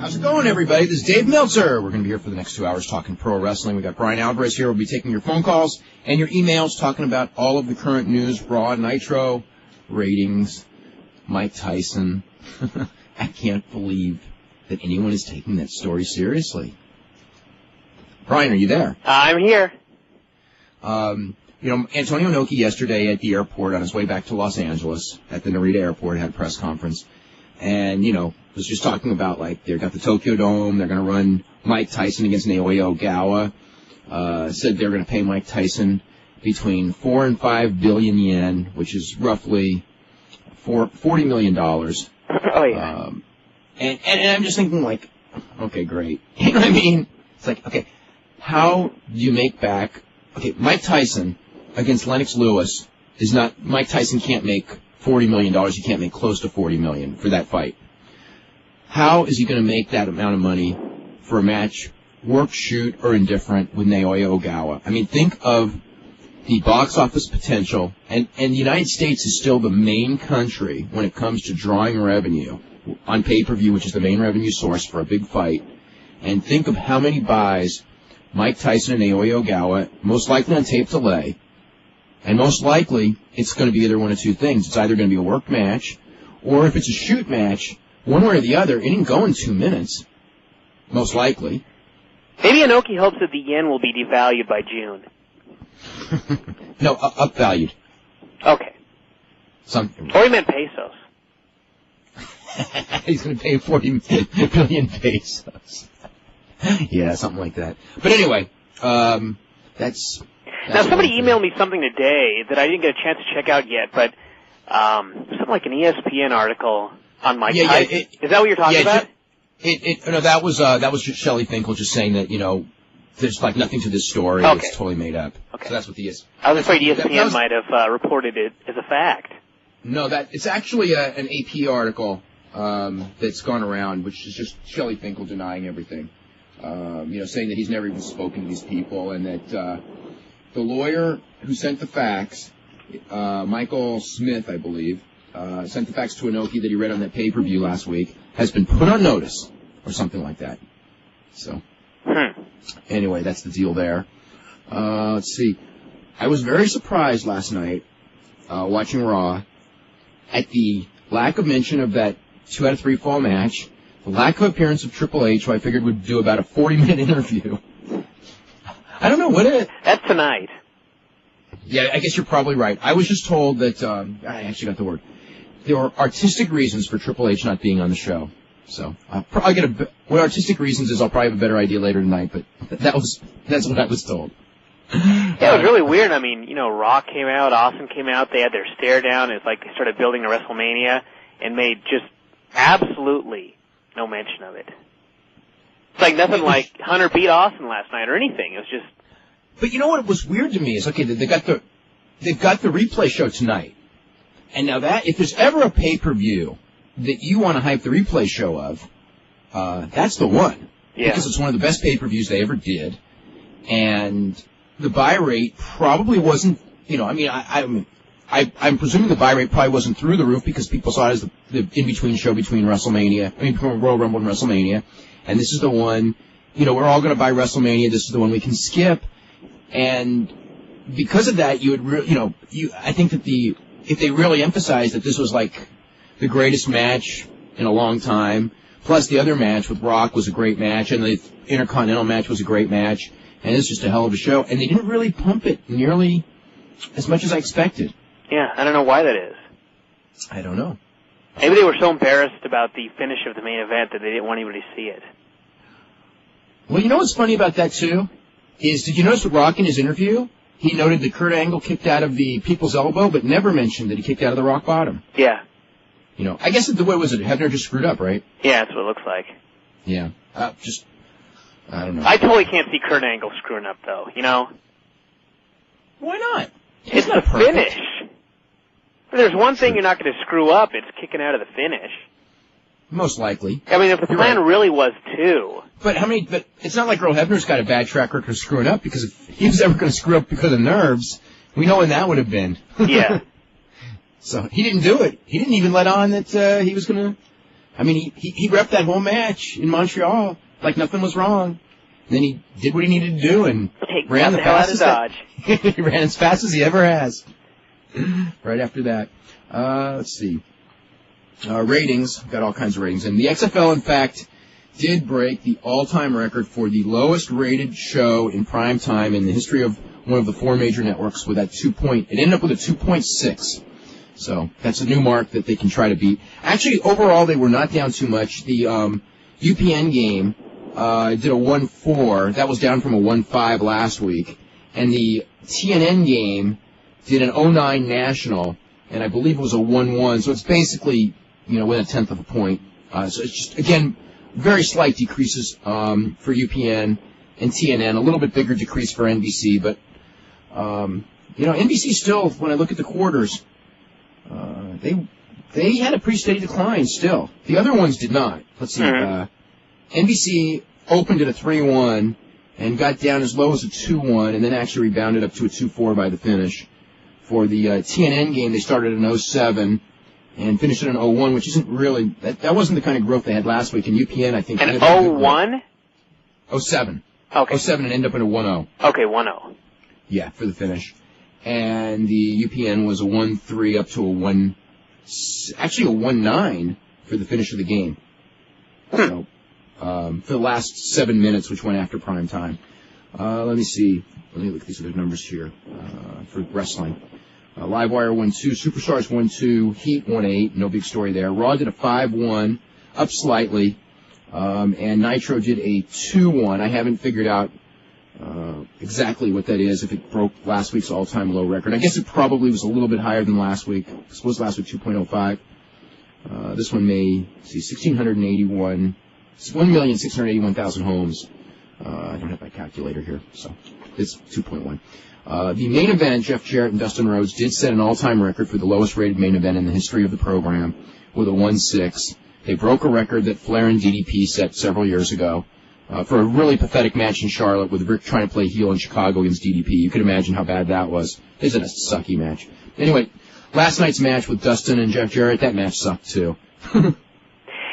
How's it going, everybody? This is Dave Meltzer. We're going to be here for the next 2 hours talking pro wrestling. We got Brian Alvarez here. We'll be taking your phone calls and your emails, talking about all of the current news, Raw, Nitro, ratings, Mike Tyson. I can't believe that anyone is taking that story seriously. Brian, are you there? I'm here. Antonio Inoki yesterday at the airport on his way back to Los Angeles at the Narita airport had a press conference. And, was just talking about, they've got the Tokyo Dome, they're going to run Mike Tyson against Naoya Ogawa. Said they're going to pay Mike Tyson between 4 and 5 billion yen, which is roughly $40 million. Oh, yeah. And I'm just thinking, okay, great. You know what I mean? It's okay, how do you make back... Okay, Mike Tyson against Lennox Lewis is not... Mike Tyson can't make $40 million. He can't make close to $40 million for that fight. How is he going to make that amount of money for a match, work, shoot, or indifferent with Naoya Ogawa? I mean, think of the box office potential, and the United States is still the main country when it comes to drawing revenue on pay-per-view, which is the main revenue source for a big fight. And think of how many buys Mike Tyson and Naoya Ogawa, most likely on tape delay, and most likely it's going to be either one of two things. It's either going to be a work match, or if it's a shoot match, one way or the other, it didn't go in 2 minutes, most likely. Maybe Inoki hopes that the yen will be devalued by June. No, upvalued. Okay. Or he meant pesos. He's going to pay 40 billion pesos. Yeah, something like that. But anyway, that's now, somebody emailed me something today that I didn't get a chance to check out yet, but something like an ESPN article on Mike Tyson. Is that what you're talking about? No, that was just Shelley Finkel just saying that, there's nothing to this story. Okay. It's totally made up. Okay. So that's what the ESPN... I was afraid ESPN might have reported it as a fact. No, it's actually an AP article that's gone around, which is just Shelley Finkel denying everything. Saying that he's never even spoken to these people, and that the lawyer who sent the fax, Michael Smith, I believe, sent the fax to Inoki that he read on that pay-per-view last week, has been put on notice, or something like that. So, anyway, that's the deal there. Let's see. I was very surprised last night, watching Raw, at the lack of mention of that 2 out of 3 fall match, the lack of appearance of Triple H, who I figured would do about a 40-minute interview. I don't know what it... That's tonight. Yeah, I guess you're probably right. I was just told that... I actually got the word. There were artistic reasons for Triple H not being on the show. So, I'll get what artistic reasons is, I'll probably have a better idea later tonight, but that's what I was told. Yeah, it was really weird. I mean, Rock came out, Austin came out, they had their stare down. It's like they started building a Wrestlemania and made just absolutely no mention of it. It's like nothing like Hunter beat Austin last night or anything. It was just... But you know what was weird to me is, okay, they've got the replay show tonight. And now that, if there's ever a pay-per-view that you want to hype the replay show of, that's the one. Yeah. Because it's one of the best pay-per-views they ever did. And the buy rate probably wasn't, I'm presuming the buy rate probably wasn't through the roof because people saw it as the in-between show between between Royal Rumble and WrestleMania. And this is the one, we're all going to buy WrestleMania. This is the one we can skip. And because of that, I think that if they really emphasized that this was like the greatest match in a long time, plus the other match with Rock was a great match, and the Intercontinental match was a great match, and it's just a hell of a show, and they didn't really pump it nearly as much as I expected. Yeah, I don't know why that is. I don't know. Maybe they were so embarrassed about the finish of the main event that they didn't want anybody to see it. Well, you know what's funny about that, too? Did you notice with Rock in his interview? He noted that Kurt Angle kicked out of the People's Elbow, but never mentioned that he kicked out of the Rock Bottom. Yeah. I guess the way was it? Hebner just screwed up, right? Yeah, that's what it looks like. Yeah. I don't know. I totally can't see Kurt Angle screwing up, though, Why not? It's the finish. If there's one thing you're not going to screw up, it's kicking out of the finish. Most likely. I mean, if the plan really was to. But it's not like Earl Hebner's got a bad track record of screwing up, because if he was ever going to screw up because of nerves, we know when that would have been. Yeah. So he didn't do it. He didn't even let on that he was going to I mean, he repped that whole match in Montreal like nothing was wrong. And then he did what he needed to do and ran the fastest. He ran as fast as he ever has. Right after that. Let's see. Ratings. Got all kinds of ratings. And the XFL, in fact, did break the all-time record for the lowest rated show in prime time in the history of one of the four major networks with that it ended up with a 2.6. So that's a new mark that they can try to beat. Actually, overall, they were not down too much. The UPN game did a 1.4. That was down from a 1.5 last week. And the TNN game did an 0.9 national, and I believe it was a 1.1. So it's basically, within a tenth of a point. So it's just, again, very slight decreases for UPN and TNN. A little bit bigger decrease for NBC, but NBC still, when I look at the quarters, they had a pretty steady decline still. The other ones did not. Let's see. NBC opened at a 3.1 and got down as low as a 2.1 and then actually rebounded up to a 2.4 by the finish. For the TNN game, they started at an 0.7 and finished at an 0.1, which isn't really, that wasn't the kind of growth they had last week. And UPN, I think... An 0.1? 0.7. Okay. 0.7 and end up in a 1.0. Okay, 1.0. Yeah, for the finish. And the UPN was a 1.3 up to a 1.9 for the finish of the game. So, for the last 7 minutes, which went after prime time. Let me see. Let me look at these other numbers here for wrestling. Livewire 1.2, Superstars 1.2, Heat 1.8, no big story there. Raw did a 5.1, up slightly, and Nitro did a 2.1. I haven't figured out exactly what that is, if it broke last week's all-time low record. I guess it probably was a little bit higher than last week. I suppose last week 2.05. This one may, 1,681,000 homes. I don't have my calculator here, so it's 2.1. The main event, Jeff Jarrett and Dustin Rhodes, did set an all-time record for the lowest-rated main event in the history of the program with a 1.6. They broke a record that Flair and DDP set several years ago for a really pathetic match in Charlotte with Rick trying to play heel in Chicago against DDP. You can imagine how bad that was. It was a sucky match. Anyway, last night's match with Dustin and Jeff Jarrett, that match sucked too. It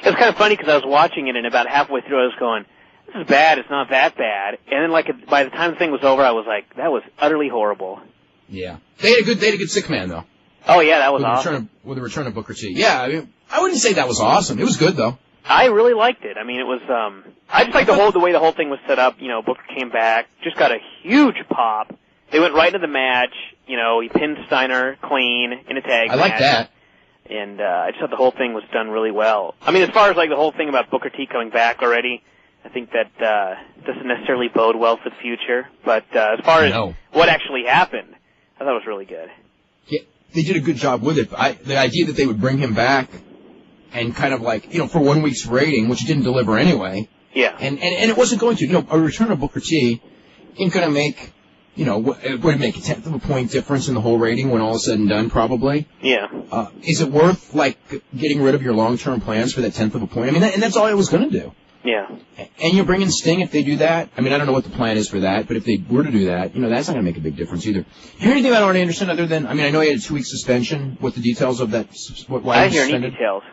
was kind of funny because I was watching it, and about halfway through I was going, this is bad, it's not that bad. And then, by the time the thing was over, I was like, that was utterly horrible. Yeah. They had a good sick man, though. Oh, yeah, that was awesome. With the return of Booker T. Yeah, I mean, I wouldn't say that was awesome. It was good, though. I really liked it. I mean, it was, I just liked the way the whole thing was set up. Booker came back, just got a huge pop. They went right into the match. He pinned Steiner clean in a tag match. I like that. And I just thought the whole thing was done really well. I mean, as far as, the whole thing about Booker T coming back already, I think that doesn't necessarily bode well for the future. But as far as what actually happened, I thought it was really good. Yeah, they did a good job with it. The idea that they would bring him back and kind of for 1 week's rating, which didn't deliver anyway. Yeah. And it wasn't going to. A return of Booker T ain't going to make, it would make a tenth of a point difference in the whole rating when all is said and done, probably. Yeah. Is it worth, getting rid of your long-term plans for that tenth of a point? I mean, and that's all it was going to do. Yeah. And you bring in Sting if they do that. I mean, I don't know what the plan is for that, but if they were to do that, that's not going to make a big difference either. Hear anything about Arn Anderson other than, I know he had a 2-week suspension. What the details of that? Why I didn't hear any details.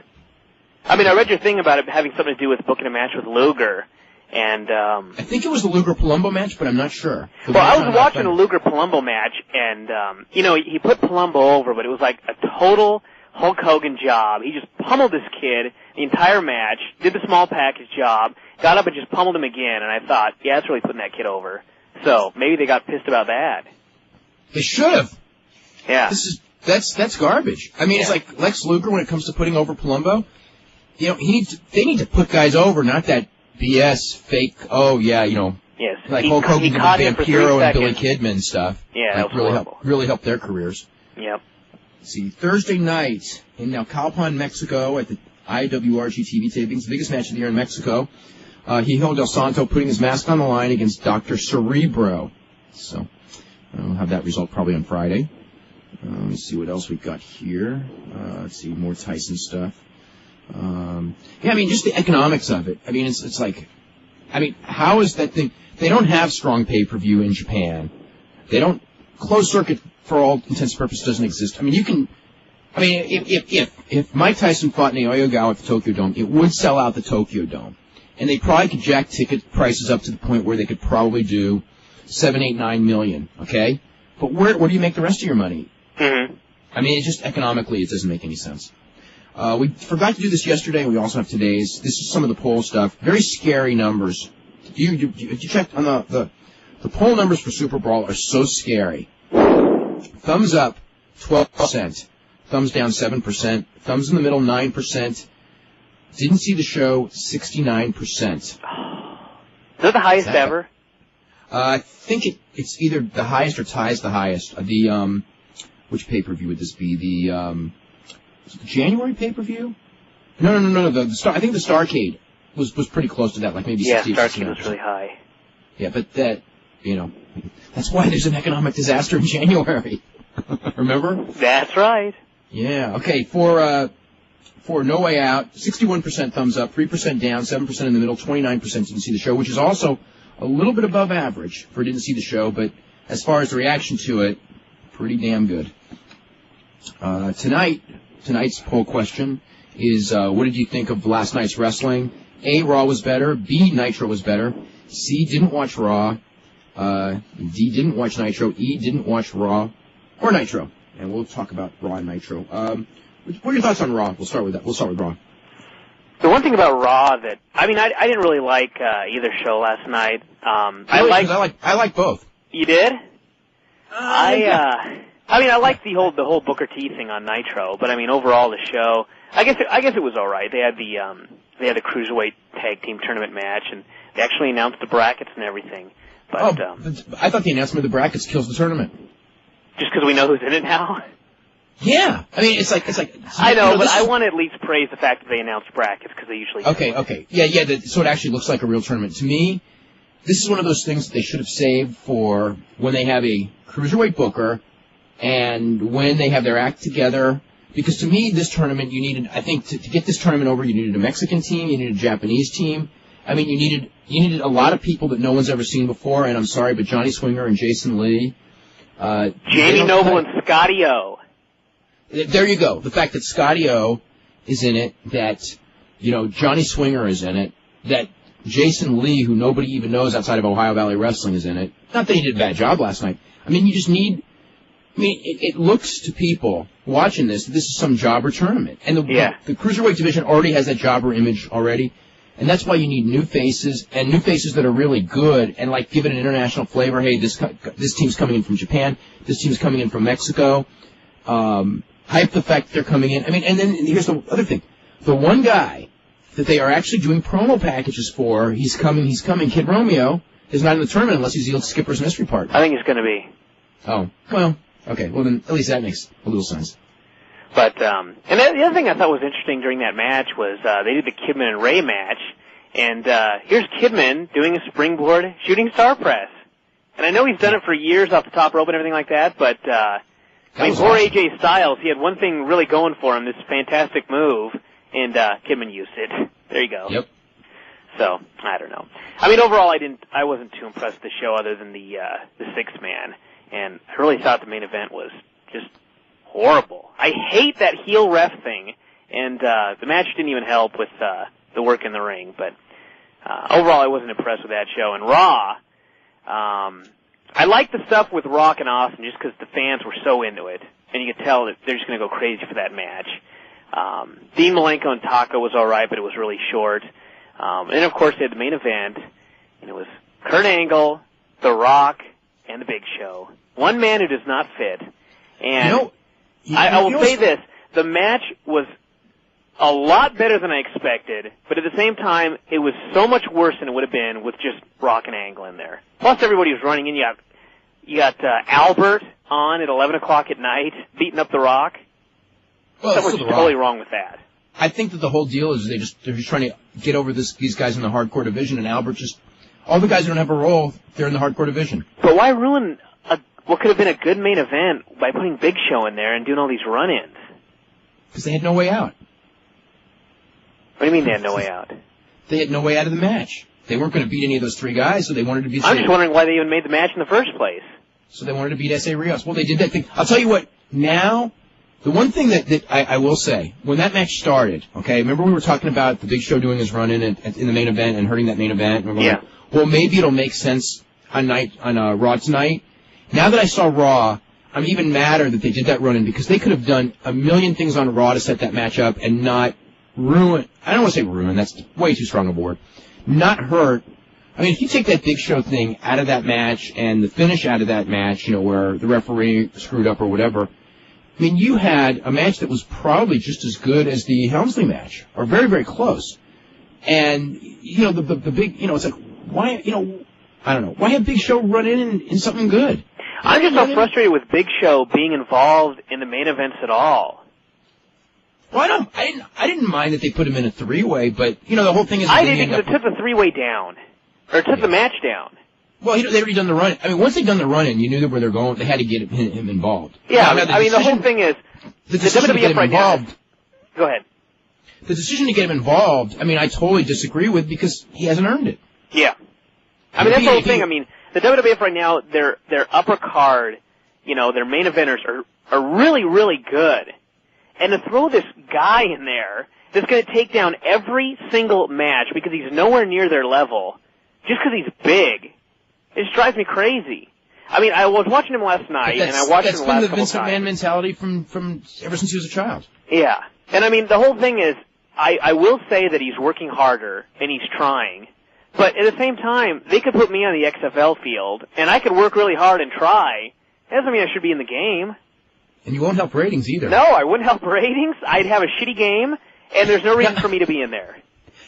I read your thing about it having something to do with booking a match with Luger, and I think it was the Luger-Palumbo match, but I'm not sure. Well, I was watching the Luger-Palumbo match, and he put Palumbo over, but it was like a total Hulk Hogan job. He just pummeled this kid the entire match, did the small package job, got up and just pummeled him again, and I thought, yeah, that's really putting that kid over. So maybe they got pissed about that. They should have. Yeah. That's garbage. I mean, It's like Lex Luger when it comes to putting over Palumbo. They need to put guys over, not that BS fake. Yes. Like Hulk Hogan did with Vampiro and Billy Kidman stuff. Yeah, that was really helped their careers. Yep. Let's see, Thursday night in Naucalpan, Mexico, at the IWRG TV tapings, the biggest match of the year in Mexico. Hijo del Santo putting his mask on the line against Dr. Cerebro. So we'll have that result probably on Friday. Let me see what else we've got here. Let's see, more Tyson stuff. Just the economics of it. How is that thing? They don't have strong pay-per-view in Japan. They don't. Closed circuit, for all intents and purposes, doesn't exist. If if Mike Tyson fought Naoya Gal at the Tokyo Dome, it would sell out the Tokyo Dome. And they probably could jack ticket prices up to the point where they could probably do 7, 8, 9 million, okay? But where do you make the rest of your money? Mm-hmm. I mean, it just economically, it doesn't make any sense. We forgot to do this yesterday, and we also have today's. This is some of the poll stuff. Very scary numbers. You checked on the poll numbers for Super Brawl are so scary. Thumbs up, 12%. Thumbs down, 7%. Thumbs in the middle, 9%. Didn't see the show, 69%. Is that the highest ever? I think it's either the highest or ties the highest. Which pay-per-view would this be? The January pay-per-view? No. I think the Starrcade was pretty close to that, like maybe 60%. Yeah, Starrcade was really high. Yeah, but that's why there's an economic disaster in January. Remember? That's right. Yeah. Okay. For No Way Out, 61% thumbs up, 3% down, 7% in the middle, 29% didn't see the show, which is also a little bit above average for didn't see the show, but as far as the reaction to it, pretty damn good. Tonight's poll question is, what did you think of last night's wrestling? A, Raw was better. B, Nitro was better. C, didn't watch Raw. D, didn't watch Nitro. E, didn't watch Raw or Nitro. And we'll talk about Raw and Nitro. What are your thoughts on Raw? We'll start with that. We'll start with Raw. The one thing about Raw that, I didn't really like either show last night. I like both. You did? I liked the whole Booker T thing on Nitro, but overall the show, I guess it was all right. They had the Cruiserweight tag team tournament match, and they actually announced the brackets and everything. But I thought the announcement of the brackets kills the tournament. Just because we know who's in it now. Yeah, it's like. I know, but I want to at least praise the fact that they announced brackets because they usually. Okay, yeah. So it actually looks like a real tournament to me. This is one of those things that they should have saved for when they have a Cruiserweight booker. And when they have their act together, because to me, this tournament, you needed, I think, to get this tournament over, you needed a Mexican team, you needed a Japanese team. You needed a lot of people that no one's ever seen before, and I'm sorry, but Johnny Swinger and Jason Lee. Jamie Noble and Scotty O. There you go. The fact that Scotty O is in it, that, Johnny Swinger is in it, that Jason Lee, who nobody even knows outside of Ohio Valley Wrestling, is in it. Not that he did a bad job last night. You just need... it looks to people watching this that this is some jobber tournament. And the Cruiserweight division already has that jobber image already. And that's why you need new faces, and new faces that are really good, and give it an international flavor. Hey, this team's coming in from Japan. This team's coming in from Mexico. Hype the fact that they're coming in. And then here's the other thing. The one guy that they are actually doing promo packages for, he's coming. Kid Romeo is not in the tournament unless he's the Skipper's mystery partner. I think he's going to be. Oh, well. Okay, well then, at least that makes a little sense. But, and the other thing I thought was interesting during that match was, they did the Kidman and Ray match, and, here's Kidman doing a springboard shooting star press. And I know he's done it for years off the top rope and everything like that, but, poor AJ Styles, he had one thing really going for him, this fantastic move, and, Kidman used it. There you go. Yep. So, I don't know. Overall, I wasn't too impressed with the show other than the sixth man. And I really thought the main event was just horrible. I hate that heel ref thing, and the match didn't even help with the work in the ring. But overall, I wasn't impressed with that show. And Raw, I liked the stuff with Rock and Austin just because the fans were so into it, and you could tell that they're just going to go crazy for that match. Dean Malenko and Taco was all right, but it was really short. And then, of course, they had the main event, and it was Kurt Angle, The Rock, and The Big Show. One man who does not fit. And I will say this, the match was a lot better than I expected, but at the same time, it was so much worse than it would have been with just Rock and Angle in there. Plus, everybody was running in. You got Albert on at 11 o'clock at night, beating up The Rock. Well, that was totally wrong with that. I think that the whole deal is they're just trying to get over these guys in the hardcore division, and Albert all the guys who don't have a role, they're in the hardcore division. But why ruin what could have been a good main event by putting Big Show in there and doing all these run-ins? Because they had no way out. What do you mean they had no way out? They had no way out of the match. They weren't going to beat any of those three guys, so they wanted to beat... I'm just wondering why they even made the match in the first place. So they wanted to beat S.A. Rios. Well, they did that thing. I'll tell you what, now The one thing that I will say, when that match started, okay, remember we were talking about the Big Show doing his run in the main event and hurting that main event? And yeah. Like, well, maybe it'll make sense on Raw tonight. Now that I saw Raw, I'm even madder that they did that run in because they could have done a million things on Raw to set that match up and not ruin. I don't want to say ruin. That's way too strong a word. Not hurt. I mean, if you take that Big Show thing out of that match and the finish out of that match, you know, where the referee screwed up or whatever, I mean, you had a match that was probably just as good as the Helmsley match, or very, very close. And, you know, the big, you know, it's like, why, you know, I don't know, why have Big Show run in something good? I'm just so frustrated with Big Show being involved in the main events at all. Well, I didn't mind that they put him in a three-way, but, you know, the whole thing is... I did because it took the three-way down. Or it took the match down. Well, they'd already done the run. I mean, once they'd done the run-in, you knew where they're going. They had to get him involved. Yeah, I mean, the whole thing is... The decision to get him involved... Go ahead. The decision to get him involved, I mean, I totally disagree with because he hasn't earned it. Yeah. I mean, that's the whole thing. I mean, the WWF right now, their upper card, you know, their main eventers are really, really good. And to throw this guy in there that's going to take down every single match because he's nowhere near their level, just because he's big, it just drives me crazy. I mean, I was watching him last night, and I watched him the last couple times. That's been the Vince McMahon mentality from ever since he was a child. Yeah. And I mean, the whole thing is, I will say that he's working harder, and he's trying. But at the same time, they could put me on the XFL field, and I could work really hard and try. That doesn't mean I should be in the game. And you won't help ratings either. No, I wouldn't help ratings. I'd have a shitty game, and there's no reason for me to be in there.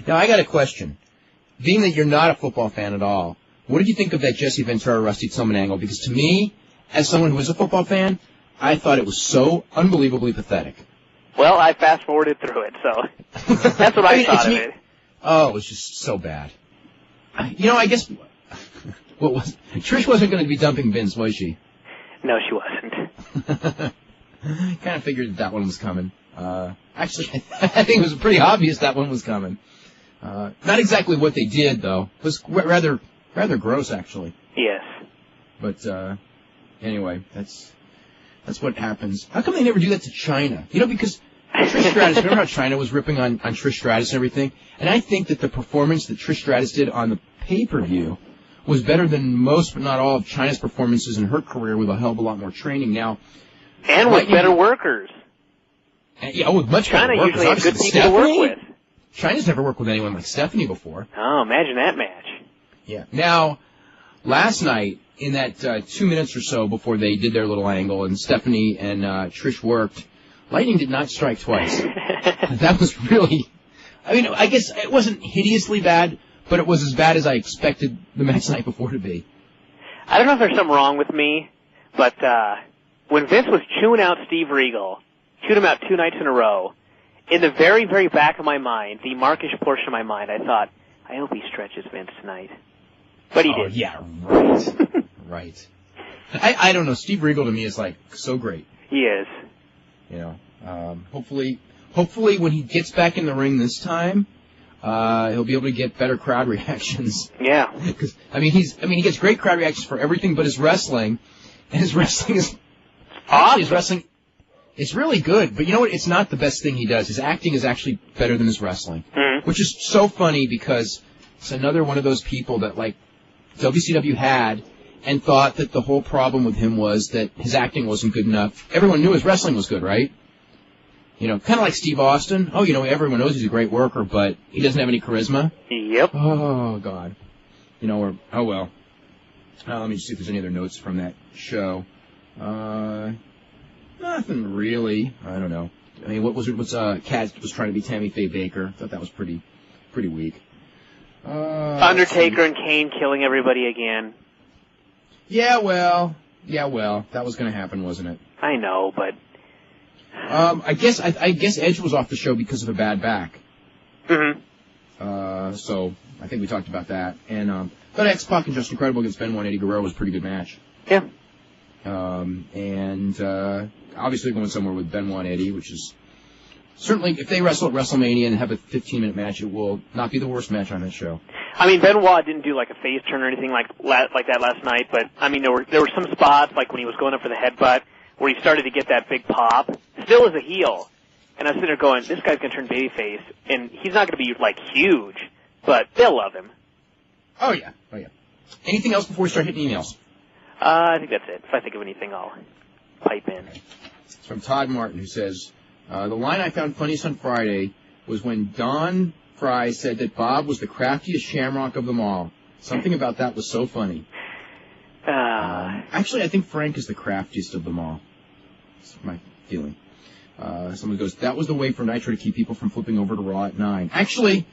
Now, I got a question. Being that you're not a football fan at all, what did you think of that Jesse Ventura Rusty Tillman angle? Because to me, as someone who is a football fan, I thought it was so unbelievably pathetic. Well, I fast-forwarded through it, so that's what I thought of it. Oh, it was just so bad. You know, I guess Trish wasn't going to be dumping Vince, was she? No, she wasn't. Kind of figured that one was coming. Actually, I think it was pretty obvious that one was coming. Not exactly what they did, though. It was rather gross, actually. Yes. But anyway, that's what happens. How come they never do that to China? You know, because Trish Stratus, remember how China was ripping on Trish Stratus and everything? And I think that the performance that Trish Stratus did on the pay-per-view was better than most, but not all, of China's performances in her career with a hell of a lot more training. Now, and with better workers. Yeah, with much better workers. China usually has good people to work with. China's never worked with anyone like Stephanie before. Oh, imagine that match. Yeah. Now, last night, in that 2 minutes or so before they did their little angle and Stephanie and Trish worked, lightning did not strike twice. That was really... I mean, I guess it wasn't hideously bad, but it was as bad as I expected the match night before to be. I don't know if there's something wrong with me, but when Vince was chewing out Steve Regal, chewed him out 2 nights in a row, in the very, very back of my mind, the markish portion of my mind, I thought, I hope he stretches Vince tonight. But he did. Yeah, right. Right. I don't know. Steve Regal to me is like so great. He is. You know, hopefully when he gets back in the ring this time, he'll be able to get better crowd reactions. Yeah. Because he gets great crowd reactions for everything but his wrestling, and his wrestling is awesome. His wrestling, it's really good. But you know what? It's not the best thing he does. His acting is actually better than his wrestling, which is so funny because it's another one of those people that like WCW had and thought that the whole problem with him was that his acting wasn't good enough. Everyone knew his wrestling was good, right? You know, kind of like Steve Austin. Oh, you know, everyone knows he's a great worker, but he doesn't have any charisma. Yep. Oh, God. You know, or, oh, well. Let me just see if there's any other notes from that show. Nothing really. I don't know. I mean, what's Cat was trying to be Tammy Faye Baker. I thought that was pretty weak. Undertaker and Kane killing everybody again. Yeah, well, that was going to happen, wasn't it? I know, but... I guess Edge was off the show because of a bad back. Mm-hmm. So I think we talked about that. And but X-Pac and Justin Credible against Benoit and Eddie Guerrero was a pretty good match. Yeah. And obviously going somewhere with Benoit and Eddie, which is certainly, if they wrestle at WrestleMania and have a 15-minute match, it will not be the worst match on that show. I mean, Benoit didn't do like a face turn or anything like that last night, but I mean, there were some spots like when he was going up for the headbutt where he started to get that big pop. still as a heel. And I was sitting there going, this guy's going to turn babyface, and he's not going to be, like, huge, but they'll love him. Oh, yeah. Anything else before we start hitting emails? I think that's it. If I think of anything, I'll pipe in. It's from Todd Martin, who says, the line I found funniest on Friday was when Don Fry said that Bob was the craftiest shamrock of them all. Something about that was so funny. Actually, I think Frank is the craftiest of them all. That's my feeling. Someone goes, that was the way for Nitro to keep people from flipping over to Raw at 9. Actually,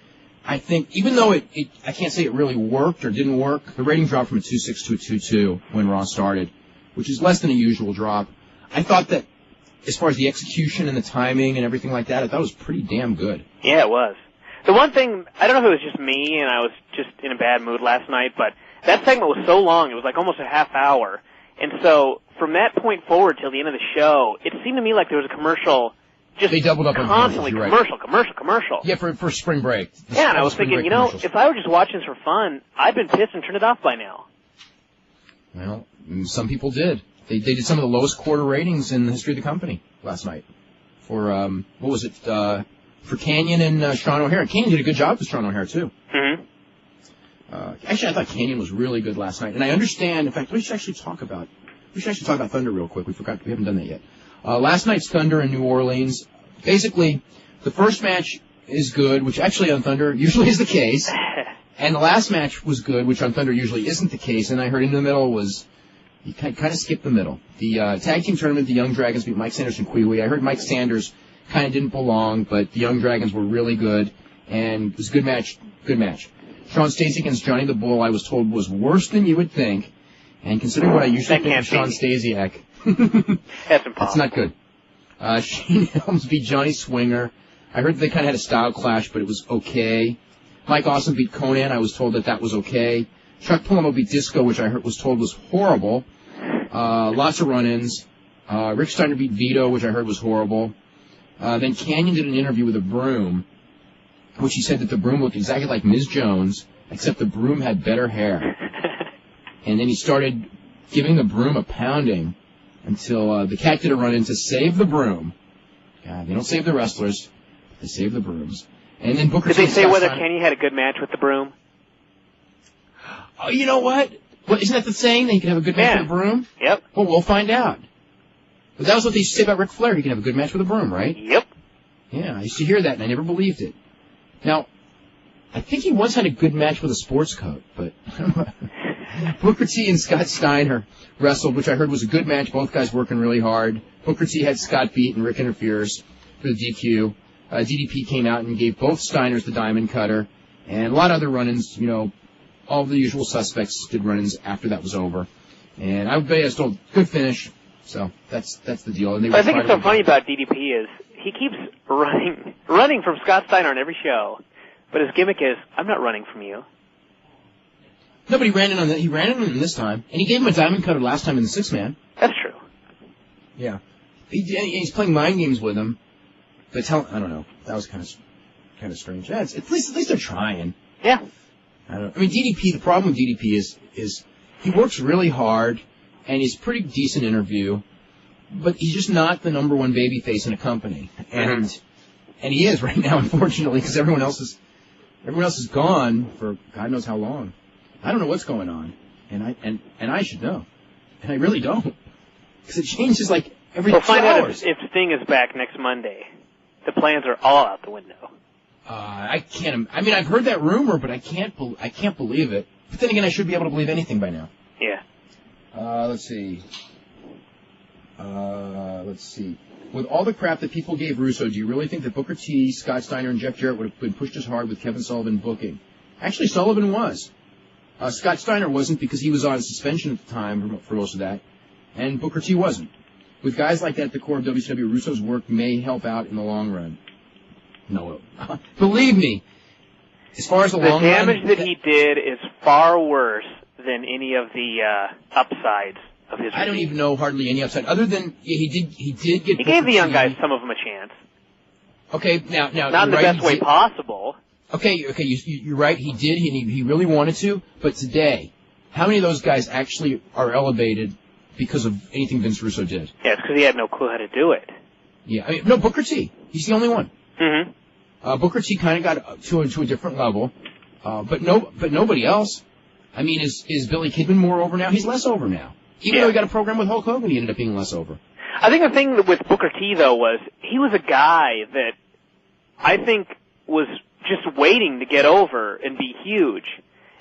I think, even though I can't say it really worked or didn't work, the rating dropped from a 2.6 to a 2.2 when Raw started, which is less than a usual drop. I thought that, as far as the execution and the timing and everything like that, I thought it was pretty damn good. Yeah, it was. The one thing, I don't know if it was just me and I was just in a bad mood last night, but that segment was so long, it was like almost a half hour. And so, from that point forward till the end of the show, it seemed to me like there was a commercial just they doubled up constantly on commercial. Yeah, for spring break. Yeah, and I was thinking, if I were just watching this for fun, I'd been pissed and turned it off by now. Well, some people did. They did some of the lowest quarter ratings in the history of the company last night. For, what was it, for Canyon and Sean O'Hara. Canyon did a good job with Sean O'Hara, too. Mm-hmm. Actually, I thought Canyon was really good last night. And I understand, in fact, we should actually talk about Thunder real quick. We haven't done that yet. Last night's Thunder in New Orleans, basically, the first match is good, which actually on Thunder usually is the case. And the last match was good, which on Thunder usually isn't the case. And I heard in the middle was, you kind of skipped the middle. The tag team tournament, the Young Dragons beat Mike Sanders and Queewee. I heard Mike Sanders kind of didn't belong, but the Young Dragons were really good. And it was a good match. Sean Stacey against Johnny the Bull, I was told, was worse than you would think. And considering what I usually think of Sean Stasiak, that's impossible. That's not good. Shane Helms beat Johnny Swinger. I heard they kind of had a style clash, but it was okay. Mike Awesome beat Conan. I was told that was okay. Chuck Palumbo beat Disco, which I was told was horrible. Lots of run-ins. Rick Steiner beat Vito, which I heard was horrible. Then Canyon did an interview with a broom, which he said that the broom looked exactly like Ms. Jones, except the broom had better hair. And then he started giving the broom a pounding until the cat did a run-in to save the broom. God, they don't save the wrestlers. They save the brooms. And then Booker T. Did they say whether Kenny had a good match with the broom? Oh, you know what? Isn't that the saying? That he could have a good match with a broom? Yep. Well, we'll find out. But that was what they used to say about Ric Flair. He can have a good match with a broom, right? Yep. Yeah, I used to hear that, and I never believed it. Now, I think he once had a good match with a sports coat, but Booker T and Scott Steiner wrestled, which I heard was a good match. Both guys working really hard. Booker T had Scott beat, and Rick interferes for the DQ. DDP came out and gave both Steiners the diamond cutter, and a lot of other run-ins. All the usual suspects did run-ins after that was over. And I was told, good finish. So that's the deal. And I think it's so funny about DDP is he keeps running from Scott Steiner on every show, but his gimmick is, I'm not running from you. No, but he ran in on that. He ran in on him this time, and he gave him a diamond cutter last time in the 6-man. That's true. Yeah, he's playing mind games with him. But I don't know. That was kind of strange. Yeah, at least they're trying. Yeah. I mean, DDP. The problem with DDP is he works really hard, and he's a pretty decent interview, but he's just not the number one babyface in a company, and he is right now, unfortunately, because everyone else is gone for God knows how long. I don't know what's going on, and I should know, and I really don't, because it changes like every 2 hours. We'll find out if Sting is back next Monday. The plans are all out the window. I can't. I mean, I've heard that rumor, but I can't believe it. But then again, I should be able to believe anything by now. Yeah. Let's see. With all the crap that people gave Russo, do you really think that Booker T, Scott Steiner, and Jeff Jarrett would have been pushed as hard with Kevin Sullivan booking? Actually, Sullivan was. Scott Steiner wasn't because he was on suspension at the time for most of that, and Booker T wasn't. With guys like that at the core of WCW, Russo's work may help out in the long run. No, believe me. As far as the long run, the damage that he did is far worse than any of the upsides of his. I don't even know hardly any upside other than he did get. He gave the young guys, some of them, a chance. Okay, now not in the best way possible. Okay, you're right. He did. He really wanted to. But today, how many of those guys actually are elevated because of anything Vince Russo did? Yeah, it's because he had no clue how to do it. Yeah, I mean, no, Booker T. He's the only one. Mm-hmm. Booker T kind of got to a different level, but nobody else. I mean, is Billy Kidman more over now? He's less over now. Even though he got a program with Hulk Hogan, he ended up being less over. I think the thing with Booker T, though, was he was a guy that I think was just waiting to get over and be huge,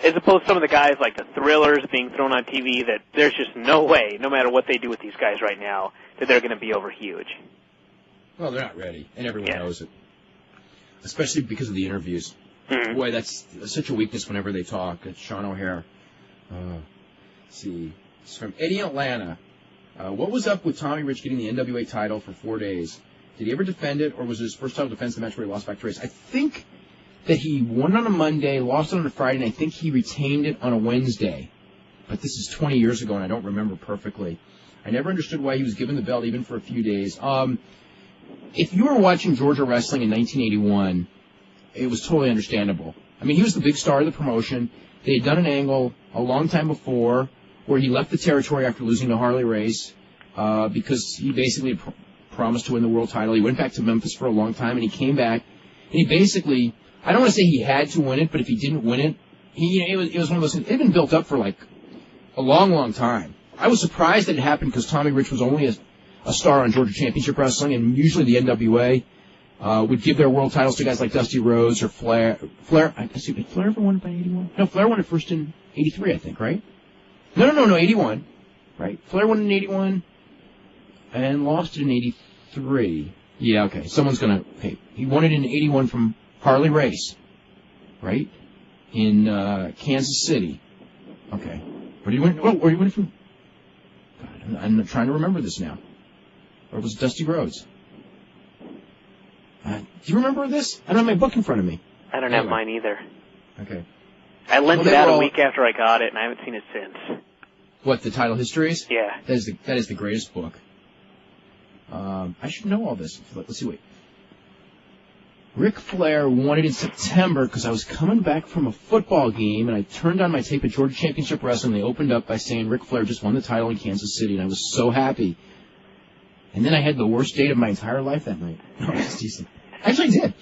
as opposed to some of the guys like the Thrillers being thrown on TV that there's just no way, no matter what they do with these guys right now, that they're going to be over huge. Well, they're not ready, and everyone knows it, especially because of the interviews. Mm-hmm. Boy, that's such a weakness whenever they talk. It's Sean O'Hare. Let's see. It's from Eddie in Atlanta. What was up with Tommy Rich getting the NWA title for 4 days? Did he ever defend it, or was it his first title defense the match where he lost back to Race? I think that he won on a Monday, lost it on a Friday, and I think he retained it on a Wednesday. But this is 20 years ago, and I don't remember perfectly. I never understood why he was given the belt even for a few days. If you were watching Georgia Wrestling in 1981, it was totally understandable. I mean, he was the big star of the promotion. They had done an angle a long time before where he left the territory after losing to Harley Race because he basically promised to win the world title. He went back to Memphis for a long time, and he came back. And he basically, I don't want to say he had to win it, but if he didn't win it, it was one of those things. It had been built up for like a long, long time. I was surprised that it happened because Tommy Rich was only a star on Georgia Championship Wrestling, and usually the NWA would give their world titles to guys like Dusty Rhodes or Flair. Flair ever won it by 81? No, Flair won it first in 83, I think, right? No, 81. Right? Flair won in 81 and lost it in 83. Yeah, okay. He won it in 81 from Harley Race, right? In Kansas City. Okay. Where did he win? Where did he win from? God, I'm trying to remember this now. Or was it Dusty Rhodes? Do you remember this? I don't have my book in front of me. I don't have mine either. Okay. I lent it out a week after I got it, and I haven't seen it since. What, the title histories? Yeah. That is the greatest book. I should know all this. Let's see, wait. Ric Flair won it in September because I was coming back from a football game, and I turned on my tape at Georgia Championship Wrestling. They opened up by saying Ric Flair just won the title in Kansas City, and I was so happy. And then I had the worst date of my entire life that night. No, just teasing. Actually, I did.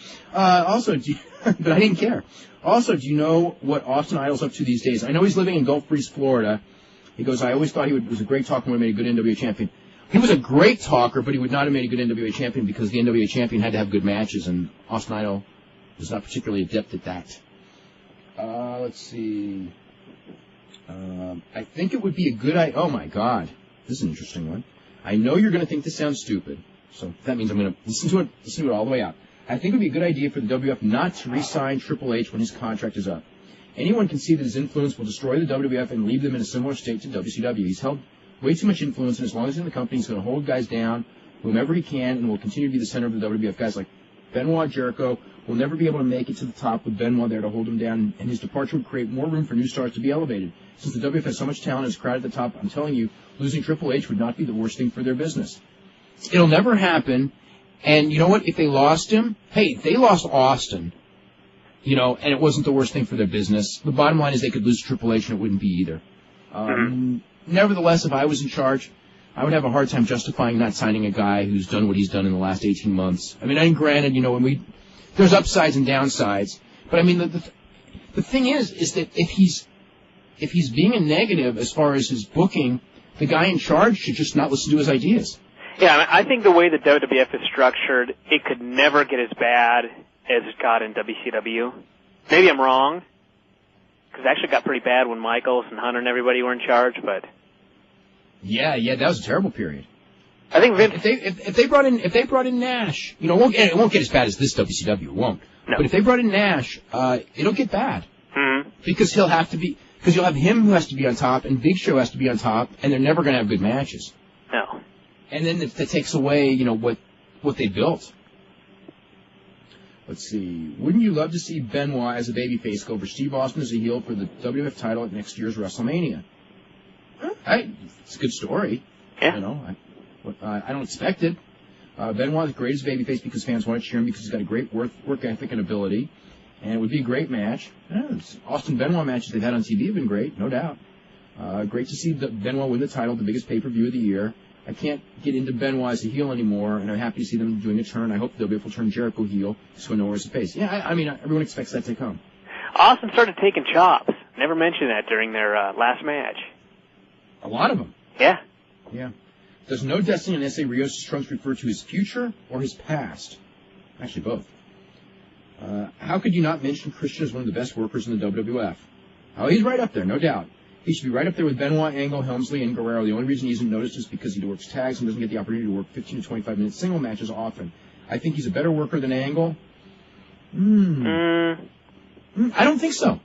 But I didn't care. Also, do you know what Austin Idol's up to these days? I know he's living in Gulf Breeze, Florida. He goes, I always thought he was a great talker and would have made a good NWA champion. He was a great talker, but he would not have made a good NWA champion because the NWA champion had to have good matches, and Austin Idol was not particularly adept at that. Let's see. I think it would be a good idea. Oh, my God. This is an interesting one. I know you're going to think this sounds stupid, so that means I'm going to listen to it all the way out. I think it would be a good idea for the WWF not to re-sign Triple H when his contract is up. Anyone can see that his influence will destroy the WWF and leave them in a similar state to WCW. He's held way too much influence, and as long as he's in the company, he's going to hold guys down, whomever he can, and will continue to be the center of the WWF. Guys like Benoit, Jericho will never be able to make it to the top with Benoit there to hold him down, and his departure would create more room for new stars to be elevated. Since the WWF has so much talent and is crowded at the top, I'm telling you, losing Triple H would not be the worst thing for their business. It'll never happen, and you know what? If they lost him, hey, they lost Austin, and it wasn't the worst thing for their business. The bottom line is they could lose Triple H and it wouldn't be either. Nevertheless, if I was in charge, I would have a hard time justifying not signing a guy who's done what he's done in the last 18 months. I mean, granted, there's upsides and downsides, but I mean, the thing is that if he's being a negative as far as his booking, the guy in charge should just not listen to his ideas. Yeah, I think the way the WWF is structured, it could never get as bad as it got in WCW. Maybe I'm wrong, because it actually got pretty bad when Michaels and Hunter and everybody were in charge, but... Yeah, that was a terrible period. I think Vince... If they brought in Nash, it won't get as bad as this WCW, it won't. No. But if they brought in Nash, it'll get bad. Mm-hmm. Because you'll have him who has to be on top, and Big Show has to be on top, and they're never going to have good matches. No. And then that takes away, what they built. Let's see. Wouldn't you love to see Benoit as a babyface go over Steve Austin as a heel for the WWF title at next year's WrestleMania? It's a good story. Yeah. I don't expect it. Benoit is the greatest babyface because fans want to cheer him because he's got a great work ethic and ability. And it would be a great match. Austin-Benoit matches they've had on TV have been great, no doubt. Great to see Benoit win the title, the biggest pay-per-view of the year. I can't get into Benoit as a heel anymore, and I'm happy to see them doing a turn. I hope they'll be able to turn Jericho heel so I know where's the face. Yeah, I mean, everyone expects that to come. Austin started taking chops. Never mentioned that during their last match. A lot of them. Yeah. Yeah. Does No Destiny and S.A. Rios' trunks refer to his future or his past? Actually, both. How could you not mention Christian as one of the best workers in the WWF? Oh, he's right up there, no doubt. He should be right up there with Benoit, Angle, Helmsley, and Guerrero. The only reason he isn't noticed is because he works tags and doesn't get the opportunity to work 15 to 25-minute single matches often. I think he's a better worker than Angle. I don't think so.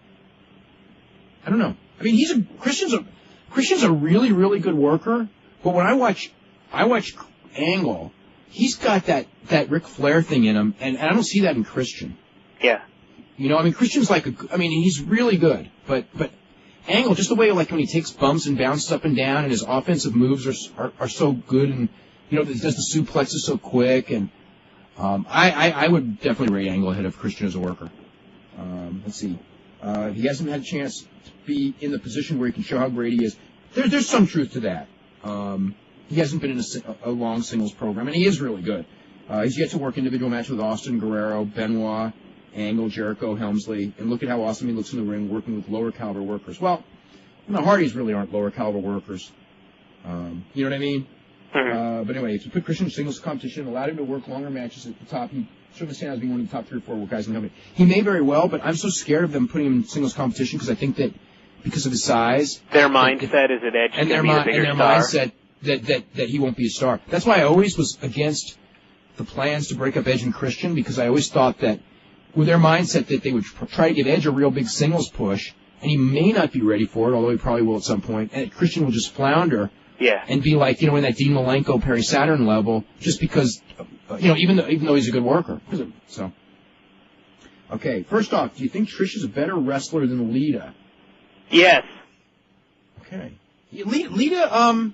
I don't know. I mean, Christian's a really, really good worker, but when I watch Angle, he's got that Ric Flair thing in him, and I don't see that in Christian. Yeah. You know, I mean, Christian's he's really good, but Angle, just the way, like, when he takes bumps and bounces up and down, and his offensive moves are so good, and, you know, he does the suplexes so quick, and I would definitely rate Angle ahead of Christian as a worker. Let's see. He hasn't had a chance to be in the position where he can show how great he is. There's some truth to that. He hasn't been in a long singles program, and he is really good. He's yet to work individual matches with Austin, Guerrero, Benoit, Angle, Jericho, Helmsley, and look at how awesome he looks in the ring working with lower caliber workers. Well, the Hardys really aren't lower caliber workers. You know what I mean? Mm-hmm. But anyway, if you put Christian in singles competition, allowed him to work longer matches at the top, he certainly stands as being one of the top 3 or 4 guys in the company. He may very well, but I'm so scared of them putting him in singles competition because I think that because of his size, their mindset is that Edge can be the bigger star. Mindset that he won't be a star. That's why I always was against the plans to break up Edge and Christian, because I always thought that with their mindset that they would try to give Edge a real big singles push, and he may not be ready for it, although he probably will at some point, and Christian will just flounder. Yeah. And be like, you know, in that Dean Malenko, Perry Saturn level, just because, you know, even though he's a good worker. So, okay, first off, do you think Trish is a better wrestler than Lita? Yes. Okay. Lita,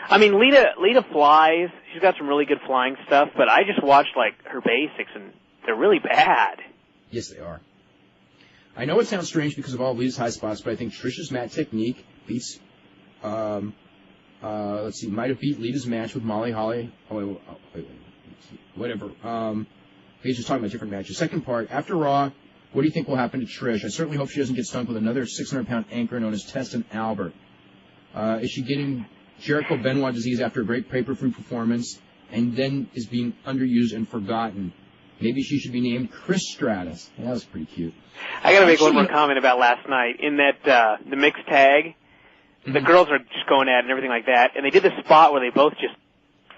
I mean, Lita flies. She's got some really good flying stuff, but I just watched, like, her basics, and they're really bad. Yes, they are. I know it sounds strange because of all of Lita's high spots, but I think Trish's mat technique beats, might have beat Lita's match with Molly Holly. Whatever. He's just talking about different matches. Second part, after Raw, what do you think will happen to Trish? I certainly hope she doesn't get stunk with another 600-pound anchor known as Test and Albert. Is she getting Jericho Benoit disease after a great pay-per-view performance and then is being underused and forgotten? Maybe she should be named Trish Stratus. Yeah, that was pretty cute. I got to make one more comment about last night. In that the mixed tag, the girls are just going at it and everything like that, and they did this spot where they both just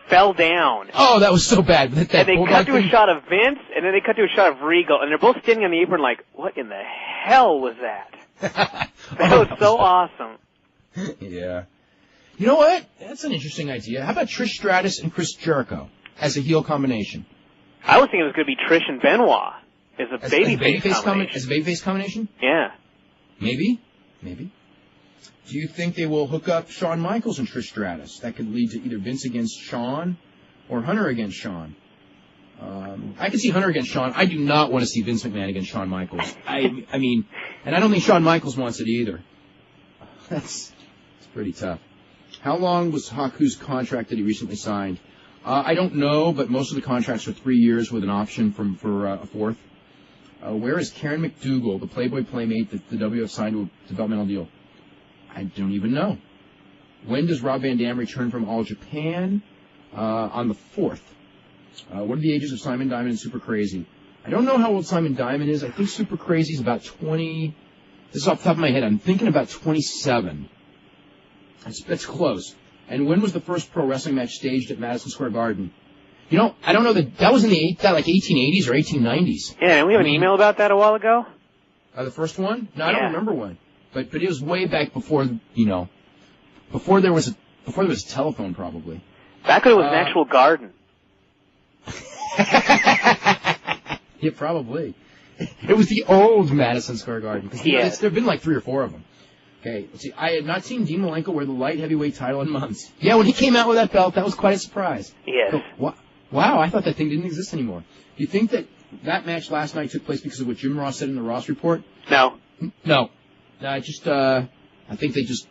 fell down. Oh, that was so bad. And they cut to a shot of Vince, and then they cut to a shot of Regal, and they're both standing on the apron like, what in the hell was that? That was so awesome. Yeah. You know what? That's an interesting idea. How about Trish Stratus and Chris Jericho as a heel combination? I was thinking it was going to be Trish and Benoit as a babyface combination. As a babyface combination? Yeah. Maybe. Do you think they will hook up Shawn Michaels and Trish Stratus? That could lead to either Vince against Shawn or Hunter against Shawn. I can see Hunter against Shawn. I do not want to see Vince McMahon against Shawn Michaels. I mean, and I don't think Shawn Michaels wants it either. It's pretty tough. How long was Haku's contract that he recently signed? I don't know, but most of the contracts are 3 years with an option for a fourth. Where is Karen McDougal, the Playboy Playmate that the WF signed to a developmental deal? I don't even know. When does Rob Van Dam return from All Japan? On the 4th. What are the ages of Simon Diamond and Super Crazy? I don't know how old Simon Diamond is. I think Super Crazy is about 20. This is off the top of my head. I'm thinking about 27. That's close. And when was the first pro wrestling match staged at Madison Square Garden? You know, I don't know that was in the 1880s or 1890s. Yeah, and we have an email about that a while ago. The first one? No, I don't remember one. But it was way back before, before there was a telephone, probably. Back when it was an actual garden. Yeah, probably. It was the old Madison Square Garden. There have been like 3 or 4 of them. Okay, let's see. I had not seen Dean Malenko wear the light heavyweight title in months. Yeah, when he came out with that belt, that was quite a surprise. Yes. So, wow, I thought that thing didn't exist anymore. Do you think that match last night took place because of what Jim Ross said in the Ross report? No. No. I think they just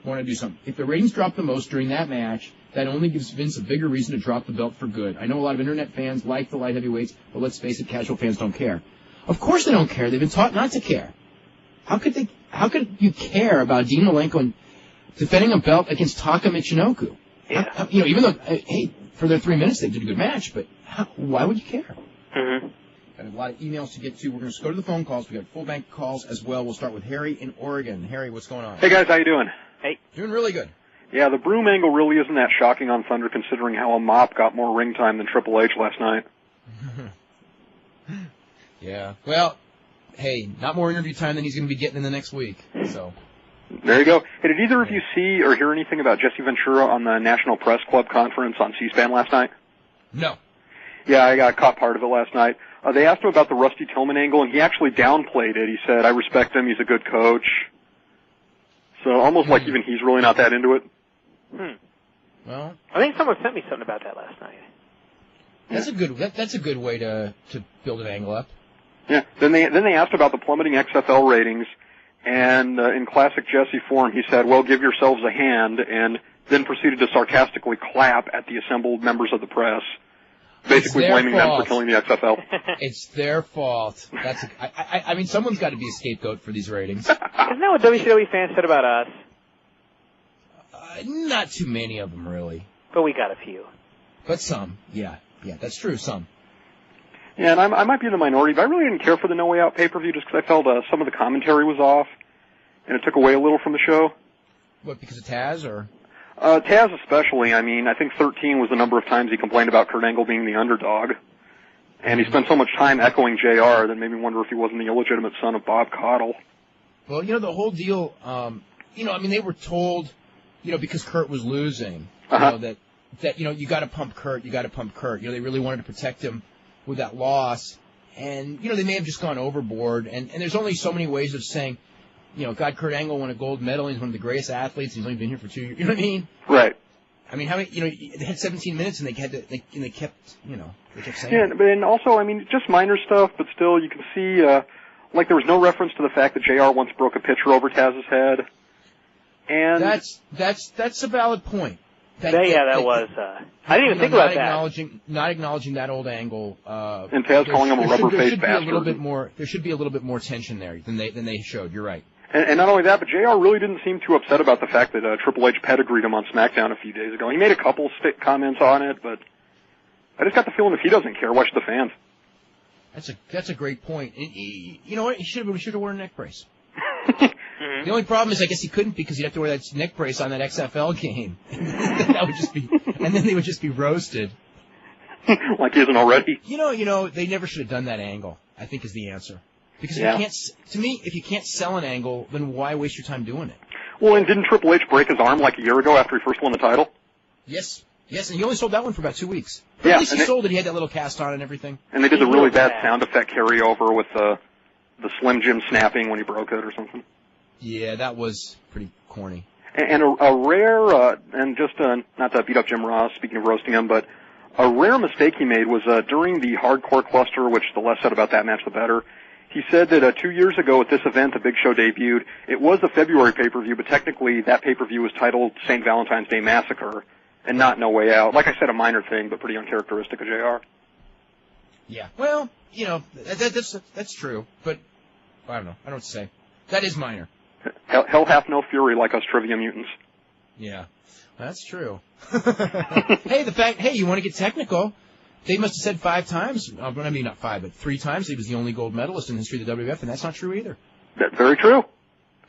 want to do something. If the ratings drop the most during that match, that only gives Vince a bigger reason to drop the belt for good. I know a lot of internet fans like the light heavyweights, but let's face it, casual fans don't care. Of course they don't care. They've been taught not to care. How could you care about Dean Malenko defending a belt against Taka Michinoku? Yeah. Even though, hey, for their 3 minutes they did a good match, but why would you care? Mm-hmm. Got a lot of emails to get to. We're going to go to the phone calls. We got full bank calls as well. We'll start with Harry in Oregon. Harry, what's going on? Hey guys, how you doing? Hey. Doing really good. Yeah, the broom angle really isn't that shocking on Thunder considering how a mop got more ring time than Triple H last night. Yeah. Well, hey, not more interview time than he's going to be getting in the next week. So. There you go. Hey, did either of you see or hear anything about Jesse Ventura on the National Press Club conference on C-SPAN last night? No. Yeah, I got caught part of it last night. They asked him about the Rusty Tillman angle, and he actually downplayed it. He said, I respect him, he's a good coach. So almost like even he's really not that into it. Well, I think someone sent me something about that last night. That's a good. That's a good way to build an angle up. Yeah. Then they asked about the plummeting XFL ratings, and in classic Jesse form, he said, "Well, give yourselves a hand," and then proceeded to sarcastically clap at the assembled members of the press, basically blaming them for killing the XFL. It's their fault. I mean, someone's got to be a scapegoat for these ratings. Isn't that what WCW fans said about us? Not too many of them, really. But we got a few. But some, yeah, that's true, some. Yeah, and I might be in the minority, but I really didn't care for the No Way Out pay-per-view just because I felt some of the commentary was off, and it took away a little from the show. What, because of Taz, or? Taz especially. I mean, I think 13 was the number of times he complained about Kurt Angle being the underdog, and he spent so much time echoing JR that made me wonder if he wasn't the illegitimate son of Bob Caudle. Well, the whole deal, I mean, they were told, because Kurt was losing, that you got to pump Kurt. They really wanted to protect him with that loss, and they may have just gone overboard. And there's only so many ways of saying, God, Kurt Angle won a gold medal. He's one of the greatest athletes. He's only been here for 2 years. You know what I mean? Right. I mean, how many? They had 17 minutes, and they kept saying. Yeah, but and also, I mean, just minor stuff, but still, you can see, like there was no reference to the fact that JR once broke a pitcher over Taz's head. And that's a valid point. That was. I didn't even think about that. Not acknowledging that old angle. And Taz calling him a rubber-faced bastard. There should be a little bit more tension there than they showed. You're right. And not only that, but JR really didn't seem too upset about the fact that Triple H pedigreed him on SmackDown a few days ago. He made a couple stick comments on it, but I just got the feeling if he doesn't care, why should the fans? That's a great point. And you know what? We should have worn a neck brace. The only problem is, I guess he couldn't because he'd have to wear that neck brace on that XFL game. That would just be, and then they would just be roasted. Like he isn't already. They never should have done that angle, I think is the answer. Because if you can't sell an angle, then why waste your time doing it? Well, and didn't Triple H break his arm like a year ago after he first won the title? Yes, and he only sold that one for about 2 weeks. But at least he sold it. He had that little cast on and everything. And they did the really bad sound effect carryover with the Slim Jim snapping when he broke it or something. Yeah, that was pretty corny. And a rare, and just not to beat up Jim Ross, speaking of roasting him, but a rare mistake he made was during the Hardcore Cluster, which the less said about that match, the better. He said that 2 years ago at this event, the Big Show debuted. It was a February pay-per-view, but technically that pay-per-view was titled St. Valentine's Day Massacre and not No Way Out. Like I said, a minor thing, but pretty uncharacteristic of JR. Yeah, well, that's true, but I don't know. I don't know what to say. That is minor. Hell hath no fury like us trivia mutants. Yeah, that's true. Hey, you want to get technical? They must have said 5 times. I mean, not 5, but 3 times he was the only gold medalist in the history of the WWF, and that's not true either. That's very true.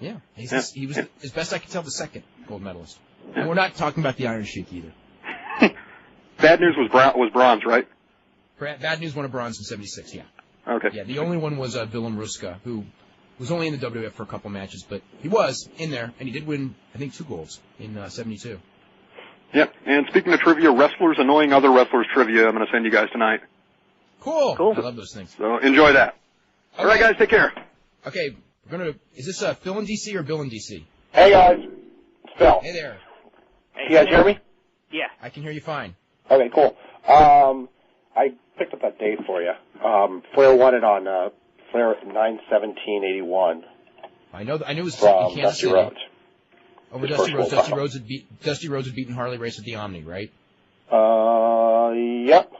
Yeah, he was, as best I can tell, the second gold medalist. And we're not talking about the Iron Sheik either. Bad News was bronze, right? Bad News won a bronze in '76. Yeah. Okay. Yeah, the only one was Willem Ruska, who was only in the WWF for a couple matches, but he was in there, and he did win, I think, 2 golds in '72. Yep, and speaking of trivia, wrestlers annoying other wrestlers trivia, I'm going to send you guys tonight. Cool. I love those things. So enjoy that. Okay. All right, guys, take care. Okay, is this Phil in D.C. or Bill in D.C.? Hey, guys. It's Phil. Hey there. Hey, you guys hear me? Yeah. I can hear you fine. Okay, cool. I picked up that date for you. Flair won it on Flair 9/17/81. I knew it was from in Kansas Dusty City. Rhodes. Over Dusty Rhodes. Dusty Rhodes had beaten Harley Race at the Omni, right? Yep.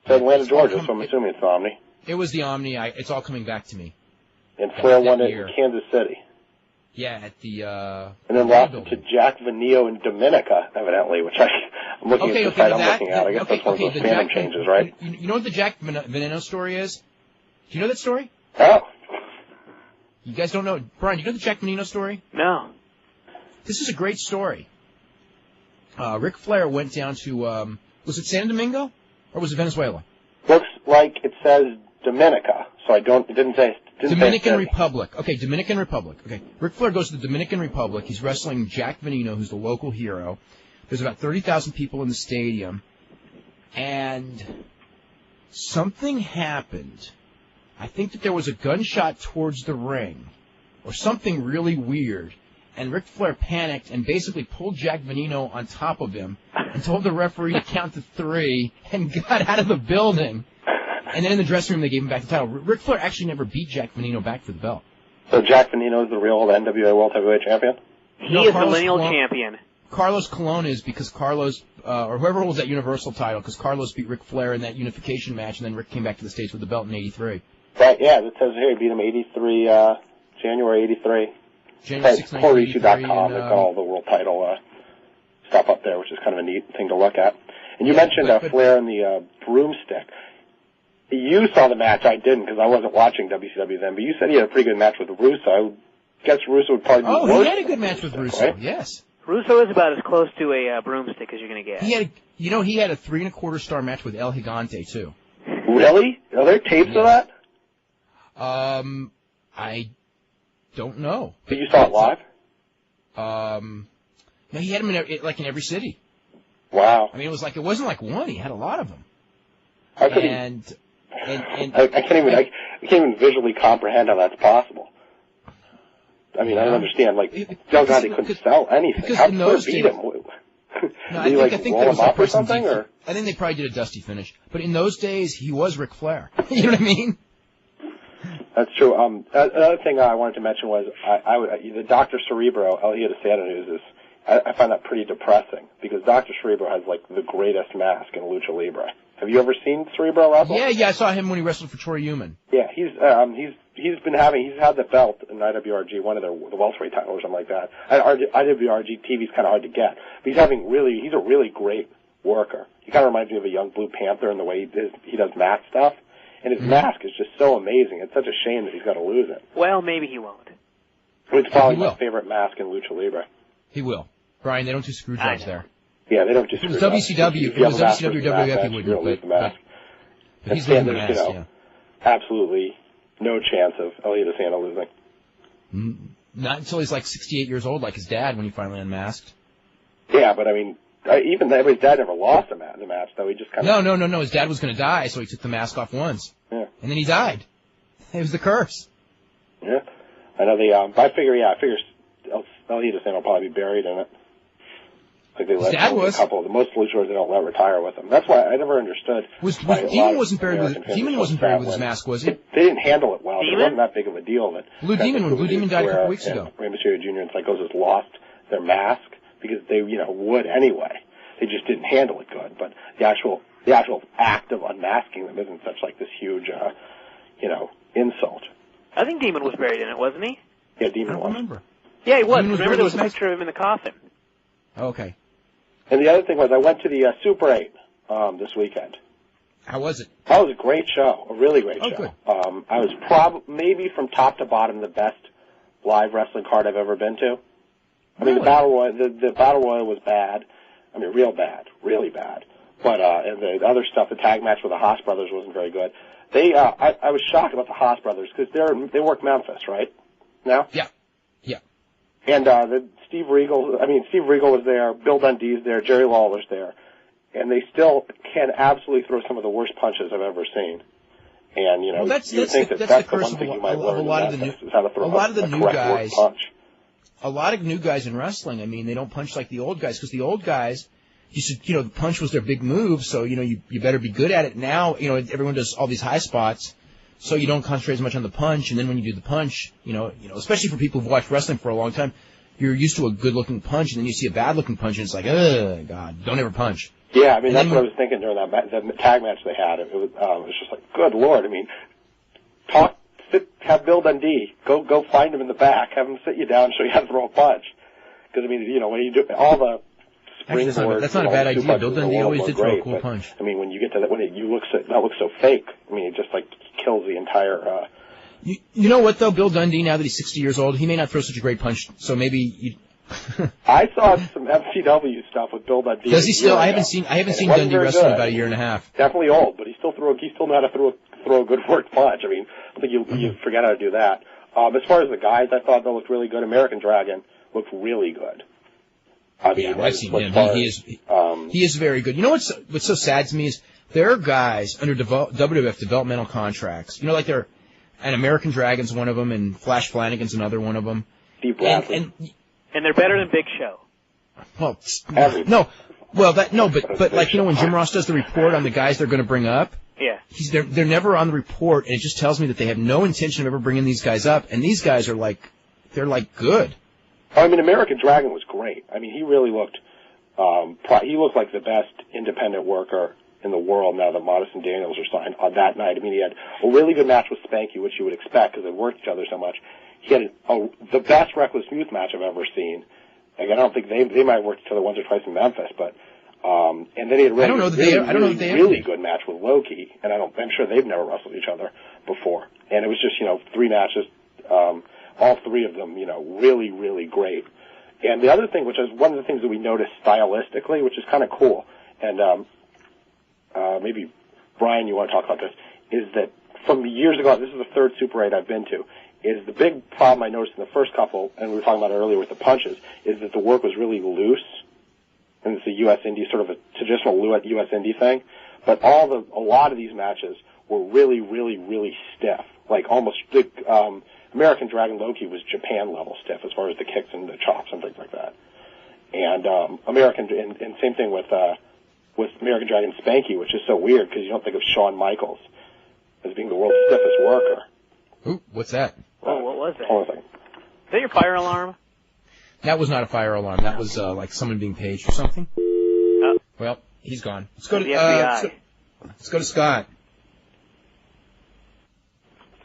It's Atlanta, Georgia, so I'm assuming it's the Omni. It was the Omni. It's all coming back to me. And Flair won it in Kansas City. Yeah, at the and then lost it to Jack Veneno in Dominica, evidently, which I'm looking at the site I'm looking at. I guess that's one of those fandom changes, right? You know what the Jack Veneno story is? Do you know that story? Oh. You guys don't know? Brian, do you know the Jack Veneno story? No. This is a great story. Ric Flair went down to, was it San Domingo? Or was it Venezuela? Looks like it says Dominica, so it didn't say... Dominican Republic. Okay, Dominican Republic. Okay, Ric Flair goes to the Dominican Republic. He's wrestling Jack Veneno, who's the local hero. There's about 30,000 people in the stadium. And something happened. I think that there was a gunshot towards the ring. Or something really weird. And Ric Flair panicked and basically pulled Jack Veneno on top of him and told the referee to count to 3 and got out of the building. And then in the dressing room, they gave him back the title. Ric Flair actually never beat Jack Veneno back for the belt. So Jack Veneno is the real NWA World Heavyweight Champion? He is the lineal champion. Carlos Colon is because Carlos, or whoever holds that Universal title, because Carlos beat Ric Flair in that unification match, and then Rick came back to the States with the belt in '83. Right, yeah, it says here he beat him January 83. January 6, 1983. Coreyissue.com, they've got all the world title stuff up there, which is kind of a neat thing to look at. And you mentioned Flair and the broomstick. You saw the match, I didn't, because I wasn't watching WCW then, but you said he had a pretty good match with Russo. I guess Russo would probably be worse. Oh, he had a good match with Russo, right? Yes. Russo is about as close to a broomstick as you're going to get. He had a 3.25 star match with El Gigante, too. Really? Are there tapes of that? I don't know. But you saw it live? No, he had them in every city. Wow. I mean, it wasn't like one. He had a lot of them. How could I can't even visually comprehend how that's possible. I mean, I don't understand. Like, El Gigante couldn't sell anything. How could Flair beat him? I think roll him up or something? I think they probably did a dusty finish. But in those days, he was Ric Flair. You know what I mean? That's true. Another thing I wanted to mention was the Dr. Cerebro, Elliot Santa news is, I find that pretty depressing because Dr. Cerebro has like the greatest mask in Lucha Libre. Have you ever seen Cerebro wrestle? Yeah, I saw him when he wrestled for Troy Human. Yeah, he's had the belt in IWRG, one of the welterweight titles or something like that. IWRG TV's kind of hard to get, but he's a really great worker. He kind of reminds me of a young Blue Panther in the way he does mask stuff, and his mask is just so amazing. It's such a shame that he's got to lose it. Well, maybe he won't. It's probably my favorite mask in Lucha Libre. He will. Brian, they don't do screw jobs there. Yeah, they don't just. If it was WCW, or WWF, he wouldn't. But he's doing the mask, absolutely no chance of Elliot Santa losing. Not until he's like 68 years old, like his dad when he finally unmasked. Yeah, but I mean, even his dad never lost the match, though. He just kind of. No. His dad was going to die, so he took the mask off once. Yeah. And then he died. It was the curse. Yeah. I know I figure Elliot Santa will probably be buried in it. Like they let a couple of the most luchadors they don't let retire with them. That's why I never understood. Demon wasn't buried with his mask, was he? They didn't handle it well. It wasn't that big of a deal. Blue Demon died a couple weeks ago. Rey Mysterio Jr. and Psychosis lost their mask because they would anyway. They just didn't handle it good. But the actual act of unmasking them isn't such like this huge insult. I think Demon was buried in it, wasn't he? Yeah, Demon was. I remember. Yeah, he was. Remember there was a picture of him in the coffin. Okay. And the other thing was I went to the Super 8 this weekend. How was it? That was a great show, a really great show. Good. I was maybe from top to bottom the best live wrestling card I've ever been to. I mean, the Battle Royal was bad. I mean, real bad, really bad. But and the other stuff, the tag match with the Haas brothers wasn't very good. I was shocked about the Haas brothers because they work Memphis, right? Now? Yeah. And Steve Regal was there, Bill Dundee's there, Jerry Lawler's there, and they still can absolutely throw some of the worst punches I've ever seen. And you think that's the one thing you might learn is how to throw a correct worst punch. A lot of new guys in wrestling, I mean, they don't punch like the old guys because the old guys, the punch was their big move, so you better be good at it. Now, everyone does all these high spots. So you don't concentrate as much on the punch, and then when you do the punch, especially for people who've watched wrestling for a long time, you're used to a good-looking punch, and then you see a bad-looking punch, and it's like, ugh, God, don't ever punch. Yeah, I mean, that's what I was thinking during the tag match they had. It was just like, good Lord. I mean, have Bill Dundee, go find him in the back, have him sit you down, show you how to throw a punch. Because, I mean, you know, when you do all the springboards. That's not a bad idea. Bill Dundee always did throw a cool punch. I mean, when you get to that, that looks so fake. I mean, it just like kills the entire. You know what though, Bill Dundee, now that he's 60 years old, he may not throw such a great punch. So maybe you. I saw some FCW stuff with Bill Dundee. Does he still? I haven't seen Dundee wrestle in about a year and a half. Definitely old, but he still know how to throw a good work punch. I mean, I think you forget how to do that. As far as the guys, I thought they looked really good. American Dragon looked really good. I mean, I've seen him. He is very good. You know what's so sad to me is there are guys under WWF developmental contracts. You know, like and American Dragon's one of them, and Flash Flanagan's another one of them. Steve Bradley. And they're better than Big Show. Well, no. Well, but like, you know, when Jim Ross does the report on the guys they're going to bring up, yeah, they're never on the report, and it just tells me that they have no intention of ever bringing these guys up, and these guys are they're good. I mean, American Dragon was great. I mean, he really looked, he looked like the best independent worker in the world now that Modest and Daniels are signed on that night. I mean, he had a really good match with Spanky, which you would expect because they worked each other so much. He had the best Reckless Youth match I've ever seen. Like, I don't think they might have worked each other once or twice in Memphis, but and then he had a really good match with Loki, and I'm sure they've never wrestled each other before. And it was just 3 matches, all 3 of them really, really great. And the other thing, which is one of the things that we noticed stylistically, which is kind of cool, and maybe Brian, you want to talk about this, is that from years ago, this is the 3rd Super 8 I've been to, is the big problem I noticed in the first couple, and we were talking about it earlier with the punches, is that the work was really loose, and it's a U.S. Indie, sort of a traditional U.S. Indie thing, but a lot of these matches were really, really, really stiff, like almost, American Dragon Loki was Japan level stiff as far as the kicks and the chops and things like that. And and same thing with American Dragon Spanky, which is so weird because you don't think of Shawn Michaels as being the world's stiffest worker. Ooh, what's that? Oh, what was that? Hold on a second. Is that your fire alarm? That was not a fire alarm. That was like someone being paged or something. Well, he's gone. Let's go to the FBI. Let's go to Scott.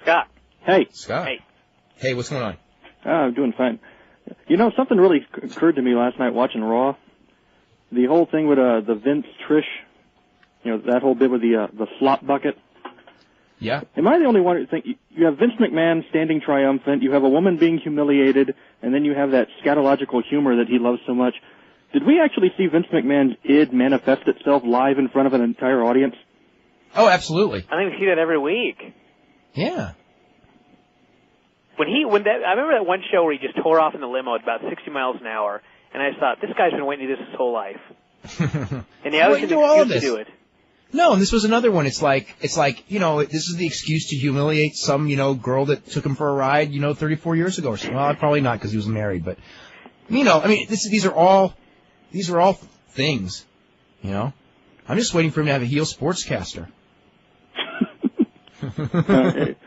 Scott. Hey. Scott. Hey, what's going on? I'm doing fine. You know, something really occurred to me last night watching Raw. The whole thing with the Vince Trish, that whole bit with the slop bucket. Yeah. Am I the only one who think you have Vince McMahon standing triumphant, you have a woman being humiliated, and then you have that scatological humor that he loves so much? Did we actually see Vince McMahon's id manifest itself live in front of an entire audience? Oh, absolutely. I think we see that every week. Yeah. I remember that one show where he just tore off in the limo at about 60 miles an hour, and I thought, this guy's been waiting to do this his whole life. And now he's an excuse to do it. No, and this was another one. It's like, this is the excuse to humiliate some, girl that took him for a ride, 34 years ago or something. Well, probably not because he was married, but, these are all things, I'm just waiting for him to have a heel sportscaster.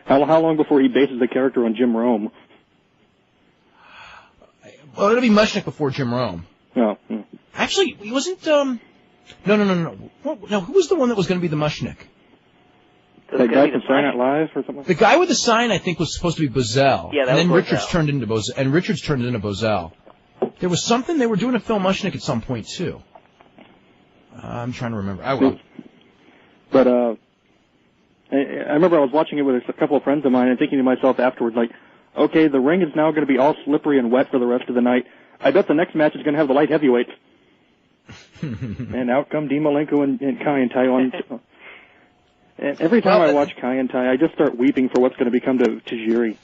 How long before he bases the character on Jim Rome? Well, it'll be Mushnick before Jim Rome. No. Actually, he wasn't, No. Who was the one that was going to be the Mushnick? That guy from Saturday Night Live or something? The guy with the sign, I think, was supposed to be Bozell. Yeah, and then Richards turned into Bozell. There was something, they were doing a Phil Mushnick at some point, too. I'm trying to remember. I will. But, I remember I was watching it with a couple of friends of mine and thinking to myself afterwards, like, okay, the ring is now going to be all slippery and wet for the rest of the night. I bet the next match is going to have the light heavyweights. And out come Dean Malenko and Kai and Tai on. And every time I watch Kai and Tai, I just start weeping for what's going to become to Tajiri.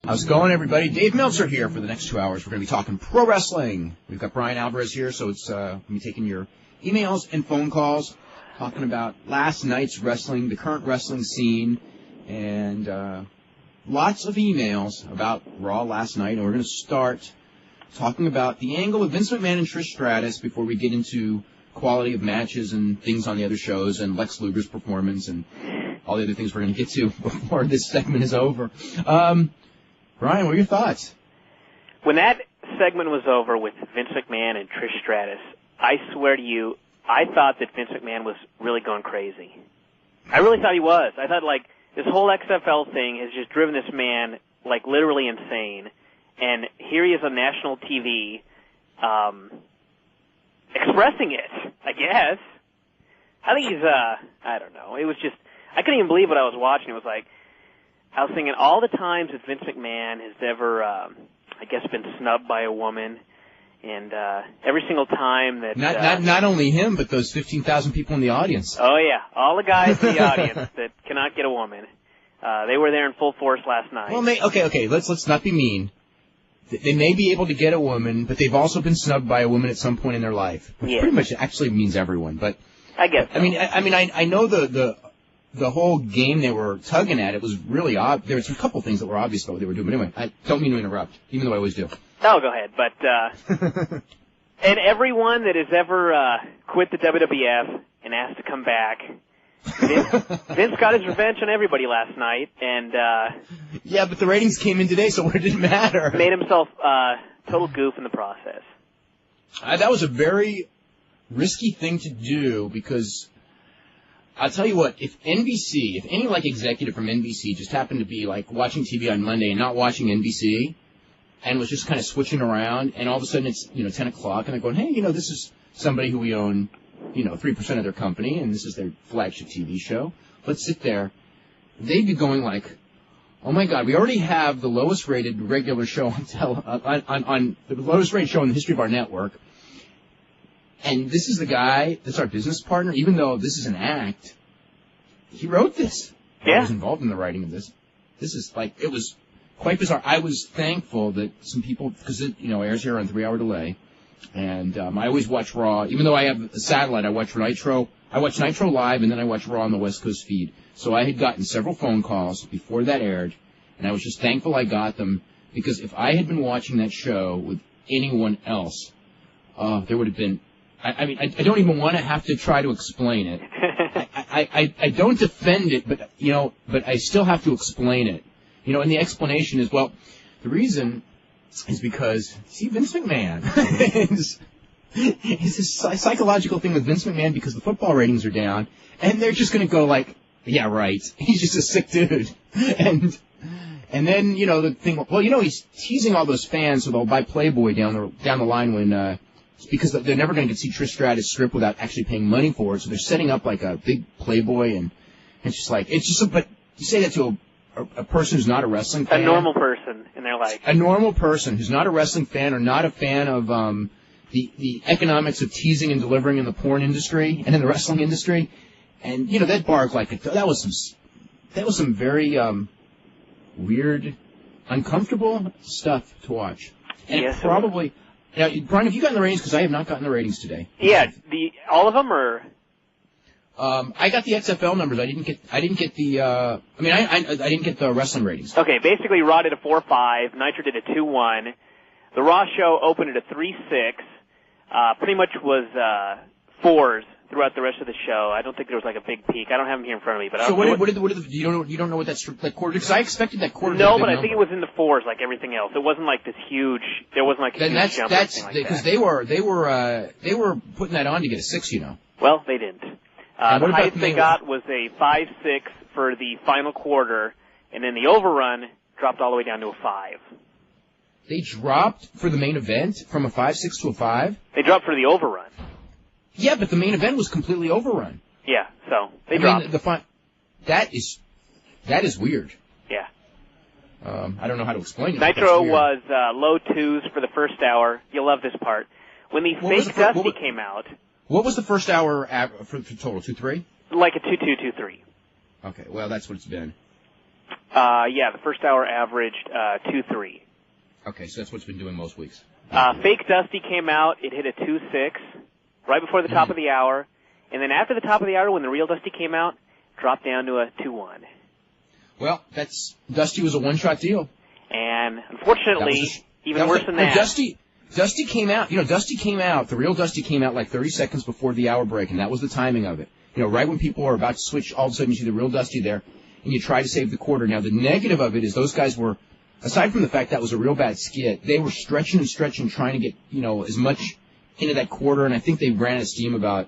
How's it going, everybody? Dave Meltzer here for the next 2 hours. We're going to be talking pro wrestling. We've got Brian Alvarez here, so it's going to be taking your emails and phone calls, talking about last night's wrestling, the current wrestling scene, and lots of emails about Raw last night. And we're going to start talking about the angle of Vince McMahon and Trish Stratus before we get into quality of matches and things on the other shows and Lex Luger's performance and all the other things we're going to get to before this segment is over. Brian, what are your thoughts? When that segment was over with Vince McMahon and Trish Stratus, I swear to you, I thought that Vince McMahon was really going crazy. I really thought he was. I thought, like, this whole XFL thing has just driven this man, like, literally insane. And here he is on national TV, expressing it, I guess. I think he's, I don't know. It was just, I couldn't even believe what I was watching. It was like, I was thinking all the times that Vince McMahon has ever, I guess, been snubbed by a woman, and every single time that... Not only him, but those 15,000 people in the audience. Oh, yeah. All the guys in the audience that cannot get a woman. They were there in full force last night. Well, okay, let's not be mean. They may be able to get a woman, but they've also been snubbed by a woman at some point in their life. Which pretty much actually means everyone, but... I guess so. I know the whole game they were tugging at, it was really odd. There was a couple things that were obvious about what they were doing. But anyway, I don't mean to interrupt, even though I always do. No, go ahead. But and everyone that has ever quit the WWF and asked to come back, Vince got his revenge on everybody last night, and yeah, but the ratings came in today, so what did it matter? Made himself total goof in the process. That was a very risky thing to do, because I'll tell you what, if any like executive from NBC just happened to be like watching TV on Monday and not watching NBC and was just kind of switching around, and all of a sudden it's 10 o'clock and they're going, hey, this is somebody who we own 3% of their company and this is their flagship TV show, let's sit there, they'd be going like, oh my God, we already have the lowest rated regular show on the lowest rated show in the history of our network. And this is the guy that's our business partner, even though this is an act. He wrote this. Yeah. I was involved in the writing of this. This is it was quite bizarre. I was thankful that some people, because it, airs here on 3-hour delay. And I always watch Raw. Even though I have a satellite, I watch Nitro. I watch Nitro live, and then I watch Raw on the West Coast feed. So I had gotten several phone calls before that aired, and I was just thankful I got them, because if I had been watching that show with anyone else, there would have been... I don't even want to have to try to explain it. I don't defend it, but I still have to explain it. And the explanation is, well, the reason is because, see, Vince McMahon, it's a psychological thing with Vince McMahon, because the football ratings are down, and they're just going to go like, yeah, right, he's just a sick dude. And then, the thing, well, he's teasing all those fans, so they'll buy Playboy down the line when, because they're never going to see Trish Stratus strip without actually paying money for it, so they're setting up like a big Playboy, and but you say that to a person who's not a wrestling fan. A normal person, and they're like... A normal person who's not a wrestling fan or not a fan of the economics of teasing and delivering in the porn industry and in the wrestling industry, and, that bar, that was some very weird, uncomfortable stuff to watch. And yes, probably... Now, Brian, have you gotten the ratings? Because I have not gotten the ratings today. Yeah, all of them, or? I got the XFL numbers. I didn't get the. I didn't get the wrestling ratings. Okay, basically Raw did a 4.5, Nitro did a 2.1. The Raw show opened at a 3.6. Pretty much was 4s throughout the rest of the show. I don't think there was like a big peak. I don't have them here in front of me, but you don't know what that quarter? Because I expected that quarter. No, but I think it was in the 4s like everything else. It wasn't like this huge. There wasn't like a huge jump or anything like that. Because they were putting that on to get a 6. Well, they didn't. The highest they got was a 5.6 for the final quarter, and then the overrun dropped all the way down to a 5. They dropped for the main event from a 5.6 to a 5? They dropped for the overrun. Yeah, but the main event was completely overrun. Yeah, so they dropped. That is weird. Yeah. I don't know how to explain it. Nitro was low 2s for the first hour. You'll love this part. When the fake Dusty came out... What was the first hour for total? 2-3? Like a 2-2, 2-3. Okay, well, that's what it's been. Yeah, the first hour averaged 2-3. Okay, so that's what it's been doing most weeks. Fake Dusty came out. It hit a 2-6 right before the top of the hour. And then after the top of the hour, when the real Dusty came out, dropped down to a 2-1. Well, Dusty was a one-shot deal. And unfortunately, even worse than that. Dusty came out. Dusty came out. The real Dusty came out like 30 seconds before the hour break, and that was the timing of it. Right when people are about to switch, all of a sudden you see the real Dusty there, and you try to save the quarter. Now, the negative of it is those guys were aside from the fact that was a real bad skit, they were stretching and stretching, trying to get, as much into that quarter, and I think they ran out of steam about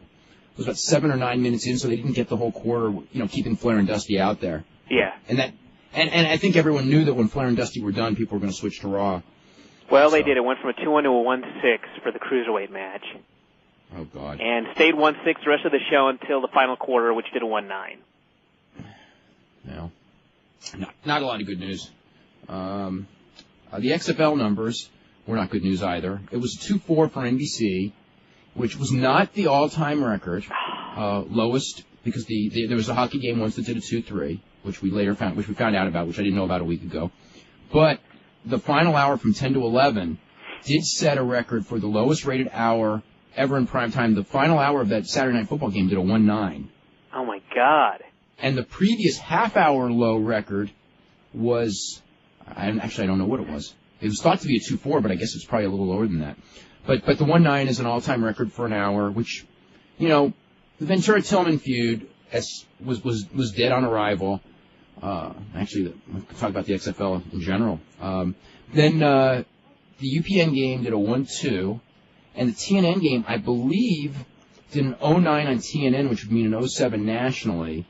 7 or 9 minutes in, so they didn't get the whole quarter, keeping Flair and Dusty out there. Yeah. And I think everyone knew that when Flair and Dusty were done, people were going to switch to Raw. Well, they did. It went from a 2-1 to a 1-6 for the Cruiserweight match. Oh, God. And stayed 1-6 the rest of the show until the final quarter, which did a 1-9. No. Not a lot of good news. The XFL numbers were not good news either. It was 2-4 for NBC, which was not the all-time record, lowest, because there was a hockey game once that did a 2-3, which we found out about, which I didn't know about a week ago. But the final hour from 10 to 11 did set a record for the lowest rated hour ever in prime time. The final hour of that Saturday Night Football game did a 1-9. Oh, my God. And the previous half-hour low record was, I don't know what it was. It was thought to be a 2-4, but I guess it's probably a little lower than that. But the 1-9 is an all-time record for an hour, which, the Ventura-Tillman feud was dead on arrival. Actually, we'll talk about the XFL in general. Then the UPN game did a 1-2, and the TNN game, I believe, did an 0-9 on TNN, which would mean an 0-7 nationally,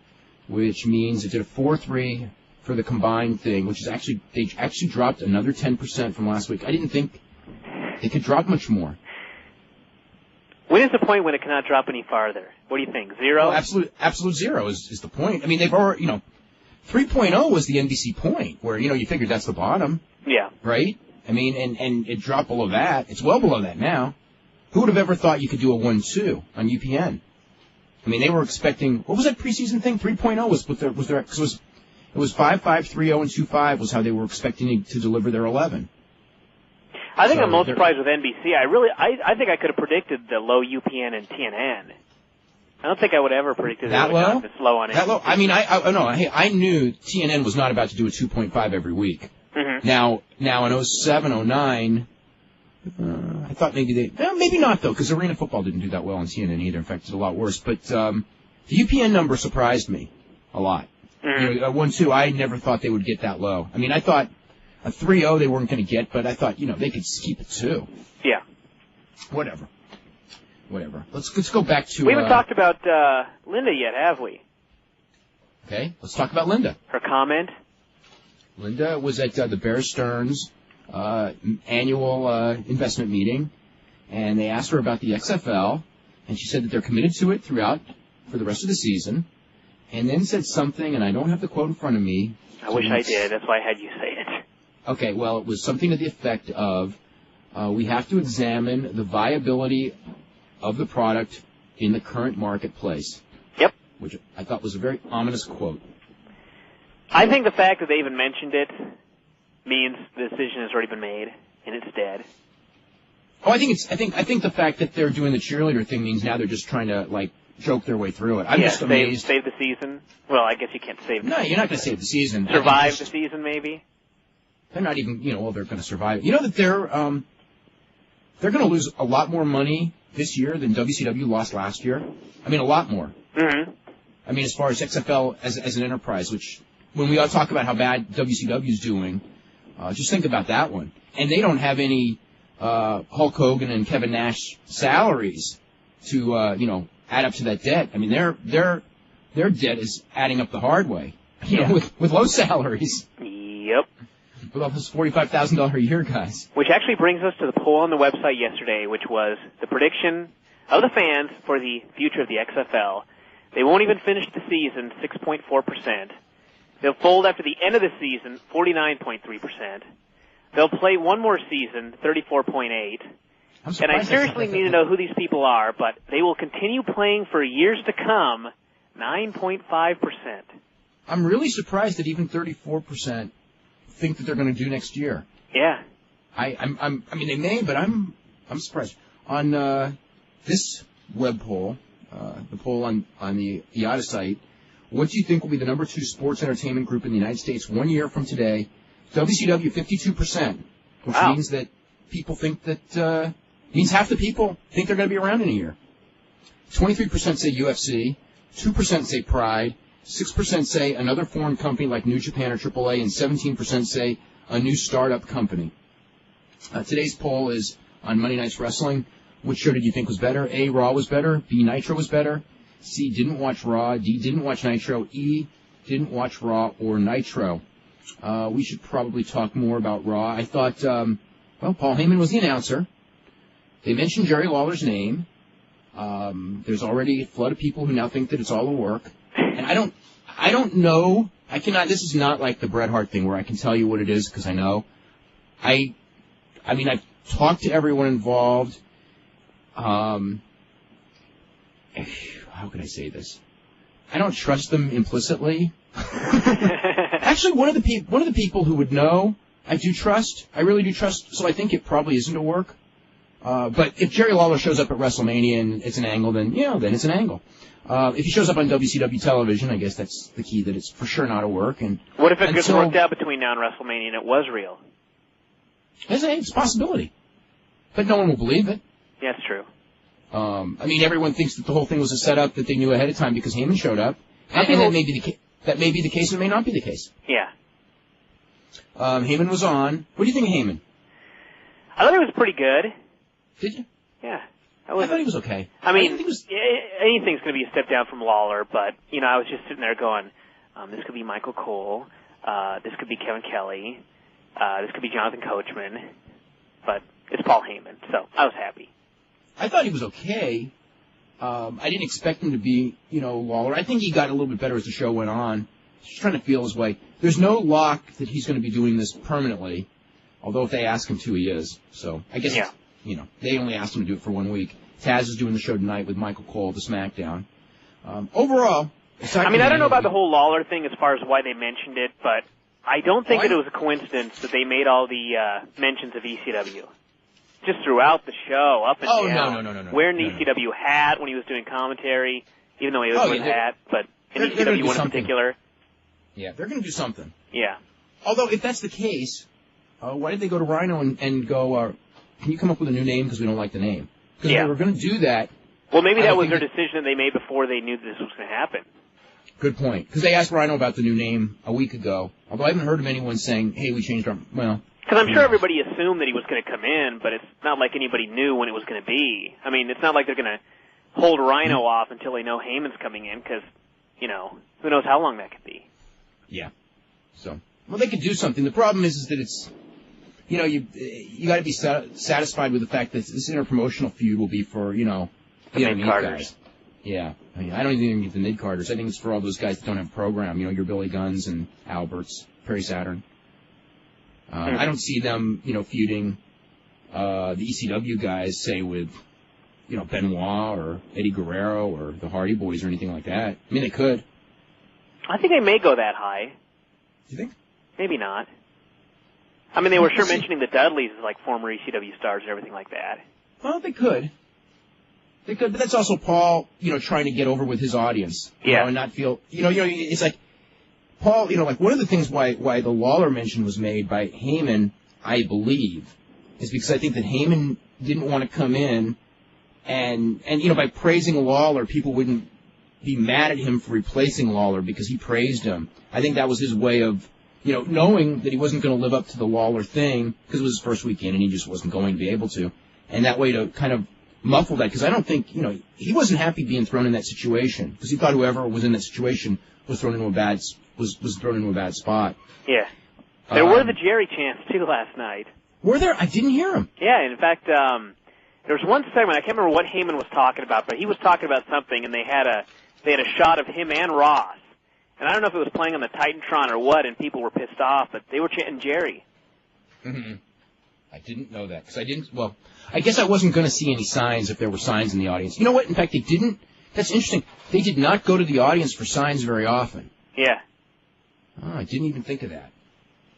which means it did a 4-3 for the combined thing, which is they actually dropped another 10% from last week. I didn't think they could drop much more. When is the point when it cannot drop any farther? What do you think? 0? Well, absolute zero is the point. I mean, they've already, 3.0 was the NBC point, where, you figured that's the bottom. Yeah. Right? I mean, and it dropped below that. It's well below that now. Who would have ever thought you could do a 1-2 on UPN? I mean, they were expecting, what was that preseason thing? 3.0 was their, because it was 5-5, 3-0, and 2-5 was how they were expecting to deliver their 11. I think I'm most surprised with NBC. I think I could have predicted the low UPN and TNN. I don't think I would ever predicted that low. This low on NBC. That low. I mean, I knew TNN was not about to do a 2.5 every week. Mm-hmm. Now in 07, 09, I thought maybe maybe not though, because Arena Football didn't do that well on TNN either. In fact, it's a lot worse. But the UPN number surprised me a lot. Mm-hmm. A 1-2, I never thought they would get that low. I mean, I thought a 3-0 they weren't going to get, but I thought they could keep it 2. Yeah. Whatever. Let's go back to. We haven't talked about Linda yet, have we? Okay, let's talk about Linda. Her comment. Linda was at the Bear Stearns annual investment meeting, and they asked her about the XFL, and she said that they're committed to it throughout for the rest of the season, and then said something, and I don't have the quote in front of me. I wish I did. That's why I had you say it. Okay, well, it was something to the effect of, we have to examine the viability of the product in the current marketplace. Yep. Which I thought was a very ominous quote. I think the fact that they even mentioned it means the decision has already been made, and it's dead. Oh, I think the fact that they're doing the cheerleader thing means now they're just trying to, joke their way through it. I'm just amazed. Save the season? Well, I guess you can't save the season. No, you're not going to save the season. Survive the season, maybe? They're not even, they're going to survive. You know that they're going to lose a lot more money this year than WCW lost last year? I mean, a lot more. Mm-hmm. I mean, as far as XFL as an enterprise, which, when we all talk about how bad WCW's doing, just think about that one. And they don't have any Hulk Hogan and Kevin Nash salaries to, add up to that debt. I mean, their debt is adding up the hard way, with low salaries. Yep. With all those $45,000 a year guys. Which actually brings us to the poll on the website yesterday, which was the prediction of the fans for the future of the XFL. They won't even finish the season, 6.4%. They'll fold after the end of the season, 49.3%. They'll play one more season, 34.8%. And I seriously need to know who these people are, but they will continue playing for years to come, 9.5%. I'm really surprised that even 34% think that they're going to do next year. Yeah. I mean, they may, but I'm surprised. On this web poll, the poll on the IATA site, what do you think will be the number 2 sports entertainment group in the United States 1 year from today? WCW, 52%, which means that people think that means half the people think they're going to be around in a year. 23% say UFC, 2% say Pride, 6% say another foreign company like New Japan or AAA, and 17% say a new startup company. Today's poll is on Monday Night's Wrestling. Which show did you think was better? A, Raw was better. B, Nitro was better. C, didn't watch Raw. D, didn't watch Nitro. E, didn't watch Raw or Nitro. We should probably talk more about Raw. I thought, Paul Heyman was the announcer. They mentioned Jerry Lawler's name. There's already a flood of people who now think that it's all a work. And I don't know. This is not like the Bret Hart thing where I can tell you what it is because I know. I mean, I've talked to everyone involved. How can I say this? I don't trust them implicitly. Actually, one of the people who would know, I really do trust, so I think it probably isn't a work. But if Jerry Lawler shows up at WrestleMania and it's an angle, then it's an angle. If he shows up on WCW television, I guess that's the key, that it's for sure not a work. And what if it gets worked out between now and WrestleMania and it was real? It's a possibility. But no one will believe it. Yeah, that's true. Everyone thinks that the whole thing was a setup that they knew ahead of time because Heyman showed up. And that may be the case, and it may not be the case. Yeah. Heyman was on. What do you think of Heyman? I thought it was pretty good. Did you? Yeah. I thought he was okay. Anything's going to be a step down from Lawler, but, I was just sitting there going, this could be Michael Cole, this could be Kevin Kelly, this could be Jonathan Coachman, but it's Paul Heyman, so I was happy. I thought he was okay. I didn't expect him to be, Lawler. I think he got a little bit better as the show went on. He's trying to feel his way. There's no lock that he's going to be doing this permanently, although if they ask him to, he is. So I guess, they only asked him to do it for 1 week. Taz is doing the show tonight with Michael Cole, the SmackDown. Overall, I don't know about the whole Lawler thing as far as why they mentioned it, but I don't think that it was a coincidence that they made all the mentions of ECW. Just throughout the show, up and down. No. Wearing the ECW hat when he was doing commentary, even though he was wearing the hat, but an ECW one in particular. Yeah, they're going to do something. Yeah. Although, if that's the case, why did they go to Rhino and go, can you come up with a new name because we don't like the name? Because if they were going to do that... Well, maybe that was their decision they made before they knew this was going to happen. Good point. Because they asked Rhino about the new name a week ago, although I haven't heard of anyone saying, hey, we changed our... Well... Because I'm sure everybody assumed that he was going to come in, but it's not like anybody knew when it was going to be. I mean, it's not like they're going to hold Rhino off until they know Heyman's coming in, because, who knows how long that could be. Yeah. So, they could do something. The problem is that it's, you got to be satisfied with the fact that this interpromotional feud will be for, the mid-carders. Yeah. I don't even get the mid-carders. I think it's for all those guys that don't have a program, your Billy Guns and Alberts, Perry Saturn. I don't see them, feuding the ECW guys, say, with, Benoit or Eddie Guerrero or the Hardy Boys or anything like that. I mean, they could. I think they may go that high. Do you think? Maybe not. I mean, they were sure mentioning the Dudleys as, like, former ECW stars and everything like that. Well, they could. They could, but that's also Paul, trying to get over with his audience. Yeah. And not feel, it's like, Paul, one of the things why the Lawler mention was made by Heyman, I believe, is because I think that Heyman didn't want to come in and by praising Lawler, people wouldn't be mad at him for replacing Lawler because he praised him. I think that was his way of, knowing that he wasn't going to live up to the Lawler thing because it was his first weekend and he just wasn't going to be able to. And that way to kind of muffle that, because I don't think, he wasn't happy being thrown in that situation because he thought whoever was in that situation was thrown into a bad spot. Yeah. There were the Jerry chants, too, last night. Were there? I didn't hear them. Yeah, in fact, there was one segment, I can't remember what Heyman was talking about, but he was talking about something, and they had a shot of him and Ross. And I don't know if it was playing on the Titantron or what, and people were pissed off, but they were chanting Jerry. Mm-hmm. I didn't know that, because I guess I wasn't going to see any signs if there were signs in the audience. You know what? In fact, they didn't. That's interesting. They did not go to the audience for signs very often. Yeah. Oh, I didn't even think of that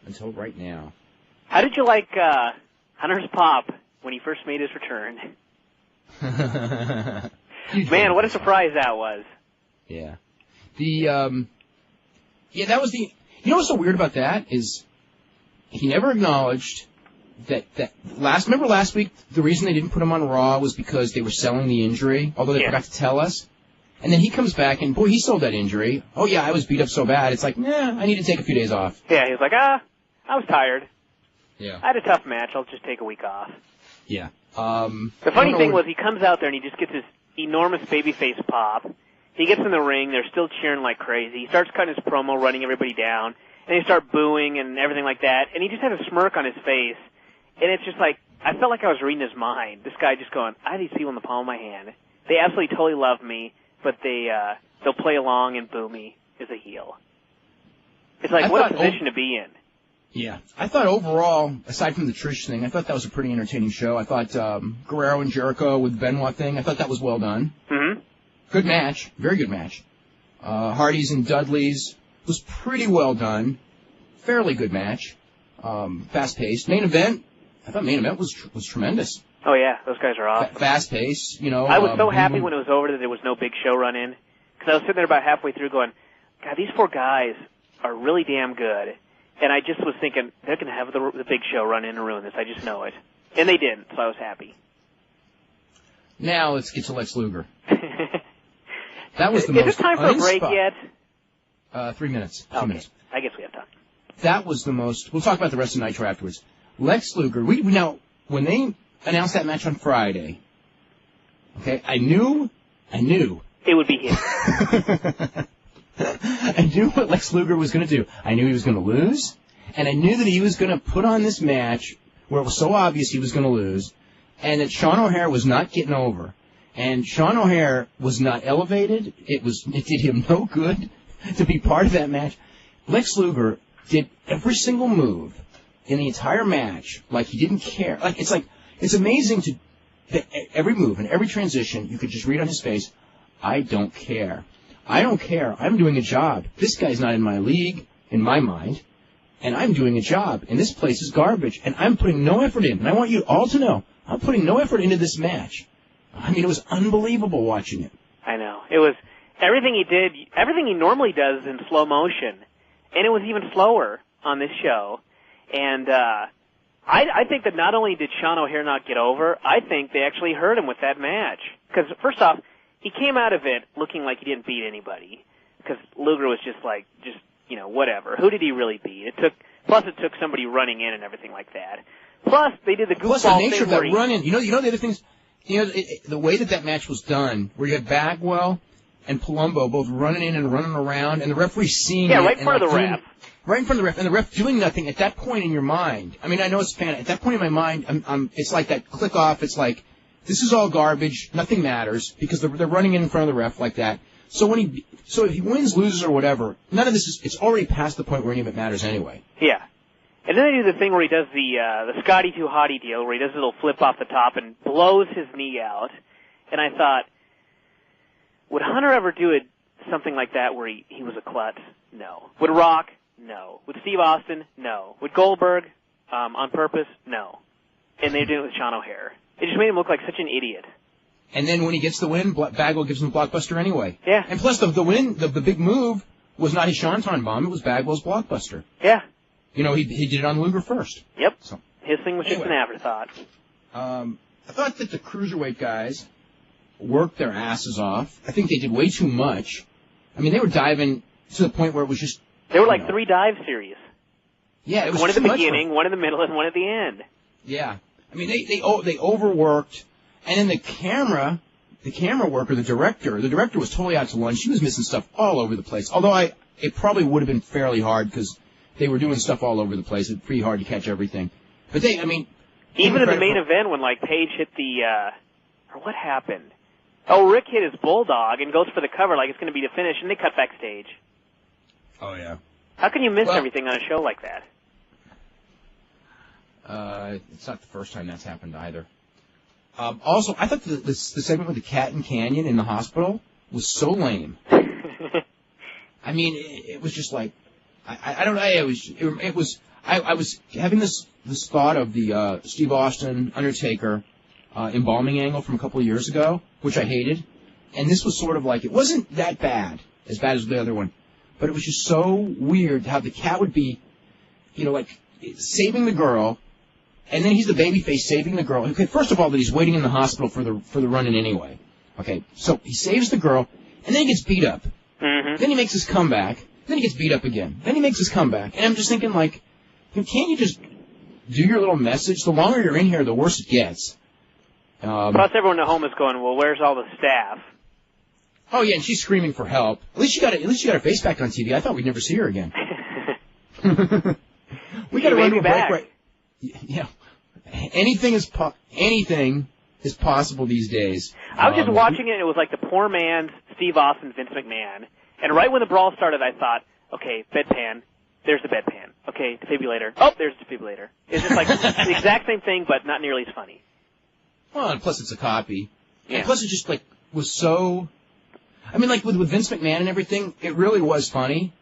until right now. How did you like Hunter's pop when he first made his return? Man, what a surprise that was. Yeah. That was the... what's so weird about that is he never acknowledged that remember last week, the reason they didn't put him on Raw was because they were selling the injury, although they forgot to tell us. And then he comes back and, boy, he sold that injury. Oh, yeah, I was beat up so bad. It's like, I need to take a few days off. Yeah, he was like, I was tired. Yeah. I had a tough match. I'll just take a week off. Yeah. The funny thing was he comes out there and he just gets this enormous babyface pop. He gets in the ring. They're still cheering like crazy. He starts cutting his promo, running everybody down. And they start booing and everything like that. And he just had a smirk on his face. And it's just like, I felt like I was reading his mind. This guy just going, I have these people in the palm of my hand. They absolutely totally love me, but they'll play along and boo me as a heel. It's like, what a position to be in. Yeah. I thought overall, aside from the Trish thing, I thought that was a pretty entertaining show. I thought Guerrero and Jericho with Benoit thing, I thought that was well done. Mm-hmm. Good match. Very good match. Hardys and Dudleys was pretty well done. Fairly good match. Fast-paced. Main event, I thought main event was tremendous. Oh, yeah. Those guys are awesome. Fast-paced, you know. I was so happy when it was over that there was no Big Show run-in. Because I was sitting there about halfway through going, God, these 4 guys are really damn good. And I just was thinking, they're going to have the Big Show run in and ruin this. I just know it. And they didn't, so I was happy. Now let's get to Lex Luger. That was the most. Is it time for a break yet? 3 minutes. 2 okay. minutes. I guess we have time. That was the most. We'll talk about the rest of Nitro afterwards. Lex Luger. Now, when they announced that match on Friday, okay, I knew it would be him. I knew what Lex Luger was going to do. I knew he was going to lose, and I knew that he was going to put on this match where it was so obvious he was going to lose, and that Sean O'Haire was not getting over. And Sean O'Haire was not elevated. It did him no good to be part of that match. Lex Luger did every single move in the entire match like he didn't care. It's amazing that every move and every transition you could just read on his face, I don't care. I don't care. I'm doing a job. This guy's not in my league, in my mind, and I'm doing a job. And this place is garbage, and I'm putting no effort in. And I want you all to know, I'm putting no effort into this match. I mean, it was unbelievable watching it. I know. It was everything he did, everything he normally does in slow motion, and it was even slower on this show. And I think that not only did Sean O'Haire not get over, I think they actually hurt him with that match. Because, first off, he came out of it looking like he didn't beat anybody. Because Luger was just whatever. Who did he really beat? Plus it took somebody running in and everything like that. Plus, they did the goofball Plus, the nature thing of that run-in. You know the other things. The way that match was done, where you had Bagwell and Palumbo both running in and running around, and the referee seeing it. Yeah, right in front of the ref. Right in front of the ref, and the ref doing nothing at that point in your mind. I mean, I know it's at that point in my mind, it's like that click off. It's like, this is all garbage, nothing matters, because they're running in front of the ref like that. So if he wins, loses, or whatever, none of this it's already past the point where any of it matters anyway. Yeah. And then they do the thing where he does the Scotty Too Hottie deal, where he does a little flip off the top and blows his knee out. And I thought, would Hunter ever do something like that where he was a klutz? No. Would Rock? No. Would Steve Austin? No. Would Goldberg? On purpose? No. And they do it with Sean O'Haire. It just made him look like such an idiot. And then when he gets the win, Bagwell gives him the blockbuster anyway. Yeah. And plus the win, the big move was not his Shanton bomb, it was Bagwell's blockbuster. Yeah. You know, he did it on Luger first. Yep. So, his thing was just an afterthought. I thought that the Cruiserweight guys worked their asses off. I think they did way too much. I mean, they were diving to the point where it was just... There were like 3 dive series. Yeah, it was one at the beginning, much one in the middle, and one at the end. Yeah. I mean, they overworked. And then the camera worker, the director was totally out to lunch. She was missing stuff all over the place. Although it probably would have been fairly hard because they were doing stuff all over the place. It's pretty hard to catch everything. But even in the main event when Paige hit or what happened? Oh, Rick hit his bulldog and goes for the cover like it's going to be the finish, and they cut backstage. Oh yeah. How can you miss everything on a show like that? It's not the first time that's happened either. Also, I thought the segment with the cat in Canyon in the hospital was so lame. I mean, it was just like, I don't know. I was having this thought of the Steve Austin Undertaker embalming angle from a couple of years ago, which I hated, and this was sort of like, it wasn't that bad as the other one, but it was just so weird how the cat would be, saving the girl. And then he's the babyface saving the girl. Okay, first of all, that he's waiting in the hospital for the run-in anyway. Okay, so he saves the girl, and then he gets beat up. Mm-hmm. Then he makes his comeback. Then he gets beat up again. Then he makes his comeback. And I'm just thinking, can't you just do your little message. The longer you're in here, the worse it gets. Plus, everyone at home is going, well, where's all the staff? Oh, yeah, and she's screaming for help. At least she got her face back on TV. I thought we'd never see her again. We got to run to a break right. Yeah. Anything is possible these days. I was just watching it, and it was like the poor man's Steve Austin, Vince McMahon. And right when the brawl started, I thought, okay, bedpan. There's the bedpan. Okay, defibrillator. Oh, there's the defibrillator. It's just like the exact same thing, but not nearly as funny. Well, and plus it's a copy. Yeah. And plus it just, like, was so... I mean, like, with Vince McMahon and everything, it really was funny.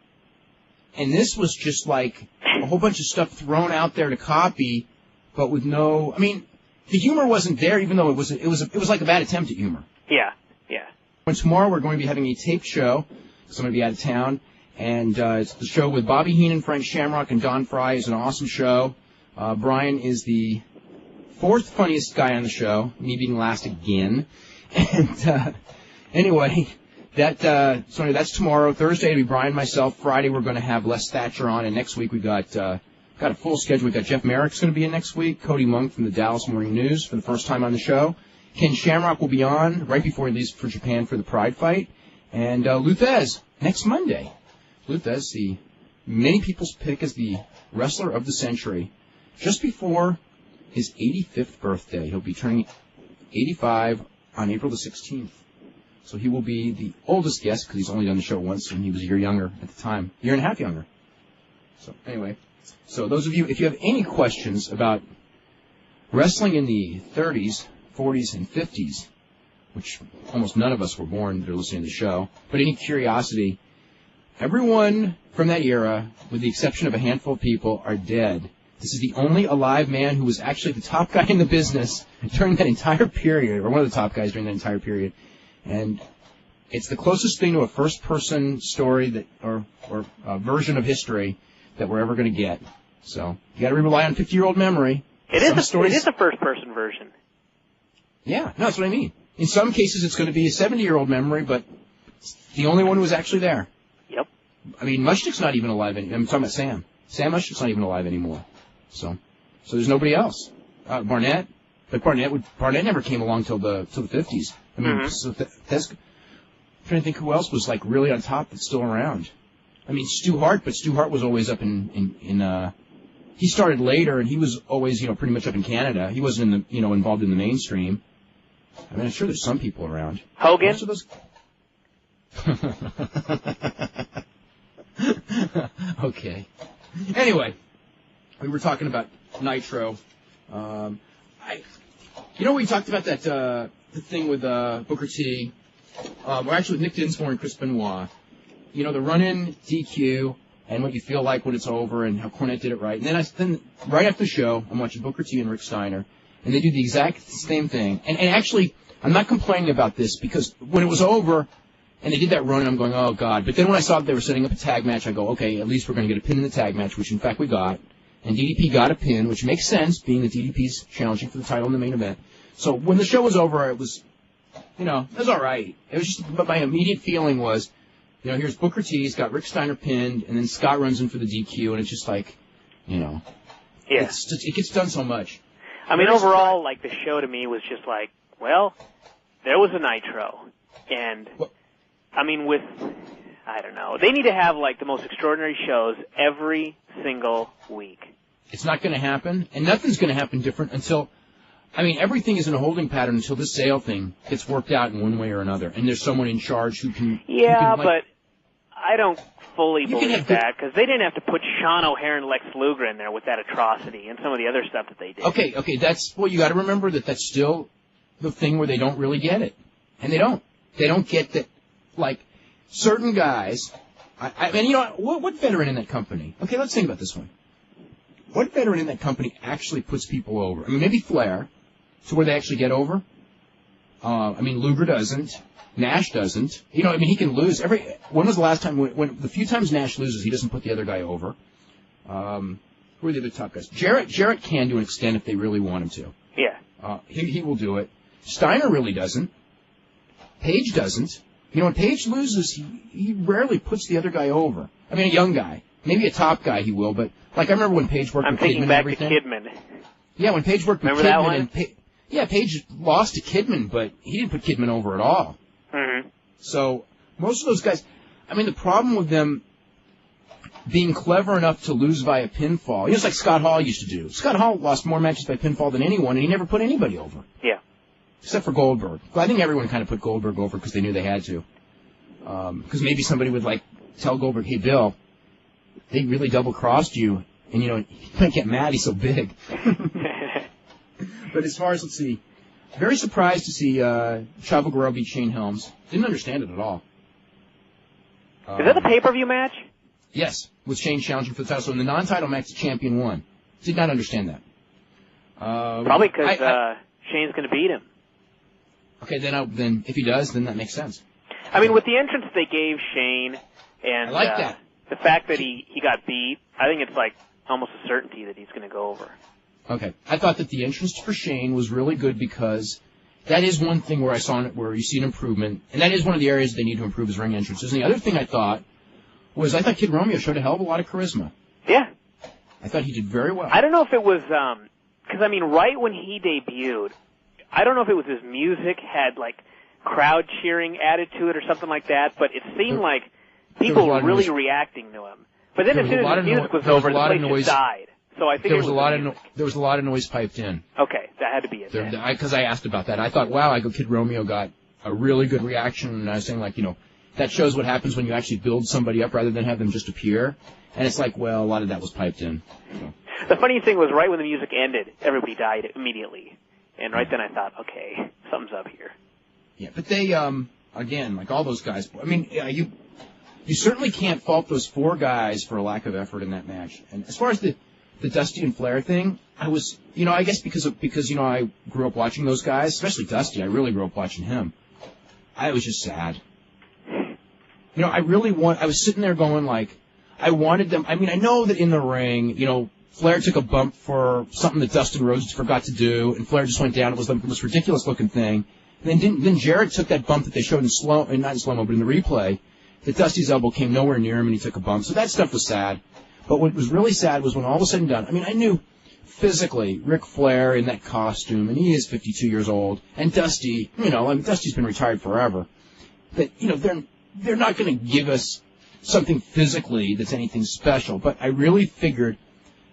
And this was just, like, a whole bunch of stuff thrown out there to copy, but with no... I mean, the humor wasn't there, even though it was like a bad attempt at humor. Yeah, yeah. And tomorrow we're going to be having a taped show, because I'm going to be out of town, and it's the show with Bobby Heenan, Frank Shamrock, and Don Fry. Is an awesome show. Brian is the fourth funniest guy on the show, me being last again. And anyway, that's tomorrow. Thursday it'll be Brian and myself. Friday we're going to have Les Thatcher on, and next week we got a full schedule. We got Jeff Merrick's going to be in next week. Cody Monk from the Dallas Morning News for the first time on the show. Ken Shamrock will be on right before he leaves for Japan for the Pride fight, and Luthez next Monday. Luthez, the many people's pick as the wrestler of the century, just before his 85th birthday. He'll be turning 85 on April the 16th. So he will be the oldest guest because he's only done the show once and he was a year younger at the time. A year and a half younger. So anyway, so those of you, if you have any questions about wrestling in the 30s, 40s, and 50s, which almost none of us were born that are listening to the show, but any curiosity, everyone from that era, with the exception of a handful of people, are dead. This is the only alive man who was actually the top guy in the business during that entire period, or one of the top guys during that entire period. And it's the closest thing to a first-person story that, or a version of history that we're ever going to get. So you got to rely on 50-year-old memory. It is a first-person version. Yeah, no, that's what I mean. In some cases, it's going to be a 70-year-old memory, but it's the only one who was actually there. Yep. I mean, Mushnick's not even alive anymore. I'm talking about Sam. Sam Mushnick's not even alive anymore. So there's nobody else. Barnett, but Barnett never came along till the 50s. I mean, so that's. I'm trying to think who else was like really on top that's still around. I mean, Stu Hart, but Stu Hart was always up in he started later and he was always, pretty much up in Canada. He wasn't involved in the mainstream. I mean, I'm sure there's some people around. Hogan? Most of those... Okay. Anyway, we were talking about Nitro. We talked about that the thing with Booker T. Or actually with Nick Dinsmore and Chris Benoit. The run-in, DQ, and what you feel like when it's over, and how Cornette did it right. And then right after the show, I'm watching Booker T and Rick Steiner, and they do the exact same thing. And actually, I'm not complaining about this because when it was over and they did that run, I'm going, oh, God. But then when I saw that they were setting up a tag match, I go, okay, at least we're going to get a pin in the tag match, which, in fact, we got. And DDP got a pin, which makes sense, being that DDP's challenging for the title in the main event. So when the show was over, it was, it was all right. It was just, but my immediate feeling was, here's Booker T, he's got Rick Steiner pinned, and then Scott runs in for the DQ, and it's just like, Yeah. It gets done so much. I mean, overall, like, the show to me was just like, well, there was a Nitro. And, I mean, I don't know. They need to have, like, the most extraordinary shows every single week. It's not going to happen, and nothing's going to happen different until, everything is in a holding pattern until this sale thing gets worked out in one way or another, and there's someone in charge who can... Yeah, but I don't fully believe that, because they didn't have to put Sean O'Hare and Lex Luger in there with that atrocity and some of the other stuff that they did. Okay, you got to remember that's still the thing where they don't really get it. And they don't get that, like, certain guys... what veteran in that company... Okay, let's think about this one. What veteran in that company actually puts people over? Maybe Flair, to where they actually get over. Luger doesn't. Nash doesn't. He can lose when was the last time, when the few times Nash loses, he doesn't put the other guy over. Who are the other top guys? Jarrett can to an extent if they really want him to. Yeah. He will do it. Steiner really doesn't. Page doesn't. When Page loses, he rarely puts the other guy over. A young guy. Maybe a top guy he will, but like I remember when Paige worked with Kidman and everything. I'm thinking back to Kidman. Yeah, when Paige worked with Remember Kidman. that one? Paige lost to Kidman, but he didn't put Kidman over at all. Mm-hmm. So most of those guys, I mean, the problem with them being clever enough to lose via pinfall, it's like Scott Hall used to do. Scott Hall lost more matches by pinfall than anyone, and he never put anybody over. Yeah. Except for Goldberg. Well, I think everyone kind of put Goldberg over because they knew they had to. Because maybe somebody would, like, tell Goldberg, hey, Bill, they really double-crossed you, and, you can't get mad, he's so big. But as far as, let's see, very surprised to see Chavo Guerrero beat Shane Helms. Didn't understand it at all. Is that a pay-per-view match? Yes, with Shane challenging for the title. So in the non-title match, the champion won. Did not understand that. Probably because Shane's going to beat him. Okay, then if he does, then that makes sense. I mean, with the entrance they gave Shane and I like that. The fact that he got beat, I think it's like almost a certainty that he's going to go over. Okay. I thought that the entrance for Shane was really good because that is one thing where I saw it, where you see an improvement, and that is one of the areas they need to improve is ring entrances. And the other thing I thought Kid Romeo showed a hell of a lot of charisma. Yeah. I thought he did very well. I don't know if it was, because I mean, right when he debuted, I don't know if it was his music had like crowd cheering added to it or something like that, but it seemed like people were really reacting to him. But then as soon as the music was over, the place just died. So I think there was a lot of noise piped in. Okay, that had to be it. Because I asked about that. I thought, wow, Kid Romeo got a really good reaction, and I was saying, like, that shows what happens when you actually build somebody up rather than have them just appear. And it's like, well, a lot of that was piped in. So. The funny thing was, right when the music ended, everybody died immediately. And right then I thought, okay, something's up here. Yeah, but they, again, like all those guys, I mean, you certainly can't fault those four guys for a lack of effort in that match. And as far as the Dusty and Flair thing, I was, I guess because I grew up watching those guys, especially Dusty, I really grew up watching him. I was just sad. I was sitting there going like, I wanted them, I mean, I know that in the ring, Flair took a bump for something that Dustin Rhodes forgot to do, and Flair just went down. It was the most ridiculous looking thing. And then Jarrett took that bump that they showed not in slow-mo, but in the replay, that Dusty's elbow came nowhere near him and he took a bump. So that stuff was sad. But what was really sad was when all was said and done, I mean, I knew physically Ric Flair in that costume, and he is 52 years old, and Dusty, Dusty's been retired forever, that, they're not going to give us something physically that's anything special. But I really figured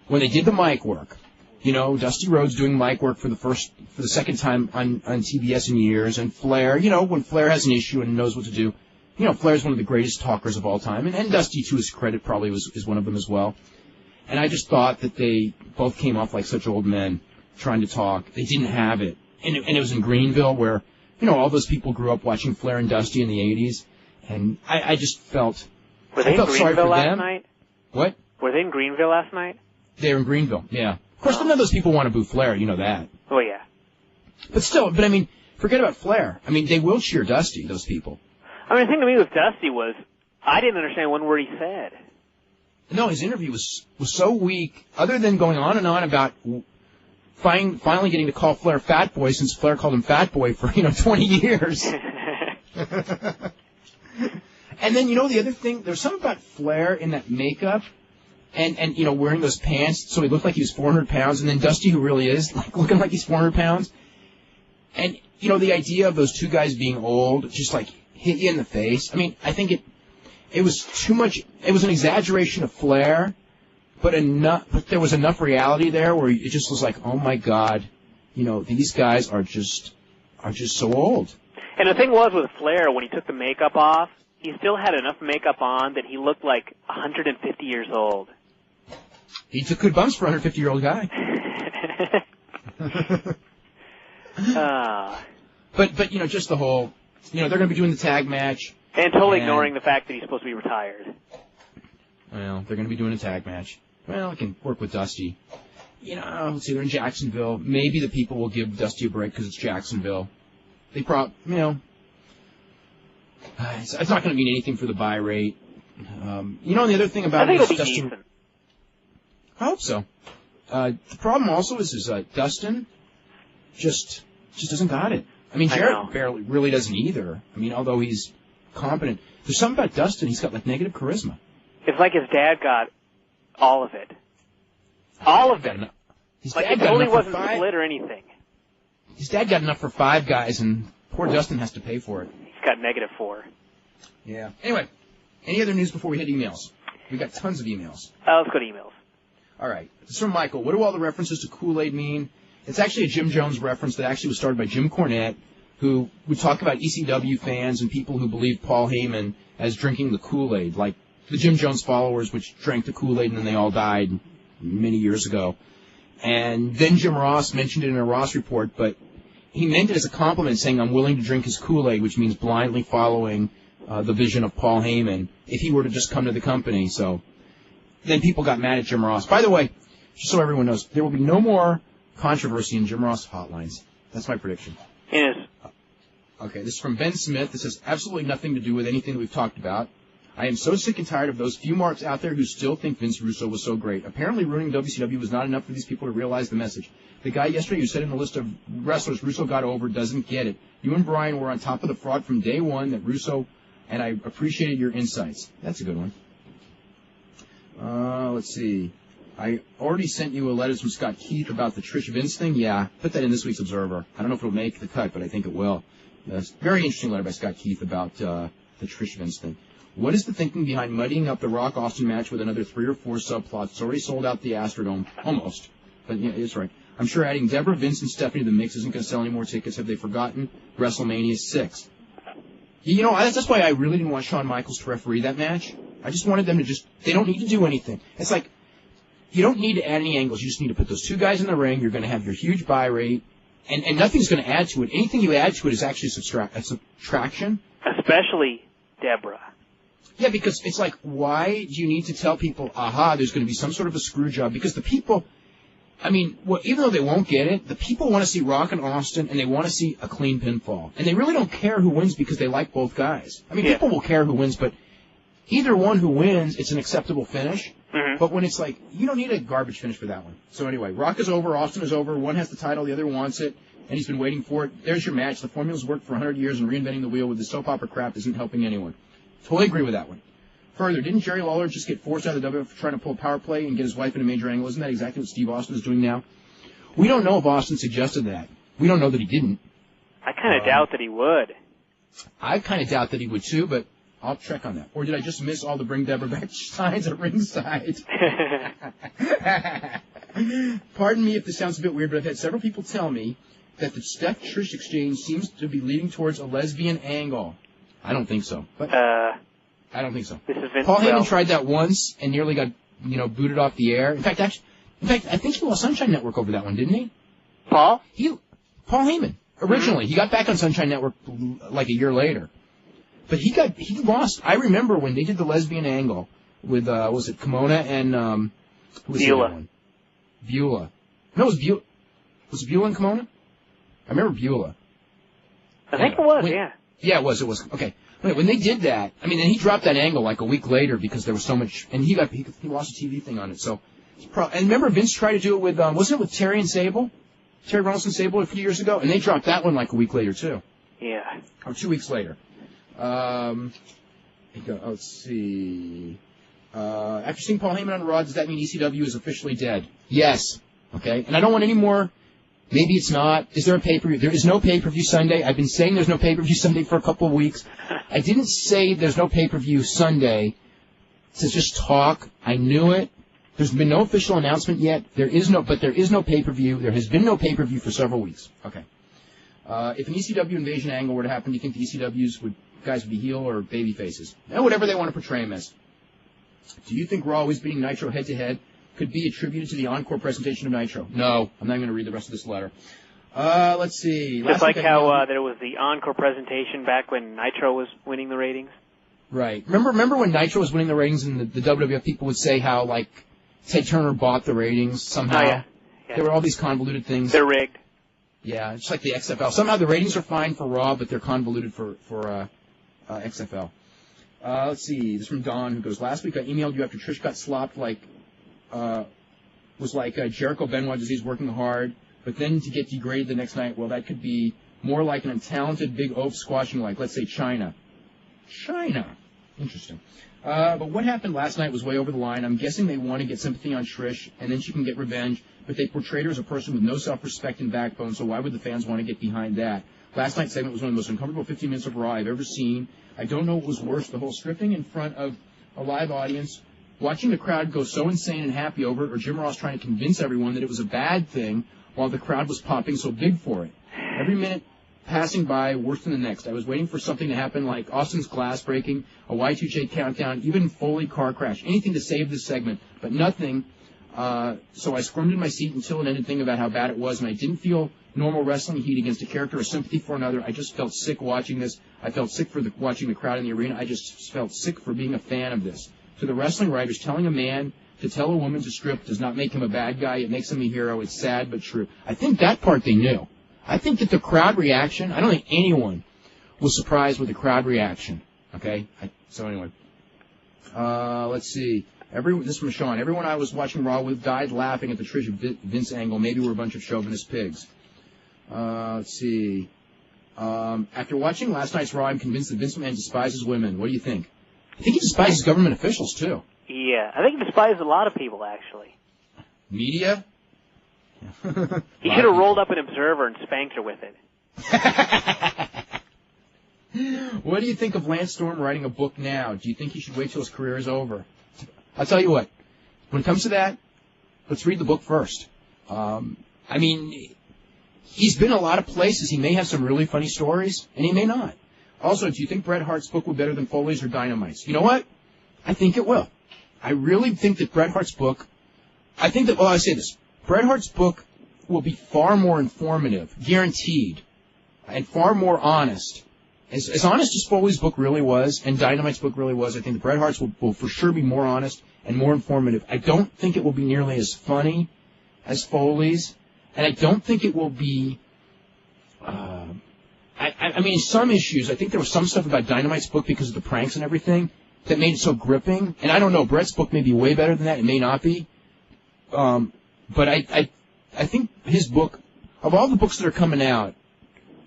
when they did the mic work, Dusty Rhodes doing mic work for the second time on TBS in years, and Flair, when Flair has an issue and knows what to do, Flair's one of the greatest talkers of all time, and Dusty, to his credit, probably is one of them as well. And I just thought that they both came off like such old men trying to talk. They didn't have it. And it was in Greenville where, all those people grew up watching Flair and Dusty in the 80s, and I just felt Were they in sorry for Greenville last them. night? What? Were they in Greenville last night? They were in Greenville, yeah. Of course, none of those people want to boo Flair, you know that. Oh, yeah. But I mean, forget about Flair. I mean, they will cheer Dusty, those people. I mean, the thing to me with Dusty was, I didn't understand one word he said. No, his interview was so weak, other than going on and on about finally getting to call Flair Fat Boy, since Flair called him Fat Boy for, 20 years. And then, the other thing, there's something about Flair in that makeup, and wearing those pants, so he looked like he was 400 pounds, and then Dusty, who really is, looking like he's 400 pounds. And, the idea of those two guys being old, just, hit you in the face. I mean, I think it was too much, it was an exaggeration of Flair, but there was enough reality there where it just was like, oh my God, these guys are just so old. And the thing was with Flair, when he took the makeup off, he still had enough makeup on that he looked like 150 years old. He took good bumps for a 150-year-old guy. But just the whole, they're going to be doing the tag match. And totally ignoring the fact that he's supposed to be retired. Well, they're going to be doing a tag match. Well, I can work with Dusty. Let's see, they're in Jacksonville. Maybe the people will give Dusty a break because it's Jacksonville. They it's not going to mean anything for the buy rate. And the other thing about it is Dustin. decent. I hope so. The problem also is Dustin just doesn't got it. I mean, Jarrett barely really doesn't either. I mean, although he's competent, there's something about Dustin. He's got negative charisma. It's like his dad got All of it. All of it. Like, it only wasn't split or anything. His dad got enough for 5 guys, and poor Dustin has to pay for it. He's got -4. Yeah. Anyway, any other news before we hit emails? We've got tons of emails. Let's go to emails. All right. This is from Michael. What do all the references to Kool-Aid mean? It's actually a Jim Jones reference that actually was started by Jim Cornette, who would talk about ECW fans and people who believed Paul Heyman as drinking the Kool-Aid, like the Jim Jones followers, which drank the Kool-Aid and then they all died many years ago. And then Jim Ross mentioned it in a Ross report, but he meant it as a compliment, saying, I'm willing to drink his Kool-Aid, which means blindly following the vision of Paul Heyman if he were to just come to the company. So then people got mad at Jim Ross. By the way, just so everyone knows, there will be no more controversy in Jim Ross hotlines. That's my prediction. Yes. Okay, this is from Ben Smith. This has absolutely nothing to do with anything that we've talked about. I am so sick and tired of those few marks out there who still think Vince Russo was so great. Apparently ruining WCW was not enough for these people to realize the message. The guy yesterday who said in the list of wrestlers Russo got over doesn't get it. You and Brian were on top of the fraud from day one that Russo, and I appreciated your insights. That's a good one. Let's see. I already sent you a letter from Scott Keith about the Trish Vince thing. Yeah, put that in this week's Observer. I don't know if it'll make the cut, but I think it will. Very interesting letter by Scott Keith about the Trish Vince thing. What is the thinking behind muddying up the Rock-Austin match with another 3 or 4 subplots? It's already sold out the Astrodome. Almost. But yeah, it's right. I'm sure adding Deborah, Vince, and Stephanie to the mix isn't going to sell any more tickets. Have they forgotten WrestleMania 6? You know, that's why I really didn't want Shawn Michaels to referee that match. I just wanted them to they don't need to do anything. It's like, you don't need to add any angles. You just need to put those 2 guys in the ring. You're going to have your huge buy rate. And nothing's going to add to it. Anything you add to it is actually a subtraction. Especially Deborah. Yeah, because it's like, why do you need to tell people, there's going to be some sort of a screw job? Because the people, I mean, even though they won't get it, the people want to see Rock and Austin, and they want to see a clean pinfall. And they really don't care who wins because they like both guys. I mean, people will care who wins, but either one who wins, it's an acceptable finish. Mm-hmm. But when it's like, you don't need a garbage finish for that one. So anyway, Rock is over, Austin is over, one has the title, the other wants it, and he's been waiting for it. There's your match. The formula's worked for 100 years, and reinventing the wheel with the soap opera crap isn't helping anyone. Totally agree with that one. Further, didn't Jerry Lawler just get forced out of the WWF for trying to pull a power play and get his wife in a major angle? Isn't that exactly what Steve Austin is doing now? We don't know if Austin suggested that. We don't know that he didn't. I kind of doubt that he would. I kind of doubt that he would too, but I'll check on that. Or did I just miss all the Bring Deborah Back signs at ringside? Pardon me if this sounds a bit weird, but I've had several people tell me that the Steph-Trish exchange seems to be leading towards a lesbian angle. I don't think so. But I don't think so. This is Vince Paul Heyman tried that once and nearly got, booted off the air. In fact, I think he lost Sunshine Network over that one, didn't he? Paul? Paul Heyman. Originally. Mm-hmm. He got back on Sunshine Network like a year later. But he lost. I remember when they did the lesbian angle with, was it Kimona and, who was the other one? Beulah. No, it was Beulah. Was it Beulah and Kimona? I remember Beulah. I think it was, yeah. Yeah, it was. Okay. When they did that, I mean, and he dropped that angle like a week later because there was so much, and he lost a TV thing on it. So, and remember Vince tried to do it with, wasn't it with Terry and Sable? Terry Rollins and Sable a few years ago? And they dropped that one like a week later, too. Yeah. Or 2 weeks later. Let's see. After seeing Paul Heyman on Raw, does that mean ECW is officially dead? Yes. Okay. And I don't want any more. Maybe it's not. Is there a pay-per-view? There is no pay-per-view Sunday. I've been saying there's no pay-per-view Sunday for a couple of weeks. I didn't say there's no pay-per-view Sunday to just talk. I knew it. There's been no official announcement yet. There is no pay-per-view. There has been no pay-per-view for several weeks. Okay. If an ECW invasion angle were to happen, do you think the ECWs guys would be heel or baby faces? Whatever they want to portray them as. Do you think Raw always beating Nitro head-to-head could be attributed to the encore presentation of Nitro? No. I'm not going to read the rest of this letter. Let's see. Just like how there was the encore presentation back when Nitro was winning the ratings? Right. Remember when Nitro was winning the ratings and the WWF people would say how, like, Ted Turner bought the ratings somehow? Oh, yeah. There were all these convoluted things. They're rigged. Yeah, just like the XFL. Somehow the ratings are fine for Raw, but they're convoluted for XFL. Let's see. This is from Don, who goes, last week I emailed you after Trish got slopped was like Jericho Benoit disease working hard, but then to get degraded the next night, well, that could be more like an untalented big oaf squashing like, let's say, China. China. Interesting. But what happened last night was way over the line. I'm guessing they want to get sympathy on Trish, and then she can get revenge. But they portrayed her as a person with no self-respect and backbone, so why would the fans want to get behind that? Last night's segment was one of the most uncomfortable 15 minutes of Raw I've ever seen. I don't know what was worse, the whole stripping in front of a live audience, watching the crowd go so insane and happy over it, or Jim Ross trying to convince everyone that it was a bad thing while the crowd was popping so big for it. Every minute passing by, worse than the next. I was waiting for something to happen like Austin's glass breaking, a Y2J countdown, even Foley car crash, anything to save this segment, but nothing. So I squirmed in my seat until it ended thinking about how bad it was, and I didn't feel normal wrestling heat against a character or sympathy for another. I just felt sick watching this. I felt sick for watching the crowd in the arena. I just felt sick for being a fan of this. To the wrestling writers, telling a man to tell a woman to strip does not make him a bad guy. It makes him a hero. It's sad but true. I think that part they knew. I think that the crowd reaction, I don't think anyone was surprised with the crowd reaction. Okay? So anyway, let's see. This is from Sean. Everyone I was watching Raw with died laughing at the Trish Vince angle. Maybe we're a bunch of chauvinist pigs. Let's see. After watching last night's Raw, I'm convinced that Vince McMahon despises women. What do you think? I think he despises government officials, too. Yeah, I think he despises a lot of people, actually. Media? He should have rolled up an Observer and spanked her with it. What do you think of Lance Storm writing a book now? Do you think he should wait till his career is over? I'll tell you what. When it comes to that, let's read the book first. I mean, he's been a lot of places. He may have some really funny stories, and he may not. Also, do you think Bret Hart's book will be better than Foley's or Dynamite's? You know what? I think it will. I really think that Bret Hart's book, I say this. Bret Hart's book will be far more informative, guaranteed, and far more honest. As honest as Foley's book really was, and Dynamite's book really was, I think that Bret Hart's will for sure be more honest and more informative. I don't think it will be nearly as funny as Foley's, and I don't think it will be... I mean, some issues, I think there was some stuff about Dynamite's book because of the pranks and everything that made it so gripping. And I don't know, Bret's book may be way better than that. It may not be. But I think his book, of all the books that are coming out,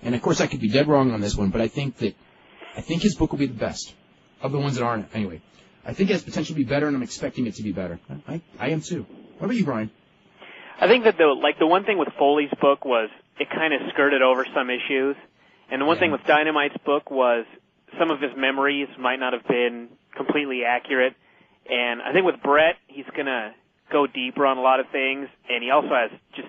and of course I could be dead wrong on this one, but I think his book will be the best of the ones that aren't. Anyway, I think it has potential to be better, and I'm expecting it to be better. I am too. What about you, Brian? I think that the one thing with Foley's book was it kind of skirted over some issues. And the one thing with Dynamite's book was some of his memories might not have been completely accurate. And I think with Bret, he's going to go deeper on a lot of things. And he also has just,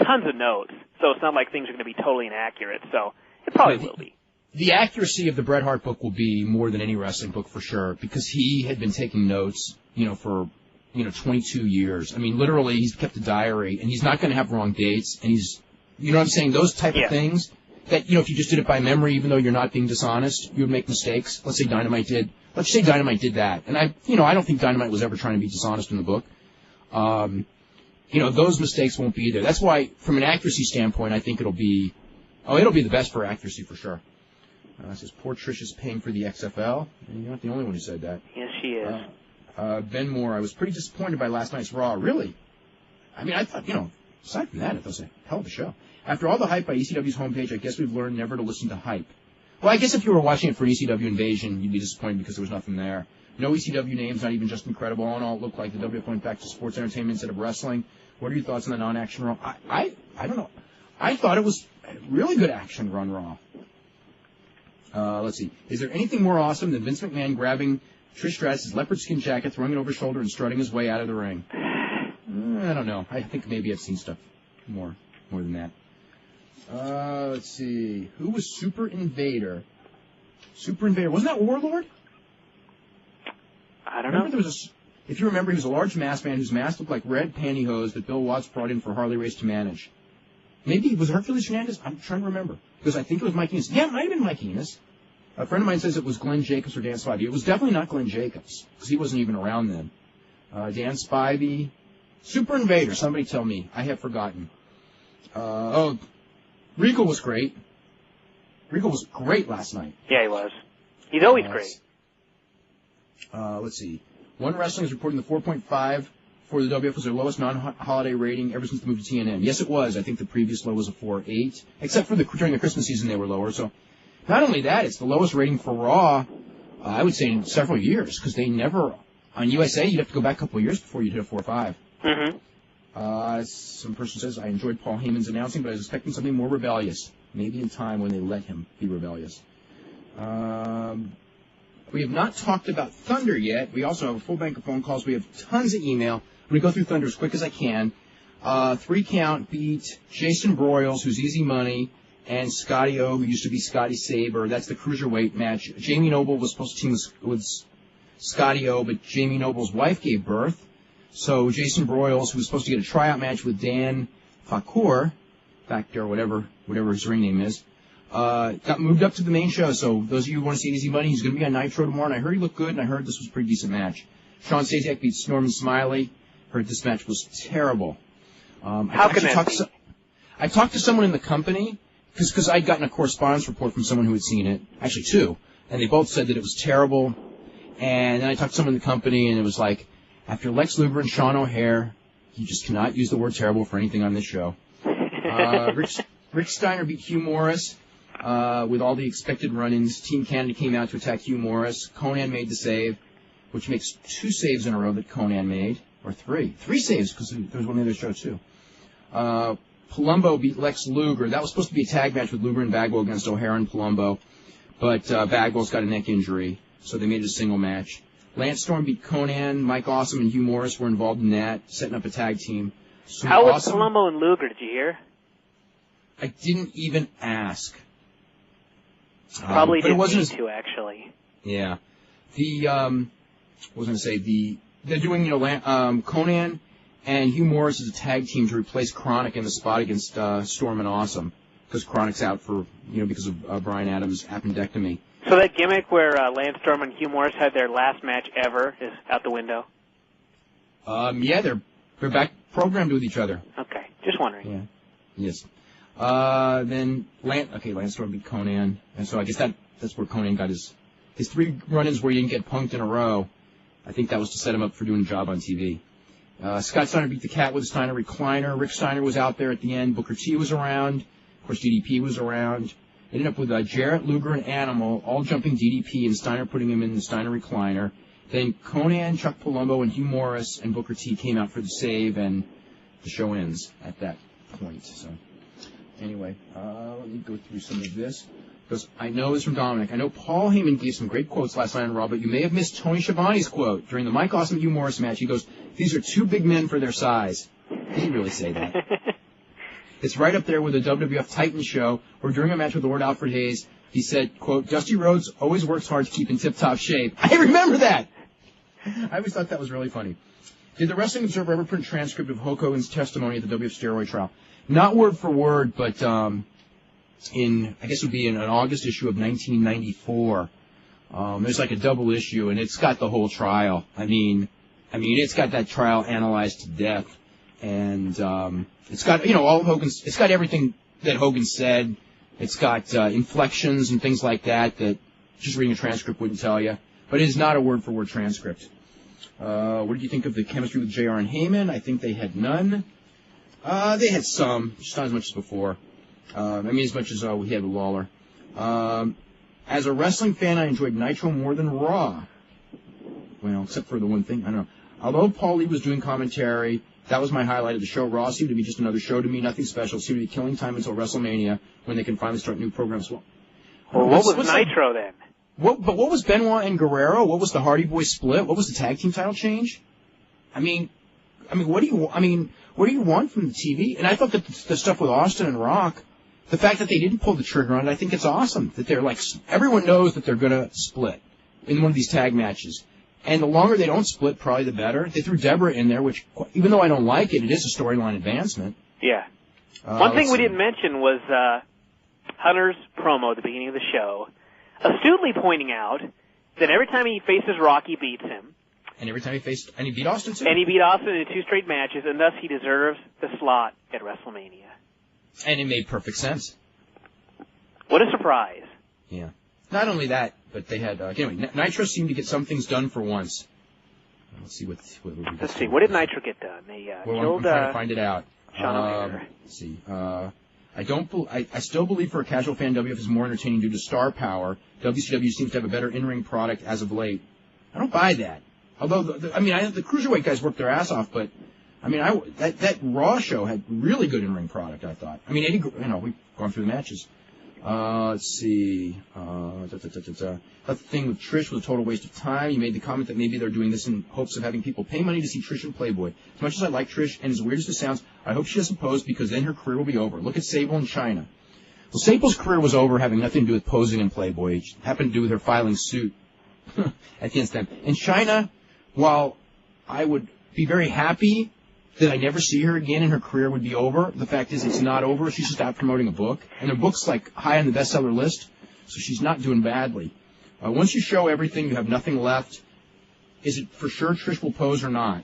tons of notes. So it's not like things are going to be totally inaccurate. So it probably will be. The accuracy of the Bret Hart book will be more than any wrestling book for sure, because he had been taking notes, for 22 years. I mean, literally, he's kept a diary, and he's not going to have wrong dates. And he's, you know what I'm saying? Those type of things. That, if you just did it by memory, even though you're not being dishonest, you would make mistakes. Let's say Dynamite did that. And I don't think Dynamite was ever trying to be dishonest in the book. Those mistakes won't be there. That's why, from an accuracy standpoint, I think it'll be the best for accuracy for sure. It says, poor Trish is paying for the XFL. And you're not the only one who said that. Yes, she is. Ben Moore, I was pretty disappointed by last night's Raw. Really? I mean, I thought, aside from that, it was a hell of a show. After all the hype by ECW's homepage, I guess we've learned never to listen to hype. Well, I guess if you were watching it for ECW Invasion, you'd be disappointed because there was nothing there. No ECW names, not even just incredible. All in all, it looked like the WF went back to sports entertainment instead of wrestling. What are your thoughts on the non-action Raw? I don't know. I thought it was a really good action run Raw. Let's see. Is there anything more awesome than Vince McMahon grabbing Trish Stratus' leopard skin jacket, throwing it over his shoulder, and strutting his way out of the ring? I don't know. I think maybe I've seen stuff more than that. Let's see. Who was Super Invader? Super Invader. Wasn't that Warlord? I don't know. If you remember, he was a large masked man whose mask looked like red pantyhose that Bill Watts brought in for Harley Race to manage. Maybe it was Hercules Hernandez? I'm trying to remember. Because I think it was Mike Enos. Yeah, it might have been Mike Enos. A friend of mine says it was Glenn Jacobs or Dan Spivey. It was definitely not Glenn Jacobs, because he wasn't even around then. Dan Spivey. Super Invader. Somebody tell me. I have forgotten. Regal was great. Regal was great last night. Yeah, he was. He's always great. Let's see. One Wrestling is reporting the 4.5 for the WF was their lowest non-holiday rating ever since the move to TNN. Yes, it was. I think the previous low was a 4.8. Except for during the Christmas season, they were lower. So not only that, it's the lowest rating for Raw I would say in several years, because they never, on USA, you'd have to go back a couple of years before you'd hit a 4 or 5. Mm-hmm. Some person says, I enjoyed Paul Heyman's announcing, but I was expecting something more rebellious. Maybe in time when they let him be rebellious. We have not talked about Thunder yet. We also have a full bank of phone calls. We have tons of email. I'm going to go through Thunder as quick as I can. 3 Count beat Jason Broyles, who's easy money, and Scotty O, who used to be Scotty Saber. That's the Cruiserweight match. Jamie Noble was supposed to team with Scotty O, but Jamie Noble's wife gave birth. So Jason Broyles, who was supposed to get a tryout match with Dan Factor, whatever his ring name is, got moved up to the main show. So those of you who want to see Easy Money, he's going to be on Nitro tomorrow, and I heard he looked good, and I heard this was a pretty decent match. Sean Stasiak beats Norman Smiley. Heard this match was terrible. How can that be? I talked to someone in the company, because I'd gotten a correspondence report from someone who had seen it, actually 2, and they both said that it was terrible. And then I talked to someone in the company, and it was like, after Lex Luger and Sean O'Hare, you just cannot use the word terrible for anything on this show. Rich Steiner beat Hugh Morris with all the expected run-ins. Team Canada came out to attack Hugh Morris. Conan made the save, which makes 2 saves in a row that Conan made, or 3. 3 saves, because there was one other show, too. Palumbo beat Lex Luger. That was supposed to be a tag match with Luger and Bagwell against O'Hare and Palumbo, but Bagwell's got a neck injury, so they made it a single match. Lance Storm beat Conan. Mike Awesome and Hugh Morris were involved in that, setting up a tag team. So how was Palumbo and Luger, did you hear? I didn't even ask. Probably didn't need to, actually. Yeah. What was I going to say? They're doing, Conan and Hugh Morris as a tag team to replace Chronic in the spot against Storm and Awesome, because Chronic's out for, because of Brian Adams' appendectomy. So that gimmick where Lance Storm and Hugh Morris had their last match ever is out the window? Yeah, they're back programmed with each other. Okay, just wondering. Yeah. Yes. Then Lance Storm beat Conan, and so I guess that's where Conan got his 3 run-ins where he didn't get punked in a row. I think that was to set him up for doing a job on TV. Scott Steiner beat the Cat with a Steiner recliner. Rick Steiner was out there at the end. Booker T was around. Of course, DDP was around. Ended up with Jarrett, Luger, and Animal all jumping DDP and Steiner putting him in the Steiner recliner. Then Conan, Chuck Palumbo, and Hugh Morris and Booker T came out for the save, and the show ends at that point. So, anyway, let me go through some of this. Because I know this from Dominic. I know Paul Heyman gave some great quotes last night on Raw, but you may have missed Tony Schiavone's quote during the Mike Awesome Hugh Morris match. He goes, "These are 2 big men for their size." He didn't really say that. It's right up there with the WWF Titan show, where during a match with Lord Alfred Hayes, he said, quote, "Dusty Rhodes always works hard to keep in tip-top shape." I remember that! I always thought that was really funny. Did the Wrestling Observer ever print a transcript of Hulk Hogan's testimony at the WWF steroid trial? Not word for word, but I guess it would be in an August issue of 1994. There's like a double issue, and it's got the whole trial. I mean, it's got that trial analyzed to death. And it's got, all of Hogan's, it's got everything that Hogan said. It's got inflections and things like that just reading a transcript wouldn't tell you. But it is not a word-for-word transcript. What did you think of the chemistry with JR and Heyman? I think they had none. They had some, just not as much as before. As much as we had with Lawler. As a wrestling fan, I enjoyed Nitro more than Raw. Well, except for the one thing, I don't know. Although Paul Lee was doing commentary, that was my highlight of the show. Raw seemed to be just another show to me, nothing special. Seemed to be killing time until WrestleMania, when they can finally start new programs. Well, what was Nitro then? But what was Benoit and Guerrero? What was the Hardy Boys split? What was the tag team title change? What do you want from the TV? And I thought that the stuff with Austin and Rock, the fact that they didn't pull the trigger on it, I think it's awesome. That they're everyone knows that they're gonna split in one of these tag matches. And the longer they don't split, probably the better. They threw Deborah in there, which, even though I don't like it, it is a storyline advancement. Yeah. One thing we didn't mention was Hunter's promo at the beginning of the show, astutely pointing out that every time he faces Rock, he beats him. And every time and he beat Austin too. And he beat Austin in 2 straight matches, and thus he deserves the slot at WrestleMania. And it made perfect sense. What a surprise. Yeah. Not only that, but they had, anyway, Nitro seemed to get some things done for once. Let's see what Let's see, what did Nitro get done? They killed, I'm trying to find it out. Sean O'Hare. Let's see. I still believe for a casual fan, WF is more entertaining due to star power. WCW seems to have a better in-ring product as of late. I don't buy that. Although, the Cruiserweight guys worked their ass off, but, that Raw show had really good in-ring product, I thought. We've gone through the matches. Let's see. That thing with Trish was a total waste of time. You made the comment that maybe they're doing this in hopes of having people pay money to see Trish and Playboy. As much as I like Trish, and as weird as it sounds, I hope she doesn't pose because then her career will be over. Look at Sable and Chyna. Well, Sable's career was over having nothing to do with posing in Playboy. It happened to do with her filing suit at the instant. And Chyna, while I would be very happy that I never see her again and her career would be over, the fact is it's not over. She's just out promoting a book. And her book's like high on the bestseller list, so she's not doing badly. Once you show everything, you have nothing left. Is it for sure Trish will pose or not?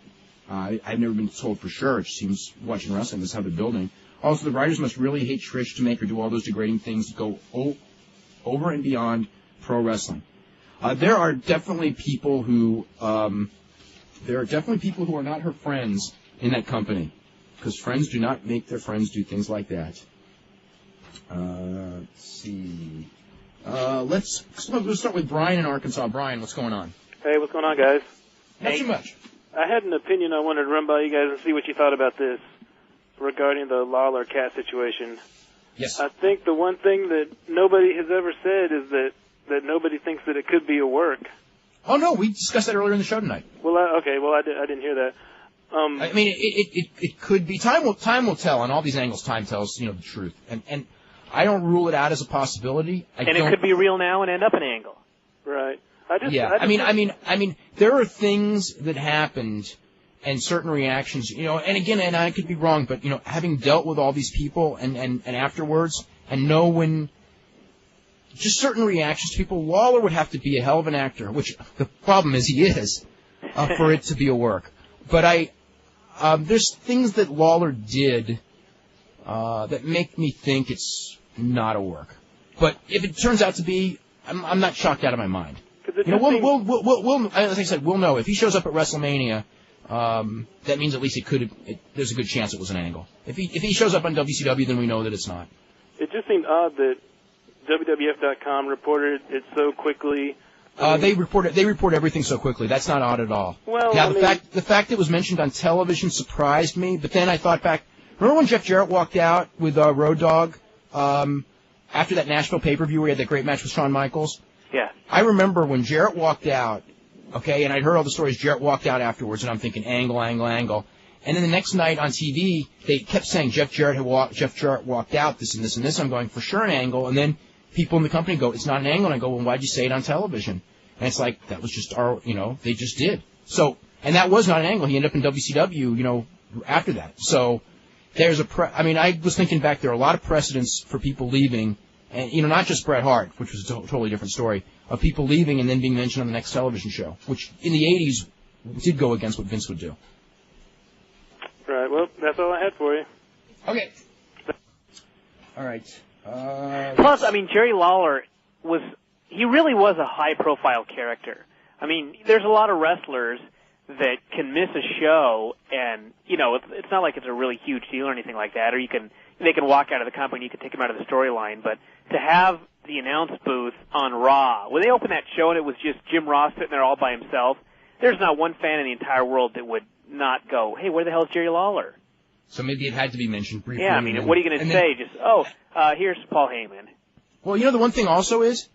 I've never been told for sure. It seems, watching wrestling, that's how they're building. Also, the writers must really hate Trish to make her do all those degrading things that go over and beyond pro wrestling. There are definitely people who are not her friends in that company, because friends do not make their friends do things like that. Let's see. Let's start with Brian in Arkansas. Brian, what's going on? Hey, what's going on, guys? Not too much. I had an opinion I wanted to run by you guys and see what you thought about this regarding the Lawler-Cat situation. Yes. I think the one thing that nobody has ever said is that nobody thinks that it could be a work. Oh, no, we discussed that earlier in the show tonight. Well, I didn't hear that. It could be. Time will tell on all these angles. Time tells, the truth. And I don't rule it out as a possibility. It could be real now and end up an angle. Right. There are things that happened and certain reactions, and again, and I could be wrong, but, having dealt with all these people and afterwards and know when just certain reactions to people, Lawler would have to be a hell of an actor, which the problem is he is, for it to be a work. But there's things that Lawler did that make me think it's not a work. But if it turns out to be, I'm not shocked out of my mind. We'll as I said, we'll know if he shows up at WrestleMania. That means at least there's a good chance it was an angle. If he shows up on WCW, then we know that it's not. It just seemed odd that WWF.com reported it so quickly. They report everything so quickly. That's not odd at all. Well, now the fact it was mentioned on television surprised me. But then I thought back. Remember when Jeff Jarrett walked out with Road Dogg after that Nashville pay-per-view where he had that great match with Shawn Michaels? Yeah. I remember when Jarrett walked out. Okay, and I'd heard all the stories. Jarrett walked out afterwards, and I'm thinking angle. And then the next night on TV, they kept saying Jeff Jarrett walked out. This and this and this. I'm going for sure an angle, and then people in the company go, it's not an angle. And I go, well, why'd you say it on television? And it's like, that was just they just did. So, and that was not an angle. He ended up in WCW, after that. So, there's I was thinking back, there are a lot of precedents for people leaving, and, not just Bret Hart, which was a totally different story, of people leaving and then being mentioned on the next television show, which in the 80s did go against what Vince would do. Right, well, that's all I had for you. Okay. All right. Plus, Jerry Lawler really was a high-profile character. There's a lot of wrestlers that can miss a show, and, it's not like it's a really huge deal or anything like that, or they can walk out of the company, you can take them out of the storyline, but to have the announce booth on Raw, when they opened that show and it was just Jim Ross sitting there all by himself, there's not one fan in the entire world that would not go, hey, where the hell is Jerry Lawler? So maybe it had to be mentioned briefly. Yeah, what are you going to say? Here's Paul Heyman. Well, the one thing also is,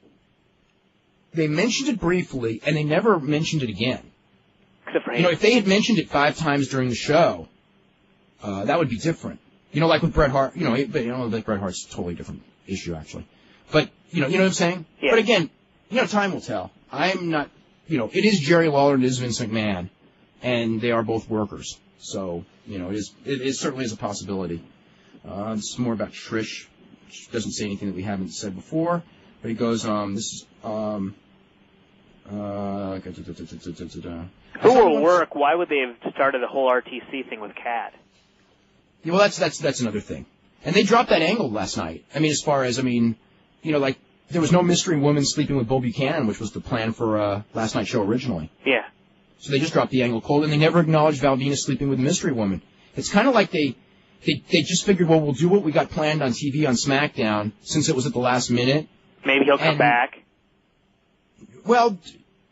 they mentioned it briefly, and they never mentioned it again. Except for Heyman. If they had mentioned it 5 times during the show, that would be different. Like with Bret Hart, like Bret Hart's a totally different issue, actually. But, you know what I'm saying? Yeah. But again, time will tell. I'm not, it is Jerry Lawler and it is Vince McMahon, and they are both workers. So, it certainly is a possibility. This is more about Trish, which doesn't say anything that we haven't said before, but he goes, Who will work? Why would they have started the whole RTC thing with Cat? Yeah, well, that's another thing. And they dropped that angle last night. As far as, there was no mystery woman sleeping with Bull Buchanan, which was the plan for last night's show originally. Yeah. So they just dropped the angle cold, and they never acknowledged Val Venus sleeping with a mystery woman. It's kind of like they they just figured, well, we'll do what we got planned on TV on SmackDown since it was at the last minute. Maybe he'll come back. Well,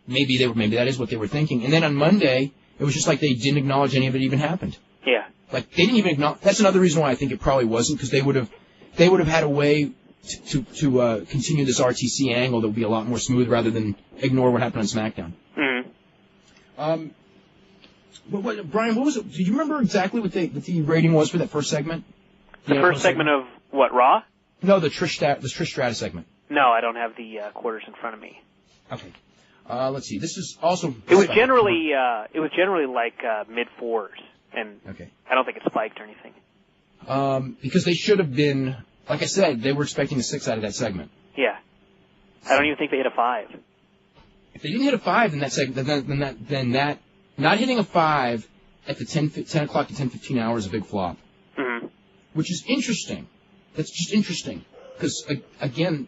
maybe that is what they were thinking. And then on Monday, it was just like they didn't acknowledge any of it even happened. Yeah. Like they didn't even acknowledge. That's another reason why I think it probably wasn't, because they would have had a way to continue this RTC angle that would be a lot more smooth rather than ignore what happened on SmackDown. Mm-hmm. Brian, what was it? Do you remember exactly what the rating was for that first segment? The first segment of what, Raw? No, the Trish Stratus segment. No, I don't have the quarters in front of me. Okay. Let's see. This is also. It was generally like mid-4s, and okay. I don't think it spiked or anything. Because they should have been, like I said, they were expecting a 6 out of that segment. Yeah. I don't even think they hit a 5. If they didn't hit a 5 in that segment, then that not hitting a 5 at the 10 o'clock to 10:15 hour is a big flop. Mm-hmm. Which is interesting. That's just interesting. Because, again,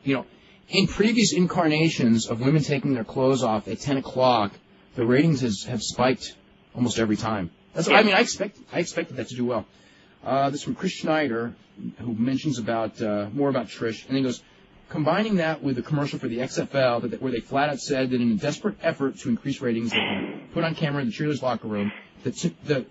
in previous incarnations of women taking their clothes off at 10 o'clock, the ratings have spiked almost every time. I expected that to do well. This is from Chris Schneider, who mentions more about Trish, and he goes, combining that with the commercial for the XFL, where they flat out said that in a desperate effort to increase ratings, they can put on camera in the cheerleaders' locker room. And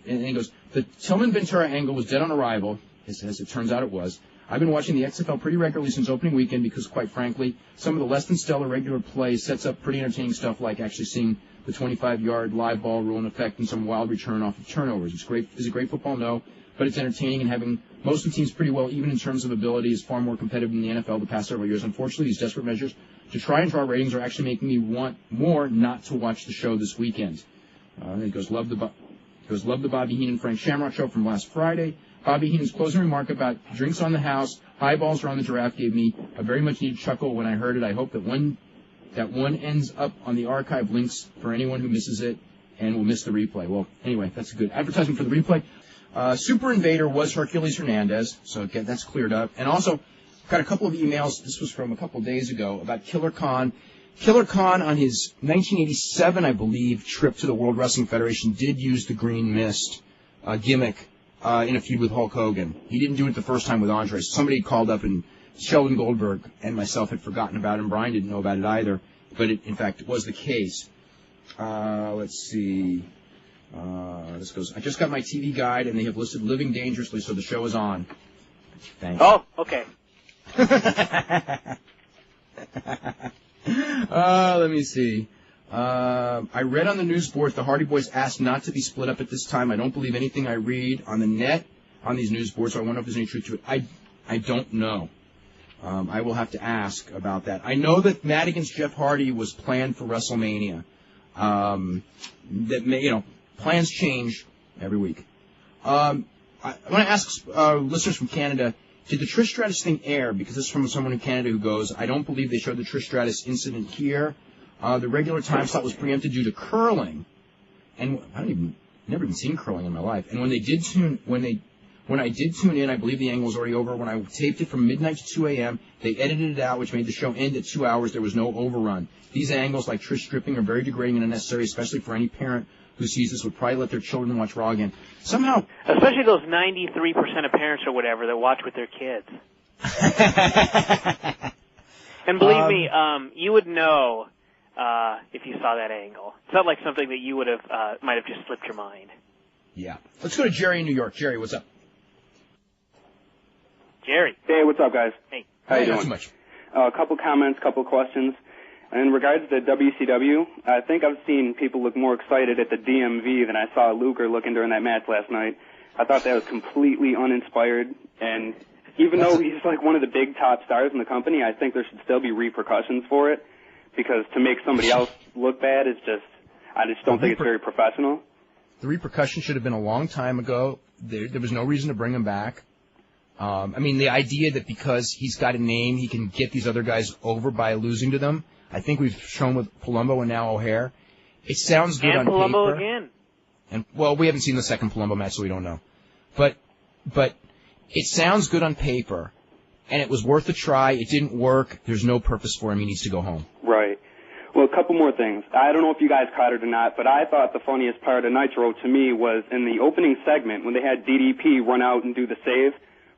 he goes, the Tillman-Ventura angle was dead on arrival, as it turns out it was. I've been watching the XFL pretty regularly since opening weekend because, quite frankly, some of the less than stellar regular play sets up pretty entertaining stuff, like actually seeing the 25-yard live ball rule in effect and some wild return off of turnovers. It's great. Is it great football? No. But it's entertaining, and having most of the teams pretty well even in terms of ability is far more competitive than the NFL the past several years. Unfortunately, these desperate measures to try and draw ratings are actually making me want more not to watch the show this weekend. He goes, love the Bobby Heenan Frank Shamrock show from last Friday. Bobby Heenan's closing remark about drinks on the house, high balls around the giraffe gave me a very much needed chuckle when I heard it. I hope that one ends up on the archive links for anyone who misses it and will miss the replay. Well, anyway, that's a good advertisement for the replay. Super Invader was Hercules Hernandez, so again, that's cleared up. And also, got a couple of emails, this was from a couple of days ago, about Killer Khan. Killer Khan, on his 1987, I believe, trip to the World Wrestling Federation, did use the green mist gimmick in a feud with Hulk Hogan. He didn't do it the first time with Andre. Somebody called up, and Sheldon Goldberg and myself had forgotten about it, and Brian didn't know about it either. But it, in fact, was the case. Let's see. This goes, I just got my TV guide, and they have listed Living Dangerously, so the show is on. Thanks. Oh, okay. Let me see. I read on the news boards the Hardy Boys asked not to be split up at this time. I don't believe anything I read on the net on these news boards, so I wonder if there's any truth to it. I don't know. I will have to ask about that. I know that Matt against Jeff Hardy was planned for WrestleMania. Plans change every week. I want to ask listeners from Canada, did the Trish Stratus thing air? Because this is from someone in Canada who goes, I don't believe they showed the Trish Stratus incident here. The regular time slot was preempted due to curling, and never even seen curling in my life. And when I did tune in, I believe the angle was already over. When I taped it from midnight to 2 a.m., they edited it out, which made the show end at 2 hours. There was no overrun. These angles, like Trish stripping, are very degrading and unnecessary, especially for any parent who sees this would probably let their children watch Raw again. Somehow, especially those 93% of parents or whatever that watch with their kids. And believe me, you would know if you saw that angle. It's not like something that you would have might have just slipped your mind. Yeah. Let's go to Jerry in New York. Jerry, what's up? Jerry. Hey, what's up, guys? Hey. How you doing? Not too much. A couple comments, couple questions. In regards to WCW, I think I've seen people look more excited at the DMV than I saw Luger looking during that match last night. I thought that was completely uninspired, and even though he's like one of the big top stars in the company, I think there should still be repercussions for it, because to make somebody else look bad is just, I just don't think it's very professional. The repercussion should have been a long time ago. There was no reason to bring him back. The idea that because he's got a name, he can get these other guys over by losing to them, I think we've shown with Palumbo and now O'Hare. It sounds good on paper. And Palumbo again. And, well, we haven't seen the second Palumbo match, so we don't know. But it sounds good on paper, and it was worth a try. It didn't work. There's no purpose for him. He needs to go home. Right. Well, couple more things. I don't know if you guys caught it or not, but I thought the funniest part of Nitro to me was in the opening segment when they had DDP run out and do the save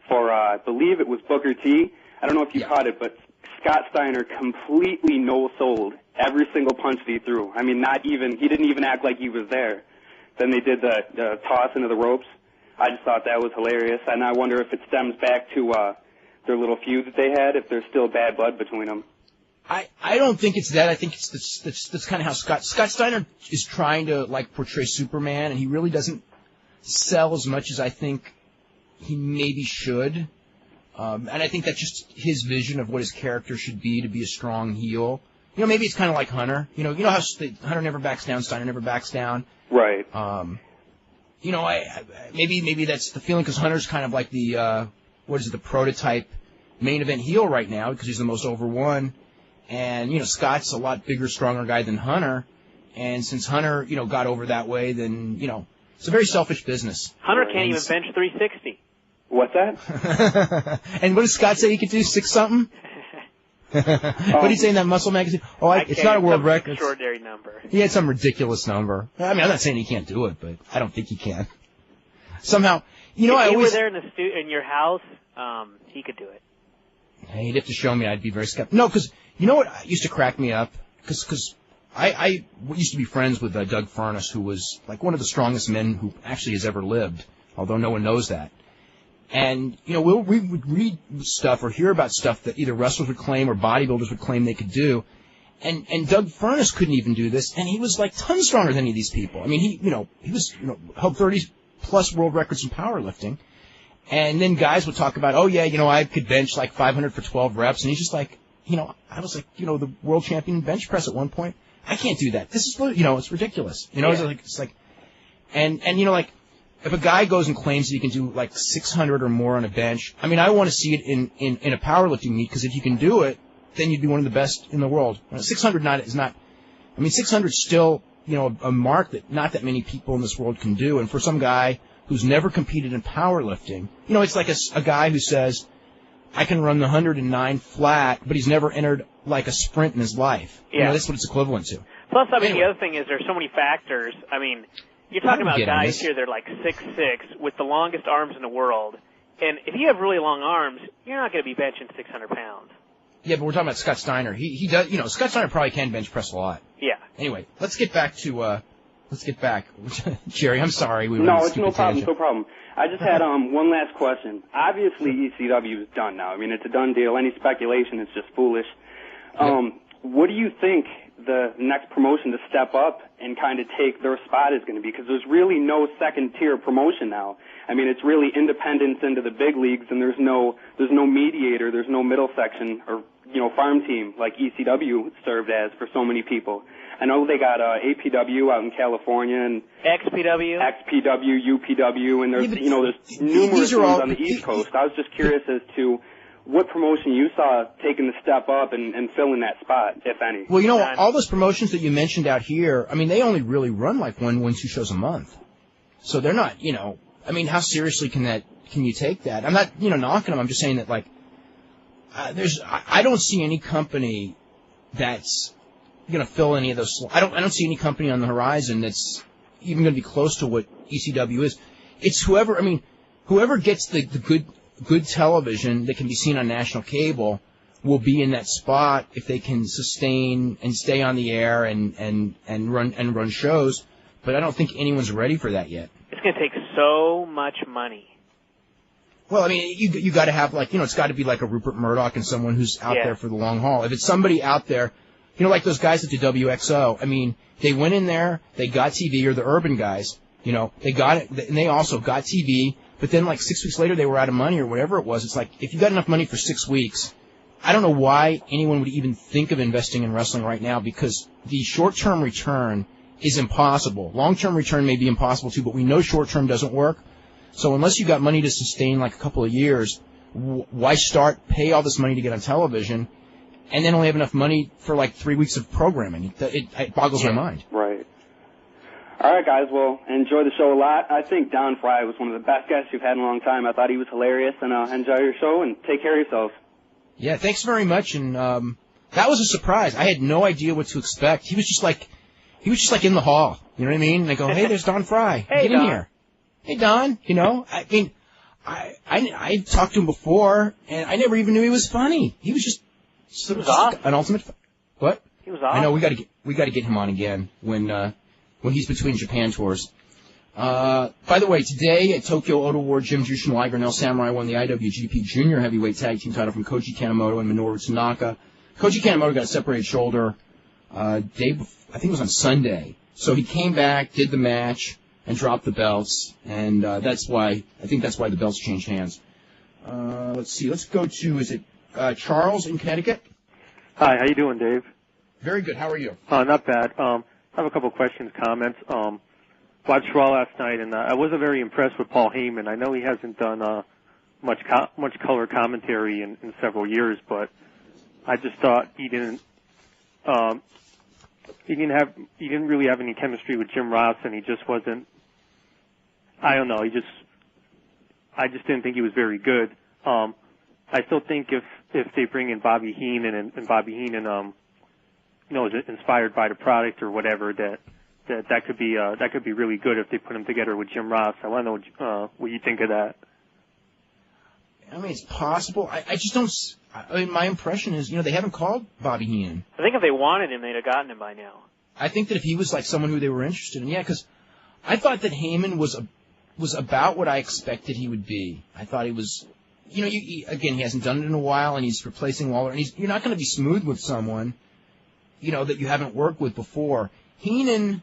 for, I believe it was Booker T. I don't know if you caught it, but Scott Steiner completely no-sold every single punch that he threw. I mean, he didn't even act like he was there. Then they did the toss into the ropes. I just thought that was hilarious, and I wonder if it stems back to their little feud that they had, if there's still bad blood between them. I don't think it's that. I think that's kind of how Scott Steiner is trying to, like, portray Superman, and he really doesn't sell as much as I think he maybe should. And I think that's just his vision of what his character should be, to be a strong heel. You know, maybe it's kind of like Hunter. You know how Hunter never backs down, Steiner never backs down. Right. You know, maybe that's the feeling, because Hunter's kind of like the the prototype main event heel right now, because he's the most over one. And, you know, Scott's a lot bigger, stronger guy than Hunter. And since Hunter, you know, got over that way, then, you know, it's a very selfish business. Hunter can't even bench 360. What's that? And what does Scott say he could do? 6-something? What did he say in that Muscle magazine? Oh, it's not a world record. Extraordinary number. He had some ridiculous number. I mean, I'm not saying he can't do it, but I don't think he can. Somehow, you know, if he were there in your house, he could do it. He'd have to show me. I'd be very skeptical. No, because you know what used to crack me up? Because I used to be friends with Doug Furness, who was like one of the strongest men who actually has ever lived, although no one knows that. And, you know, we would read stuff or hear about stuff that either wrestlers would claim or bodybuilders would claim they could do. And Doug Furness couldn't even do this, and he was like tons stronger than any of these people. I mean, he was held 30-plus world records in powerlifting. And then guys would talk about, oh, yeah, you know, I could bench like 500 for 12 reps. And he's just like, you know, I was like, you know, the world champion bench press at one point. I can't do that. This is, you know, it's ridiculous. You know, it's like, and you know, like, if a guy goes and claims that he can do like 600 or more on a bench, I mean, I want to see it in a powerlifting meet, because if you can do it, then you'd be one of the best in the world. 600 is not, I mean, 600 is still, you know, a mark that not that many people in this world can do. And for some guy who's never competed in powerlifting, you know, it's like a guy who says, I can run the 109 flat, but he's never entered like a sprint in his life. Yeah. You know, that's what it's equivalent to. Plus, I mean, the other thing is there's so many factors. I mean, you're talking about guys here that are like 6'6", with the longest arms in the world. And if you have really long arms, you're not going to be benching 600 pounds. Yeah, but we're talking about Scott Steiner. He does, you know, Scott Steiner probably can bench press a lot. Yeah. Anyway, let's get back. Jerry, I'm sorry. No, it's no problem. I just had one last question. Obviously, ECW is done now. I mean, it's a done deal. Any speculation is just foolish. What do you think the next promotion to step up and kind of take their spot is going to be? Because there's really no second-tier promotion now. I mean, it's really independence into the big leagues, and there's no mediator, there's no middle section or, you know, farm team like ECW served as for so many people. I know they got APW out in California and XPW, UPW, and there's there's numerous ones on the East Coast. I was just curious as to what promotion you saw taking the step up and filling that spot, if any. Well, you know, all those promotions that you mentioned out here, I mean, they only really run like 1-2 shows a month. So they're not, you know, I mean, how seriously can you take that? I'm not, you know, knocking them. I'm just saying that, like, I don't see any company that's going to fill any of those. I don't see any company on the horizon that's even going to be close to what ECW is. It's whoever gets the good television that can be seen on national cable will be in that spot if they can sustain and stay on the air and run shows. But I don't think anyone's ready for that yet. It's going to take so much money. Well, I mean, you got to have, like, you know, it's got to be like a Rupert Murdoch and someone who's out there for the long haul. If it's somebody out there, you know, like those guys at the WXO, I mean, they went in there, they got TV, or the Urban guys, you know, they got it, and they also got TV, but then like 6 weeks later they were out of money or whatever it was. It's like, if you got enough money for 6 weeks, I don't know why anyone would even think of investing in wrestling right now, because the short-term return is impossible. Long-term return may be impossible too, but we know short-term doesn't work. So unless you got money to sustain like a couple of years, why pay all this money to get on television, and then only have enough money for like 3 weeks of programming? It boggles my mind. Right. All right, guys. Well, enjoy the show a lot. I think Don Fry was one of the best guests you've had in a long time. I thought he was hilarious, and enjoy your show and take care of yourselves. Yeah, thanks very much, and That was a surprise. I had no idea what to expect. He was just like in the hall. You know what I mean? And I go, hey, there's Don Fry. Hey, Get in Don. here. Hey, Don. You know, I mean, I talked to him before, and I never even knew he was funny. He was just sort of awesome. an ultimate. What? He was awesome. I know we got to get him on again when he's between Japan tours. By the way, today at Tokyo Odo War, Jim Jushin Liger and El Samurai won the IWGP Junior Heavyweight Tag Team title from Koji Kanemoto and Minoru Tanaka. Koji Kanemoto got a separated shoulder I think it was on Sunday. So he came back, did the match, and dropped the belts, and that's why the belts changed hands. Let's see. Let's go to, is it Charles in Connecticut? Hi, how you doing, Dave? Very good. How are you? Not bad. I have a couple of questions, comments. Watched Raw last night, and I wasn't very impressed with Paul Heyman. I know he hasn't done much color commentary in several years, but I just thought he didn't really have any chemistry with Jim Ross, and he just wasn't. I don't know. I just didn't think he was very good. I still think if they bring in Bobby Heenan and Bobby Heenan, is inspired by the product or whatever, that could be really good if they put him together with Jim Ross. I want to know what you think of that. I mean, it's possible. I just don't. I mean, my impression is, they haven't called Bobby Heenan. I think if they wanted him, they'd have gotten him by now. I think that if he was like someone who they were interested in, because I thought that Heyman was about what I expected he would be. I thought he was, again, he hasn't done it in a while, and he's replacing Lawler, and you're not going to be smooth with someone, that you haven't worked with before. Heenan,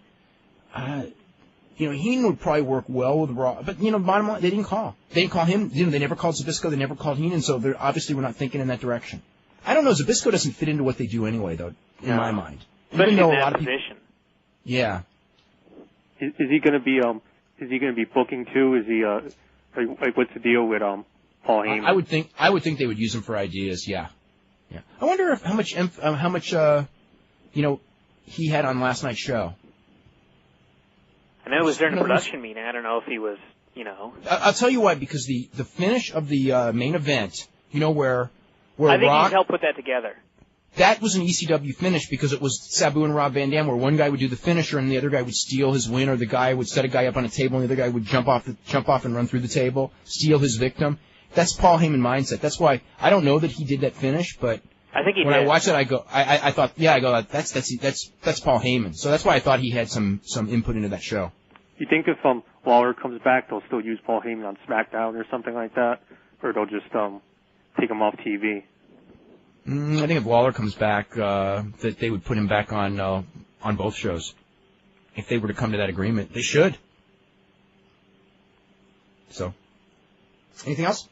Heenan would probably work well with Raw, but, bottom line, they didn't call. They didn't call him, they never called Zbyszko, they never called Heenan, so they're obviously we're not thinking in that direction. I don't know, Zbyszko doesn't fit into what they do anyway, though, in my mind. Especially in a that lot position. of people, yeah. Is he going to be? Is he going to be booking too? Is he? Like, what's the deal with Paul Heyman? I would think they would use him for ideas. Yeah. I wonder how much he had on last night's show. I know it was during the production meeting. I don't know if he was, I'll tell you why, because the finish of the main event, where I think Rock he's helped put that together. That was an ECW finish because it was Sabu and Rob Van Dam, where one guy would do the finisher and the other guy would steal his win, or the guy would set a guy up on a table and the other guy would jump off and run through the table, steal his victim. That's Paul Heyman mindset. That's why I don't know that he did that finish, but I think he when did. I watched it, I thought, that's Paul Heyman. So that's why I thought he had some input into that show. You think if Lawler comes back, they'll still use Paul Heyman on SmackDown or something like that, or they'll just take him off TV? I think if Lawler comes back, that they would put him back on both shows. If they were to come to that agreement, they should. So, anything else?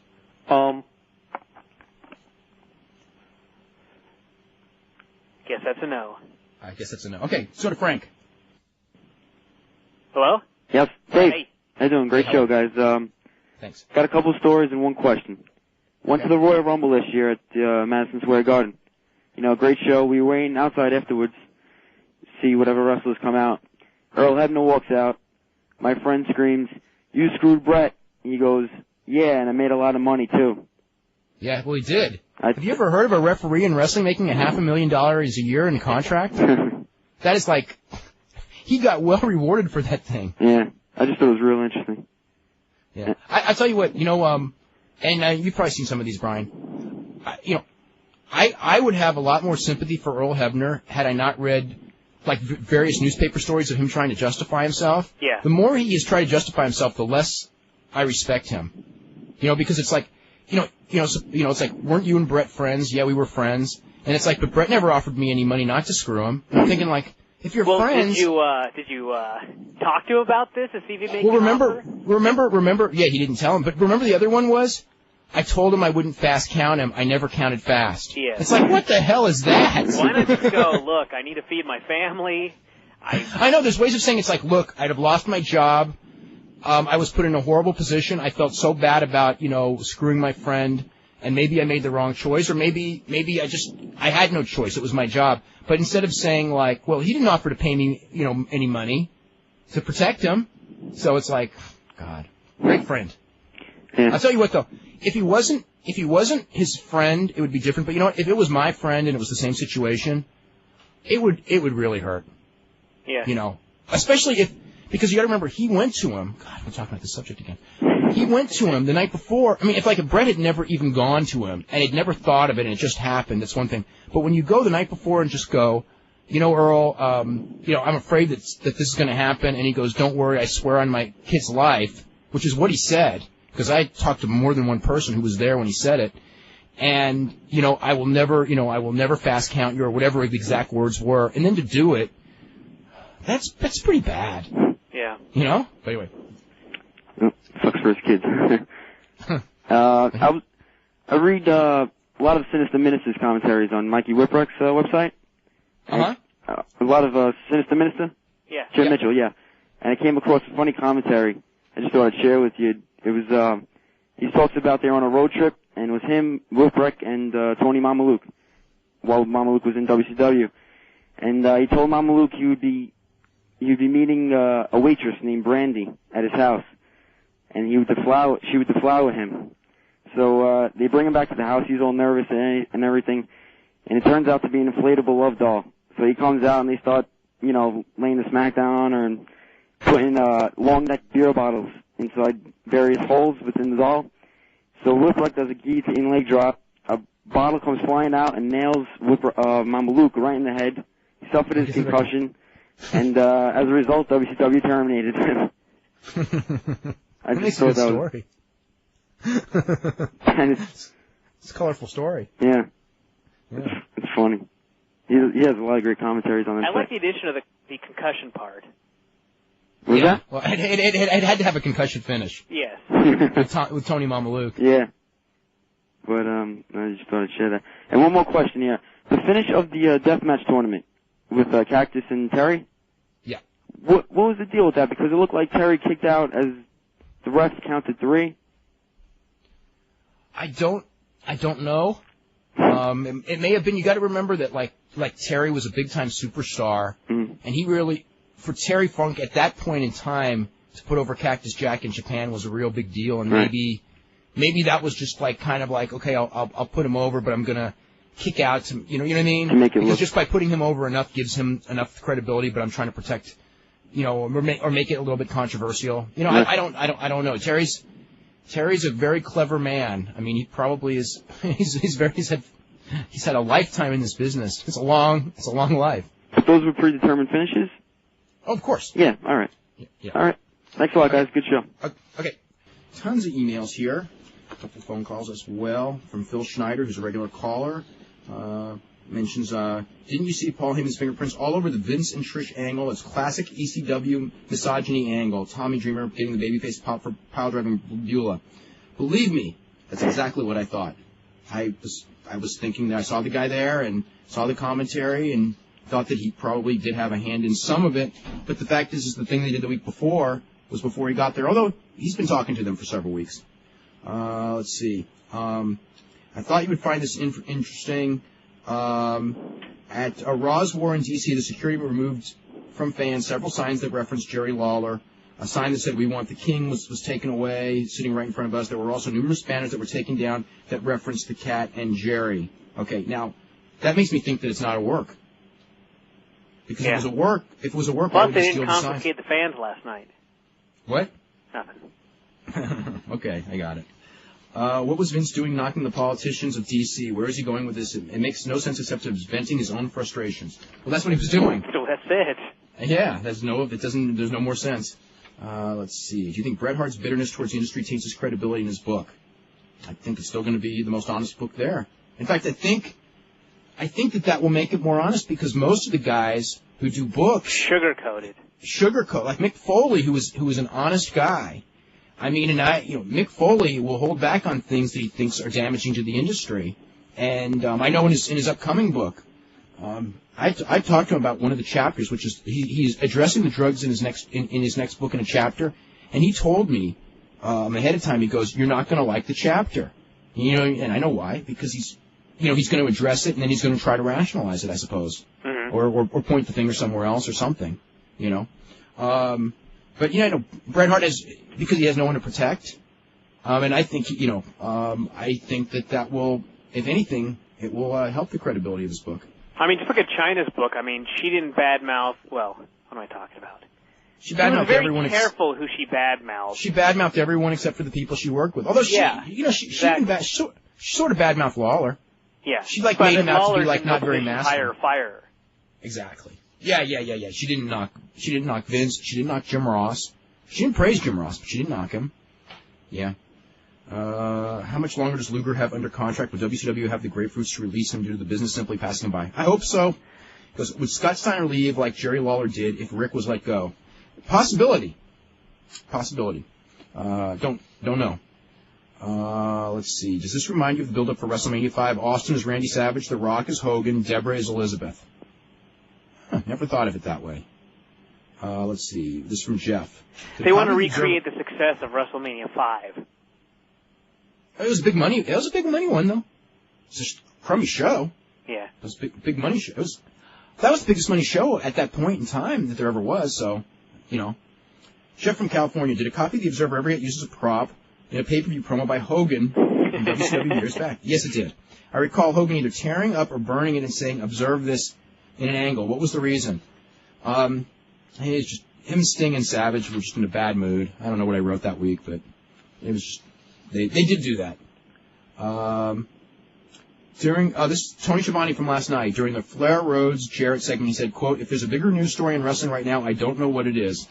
Guess that's a no. I guess that's a no. Okay, so to Frank. Hello? Yep. Dave, Hey. how you doing? Great show, guys. Thanks. Got a couple stories and one question. Went to the Royal Rumble this year at Madison Square Garden. Great show. We were waiting outside afterwards to see whatever wrestlers come out. Earl Hebner walks out. My friend screams, "You screwed Bret." He goes, "Yeah, and I made a lot of money, too." Yeah, well, he did. Have you ever heard of a referee in wrestling making $500,000 a year in contract? That is like, he got well rewarded for that thing. Yeah, I just thought it was real interesting. Yeah. I tell you what, and you've probably seen some of these, Brian. I would have a lot more sympathy for Earl Hebner had I not read, various newspaper stories of him trying to justify himself. Yeah. The more he is trying to justify himself, the less I respect him. Because it's like, it's like, weren't you and Bret friends? Yeah, we were friends. And it's like, but Bret never offered me any money not to screw him. And I'm thinking, if you're friends... Did you talk to him about this to see if he'd make remember, yeah, he didn't tell him, but remember the other one was, I told him I wouldn't fast count him. I never counted fast. Yeah. It's like, what the hell is that? Why not just go, look, I need to feed my family. I know, there's ways of saying it's like, look, I'd have lost my job. I was put in a horrible position. I felt so bad about, screwing my friend, and maybe I made the wrong choice, or maybe I had no choice. It was my job. But instead of saying well, he didn't offer to pay me, any money to protect him. So it's like, God, great friend. Yeah. I'll tell you what though, if he wasn't if he wasn't his friend, it would be different. But you know what? If it was my friend and it was the same situation, it would really hurt. Yeah. You know, especially because you got to remember, he went to him. God, we're talking about this subject again. He went to him the night before. I mean, if Brett had never even gone to him and had never thought of it and it just happened, that's one thing. But when you go the night before and just go, you know, Earl, you know, I'm afraid that this is going to happen. And he goes, don't worry, I swear on my kid's life, which is what he said. Because I talked to more than one person who was there when he said it. And, you know, I will never fast count you or whatever the exact words were. And then to do it, that's pretty bad. Yeah. You know? But anyway. Sucks for his kids. I read a lot of Sinister Minister's commentaries on Mikey Whipwreck's website. Uh-huh. A lot of Sinister Minister? Yeah. Jim Mitchell, yeah. And I came across a funny commentary. I just thought I'd share with you. It was, he talks about they're on a road trip, and it was him, Whipwreck, and Tony Mamaluke, while Mamaluke was in WCW. And he told Mamaluke he would be meeting a waitress named Brandy at his house, and she would deflower him. So they bring him back to the house. He's all nervous and everything, and it turns out to be an inflatable love doll. So he comes out and they start, you know, laying the smackdown on her and putting long neck beer bottles inside various holes within the doll. So Whipwreck does a guillotine leg drop. A bottle comes flying out and nails Mamaluke right in the head. He suffered his concussion, and as a result, WCW terminated him. I just thought that story. And it's a colorful story. Yeah. It's funny. He has a lot of great commentaries on that. I like the addition of the concussion part. Was that? Well, it had to have a concussion finish. Yes. with Tony Mamaluke. Yeah. But I just thought I'd share that. And one more question here. The finish of the deathmatch tournament with Cactus and Terry? Yeah. What was the deal with that? Because it looked like Terry kicked out as the refs counted 3. I don't know. It may have been. You got to remember that like Terry was a big time superstar, and he really, for Terry Funk at that point in time, to put over Cactus Jack in Japan was a real big deal, and maybe that was just like kind of like, okay, I'll put him over, but I'm gonna kick out to, you know what I mean? To make it because just by putting him over enough gives him enough credibility, but I'm trying to protect, you know, or make it a little bit controversial. You know, I don't know. Terry's a very clever man. I mean, he probably is. He's had a lifetime in this business. It's a long life. But those were predetermined finishes? Oh, of course. Yeah. All right. Yeah. All right. Thanks a lot, guys. Good show. Okay. Tons of emails here. A couple phone calls as well from Phil Schneider, who's a regular caller. Mentions, didn't you see Paul Heyman's fingerprints all over the Vince and Trish angle? It's classic ECW misogyny angle. Tommy Dreamer getting the babyface pop for pile driving Beulah. Believe me, that's exactly what I thought. I was thinking that I saw the guy there and saw the commentary and thought that he probably did have a hand in some of it. But the fact is the thing they did the week before was before he got there. Although he's been talking to them for several weeks. Let's see. I thought you would find this interesting. At a Raw's War in D.C., the security removed from fans several signs that referenced Jerry Lawler. A sign that said, "We want the king" was taken away, sitting right in front of us. There were also numerous banners that were taken down that referenced the cat and Jerry. Okay, now, that makes me think that it's not a work. Because if it was a work, why Plus, would they they didn't steal the sign? confiscate the fans last night. What? Nothing. Okay, I got it. What was Vince doing knocking the politicians of D.C.? Where is he going with this? It makes no sense except to venting his own frustrations. Well, that's what he was doing. So that's it. Yeah, there's no more sense. Let's see. Do you think Bret Hart's bitterness towards the industry taints his credibility in his book? I think it's still going to be the most honest book there. In fact, I think that will make it more honest because most of the guys who do books sugarcoat, like Mick Foley, who is an honest guy. I mean, Mick Foley will hold back on things that he thinks are damaging to the industry. And I know in his upcoming book, I talked to him about one of the chapters, which is he's addressing the drugs in his next book in a chapter, and he told me ahead of time. He goes, "You're not going to like the chapter," you know, and I know why, because he's going to address it and then he's going to try to rationalize it, I suppose, or point the finger somewhere else or something, you know. But Bret Hart because he has no one to protect. And I think, I think that will, if anything, it will help the credibility of his book. I mean, just look at Chyna's book. I mean, she didn't badmouth. Well, what am I talking about? She badmouthed everyone. She was very careful who she badmouthed. She badmouthed everyone except for the people she worked with. Although she sort of badmouthed Lawler. Yeah. She made him out to be not very masculine. Fire. Exactly. Yeah. She didn't knock Vince. She didn't knock Jim Ross. She didn't praise Jim Ross, but she didn't knock him. Yeah. How much longer does Luger have under contract? Will WCW have the grapefruits to release him due to the business simply passing him by? I hope so. Because would Scott Steiner leave like Jerry Lawler did if Rick was let go? Possibility. Don't know. Let's see. Does this remind you of the build-up for WrestleMania 5? Austin is Randy Savage, The Rock is Hogan, Deborah is Elizabeth. Never thought of it that way. Let's see. This is from Jeff. They want to recreate the success of WrestleMania 5. It was a big money. It was a big money one, though. It's just a crummy show. Yeah. It was a big money show. That was the biggest money show at that point in time that there ever was, so, Jeff from California, did a copy of The Observer ever get used as a prop in a pay-per-view promo by Hogan in WCW years back? Yes, it did. I recall Hogan either tearing up or burning it and saying, observe this in an angle. What was the reason? It's just him, Sting, and Savage were just in a bad mood. I don't know what I wrote that week, but it was just, they did do that. This is Tony Schiavone from last night. During the Flair Rhodes Jarrett segment, he said, quote, if there's a bigger news story in wrestling right now, I don't know what it is.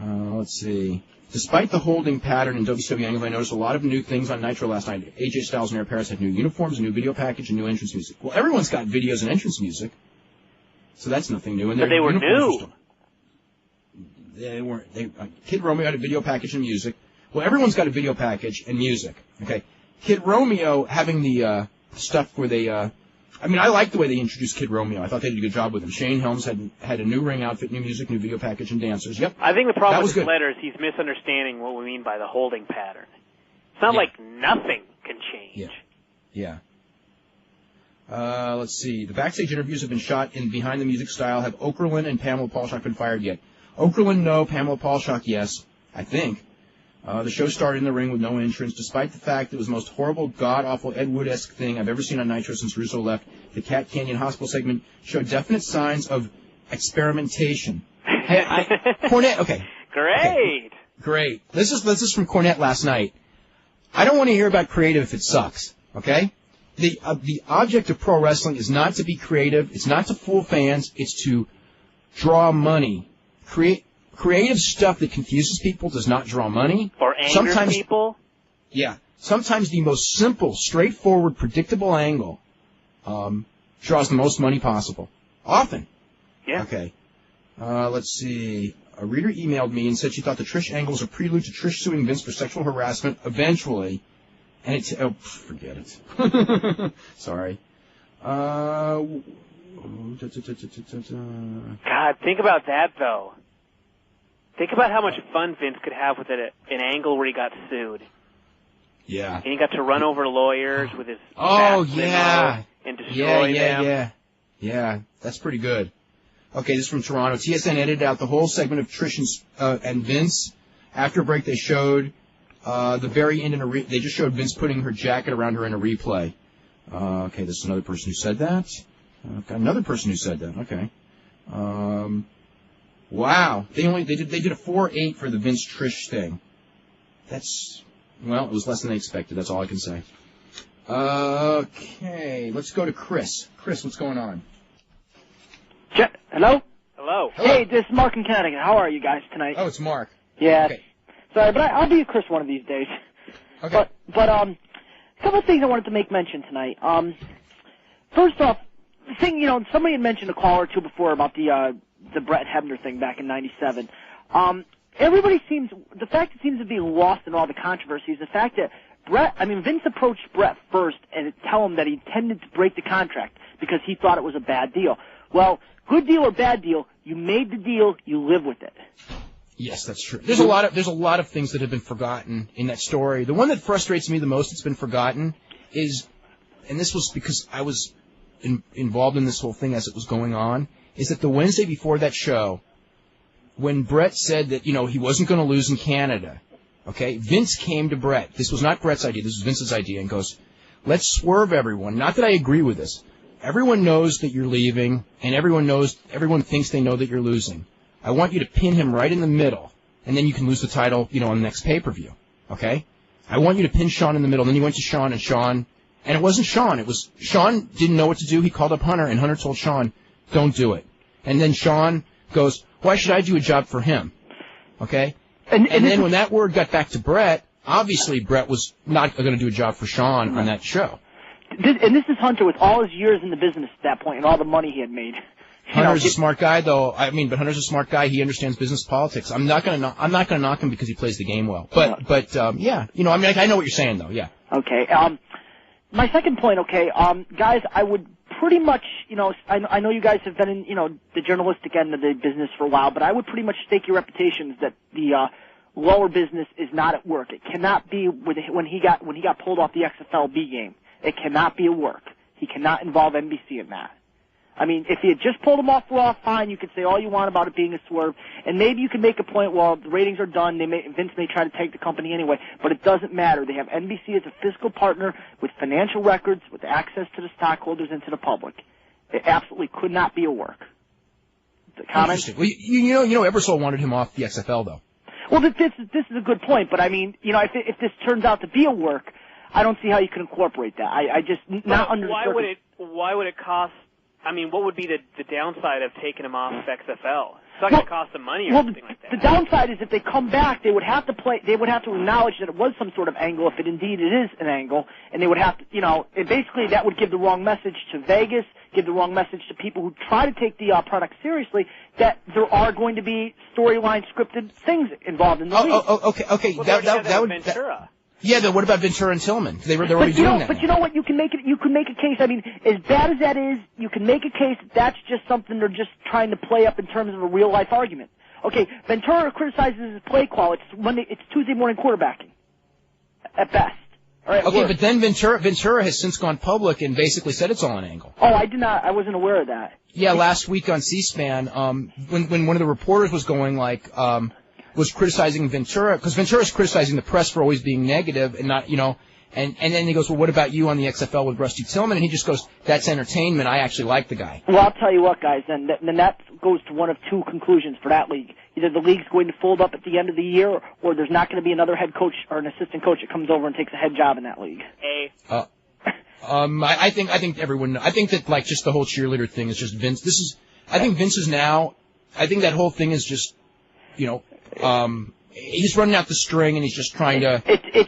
Let's see. Despite the holding pattern in WCW Angle, I noticed a lot of new things on Nitro last night. AJ Styles and Air Paris had new uniforms, a new video package, and new entrance music. Well, everyone's got videos and entrance music, so that's nothing new. And but they were new. They weren't. Kid Romeo had a video package and music. Well, everyone's got a video package and music. Okay. Kid Romeo having the stuff where they. I like the way they introduced Kid Romeo. I thought they did a good job with him. Shane Helms had a new ring outfit, new music, new video package, and dancers. Yep. I think the problem with this letter is he's misunderstanding what we mean by the holding pattern. It's not like nothing can change. Yeah. Let's see. The backstage interviews have been shot in Behind the Music style. Have Okerlund and Pamela Paulshock been fired yet? Okerlund, no. Pamela Paulshock, yes. I think. The show started in the ring with no entrance, despite the fact it was the most horrible, god-awful, Ed Wood-esque thing I've ever seen on Nitro since Russo left. The Cat Canyon Hospital segment showed definite signs of experimentation. Cornette, okay. Great. Okay. Great. This is from Cornette last night. I don't want to hear about creative if it sucks, okay? The object of pro wrestling is not to be creative. It's not to fool fans. It's to draw money. Creative stuff that confuses people does not draw money. Or angers people. Yeah. Sometimes the most simple, straightforward, predictable angle draws the most money possible. Often. Yeah. Okay. Let's see. A reader emailed me and said she thought the Trish angle was a prelude to Trish suing Vince for sexual harassment eventually. And forget it. Sorry. God, think about that, though. Think about how much fun Vince could have with an angle where he got sued. Yeah. And he got to run over lawyers with his yeah. And destroy them. Yeah, that's pretty good. Okay, this is from Toronto. TSN edited out the whole segment of Trish and Vince. After a break, they showed the very end they just showed Vince putting her jacket around her in a replay. Okay, this is another person who said that. Got another person who said that. Okay. Wow. They did a 4.8 for the Vince Trish thing. It was less than they expected. That's all I can say. Okay, let's go to Chris. Chris, what's going on? Hello? Hello. Hey, this is Mark in Connecticut. How are you guys tonight? Oh, it's Mark. Yeah. Okay. Sorry, but I'll be Chris one of these days. Okay. But a couple of things I wanted to make mention tonight. First off, somebody had mentioned a call or two before about the Bret Hebner thing back in '97. The fact that seems to be lost in all the controversy is the fact that Vince approached Bret first and tell him that he intended to break the contract because he thought it was a bad deal. Well, good deal or bad deal, you made the deal, you live with it. Yes, that's true. There's a lot of things that have been forgotten in that story. The one that frustrates me the most that's been forgotten is, and this was because I was involved in this whole thing as it was going on, is that the Wednesday before that show, when Bret said that, he wasn't going to lose in Canada, Okay? Vince came to Bret. This was not Bret's idea. This was Vince's idea, and goes, let's swerve everyone. Not that I agree with this. Everyone knows that you're leaving, and everyone thinks they know that you're losing. I want you to pin him right in the middle, and then you can lose the title, on the next pay-per-view. Okay? I want you to pin Shawn in the middle. Then he went to Shawn, and it wasn't Shawn. It was Shawn didn't know what to do. He called up Hunter, and Hunter told Shawn, don't do it. And then Shawn goes, why should I do a job for him? Okay? And then when that word got back to Bret, obviously Bret was not going to do a job for Shawn on that show. And this is Hunter with all his years in the business at that point and all the money he had made. Hunter's a smart guy, though. But Hunter's a smart guy. He understands business politics. I'm not going to knock him because he plays the game well. But yeah, I know what you're saying, though. Yeah. Okay. My second point. Okay, guys, I would pretty much, I know you guys have been in, the journalistic end of the business for a while, but I would pretty much stake your reputations that the Lawler business is not at work. It cannot be when he got pulled off the XFL B game. It cannot be a work. He cannot involve NBC in that. I mean, if he had just pulled him off Raw, fine, you could say all you want about it being a swerve, and maybe you can make a point, well, the ratings are done, Vince may try to take the company anyway, but it doesn't matter. They have NBC as a fiscal partner with financial records, with access to the stockholders and to the public. It absolutely could not be a work. The comment? Well, Ebersol wanted him off the XFL, though. Well, this is a good point, but I mean, if this turns out to be a work, I don't see how you can incorporate that. I just not under. Why would it cost? I mean, what would be the downside of taking him off of XFL? It's not going to cost them money or anything like that. The downside is if they come back, they would have to acknowledge that it was some sort of angle, if it indeed it is an angle, and they would have to, basically that would give the wrong message to Vegas, give the wrong message to people who try to take the product seriously, that there are going to be storyline scripted things involved in the league. Okay. Well, that would Ventura. Yeah, then what about Ventura and Tillman? They're already doing that. But you know what? You can make a case. I mean, as bad as that is, you can make a case that that's just something they're just trying to play up in terms of a real life argument. Okay, Ventura criticizes his play call. It's Tuesday morning quarterbacking, at best. Okay, but then Ventura has since gone public and basically said it's all an angle. Oh, I did not. I wasn't aware of that. Yeah, last week on C-SPAN, when one of the reporters was going was criticizing Ventura, because Ventura's criticizing the press for always being negative and not, and then he goes, well, what about you on the XFL with Rusty Tillman? And he just goes, that's entertainment. I actually like the guy. Well, I'll tell you what, guys, then that goes to one of two conclusions for that league. Either the league's going to fold up at the end of the year, or there's not going to be another head coach or an assistant coach that comes over and takes a head job in that league. I think everyone, I think that just the whole cheerleader thing is just Vince. I think Vince is now, I think that whole thing is just, he's running out the string and he's just trying to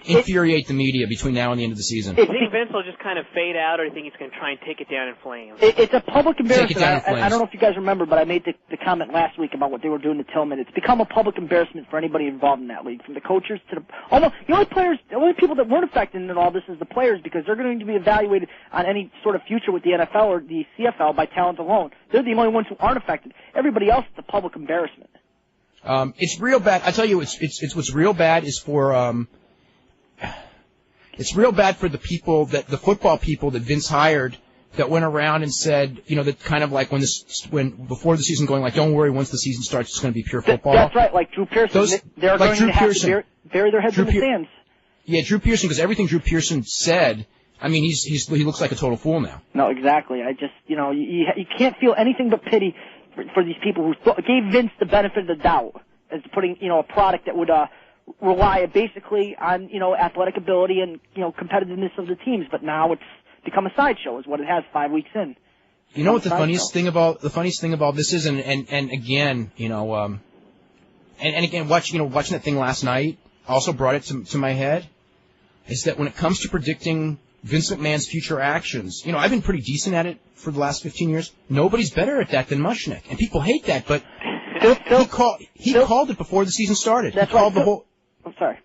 infuriate the media between now and the end of the season. Do you think Vince will just kind of fade out, or do you think he's going to try and take it down in flames? It's a public embarrassment. I don't know if you guys remember, but I made the comment last week about what they were doing to Tillman. It's become a public embarrassment for anybody involved in that league, from the coaches to the only people that weren't affected in all this is the players, because they're going to be evaluated on any sort of future with the NFL or the CFL by talent alone. They're the only ones who aren't affected. Everybody else is a public embarrassment. It's real bad. I tell you, it's what's real bad is for it's real bad for the football people that Vince hired that went around and said, that kind of like when before the season going, don't worry, once the season starts, it's going to be pure football. That's right, like Drew Pearson. They're going to have to bury their heads in the sands. Yeah, Drew Pearson, because everything Drew Pearson said, I mean, he looks like a total fool now. No, exactly. I just, you can't feel anything but pity for these people who gave Vince the benefit of the doubt as putting, a product that would rely basically on, athletic ability and, competitiveness of the teams. But now it's become a sideshow, is what it has 5 weeks in. You know what the funniest thing about this is, and again, and again, watching that thing last night also brought it to my head, is that when it comes to predicting Vince McMahon's future actions, I've been pretty decent at it for the last 15 years. Nobody's better at that than Mushnick, and people hate that, but he called it before the season started. That's he called right. the whole. I'm sorry.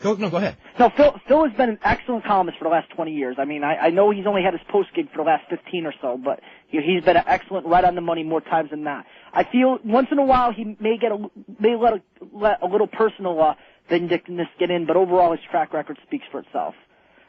Go ahead. No, Phil has been an excellent columnist for the last 20 years. I mean, I know he's only had his post gig for the last 15 or so, but he's been excellent, right on the money more times than not. I feel once in a while he may let a little personal vindictiveness get in, but overall his track record speaks for itself.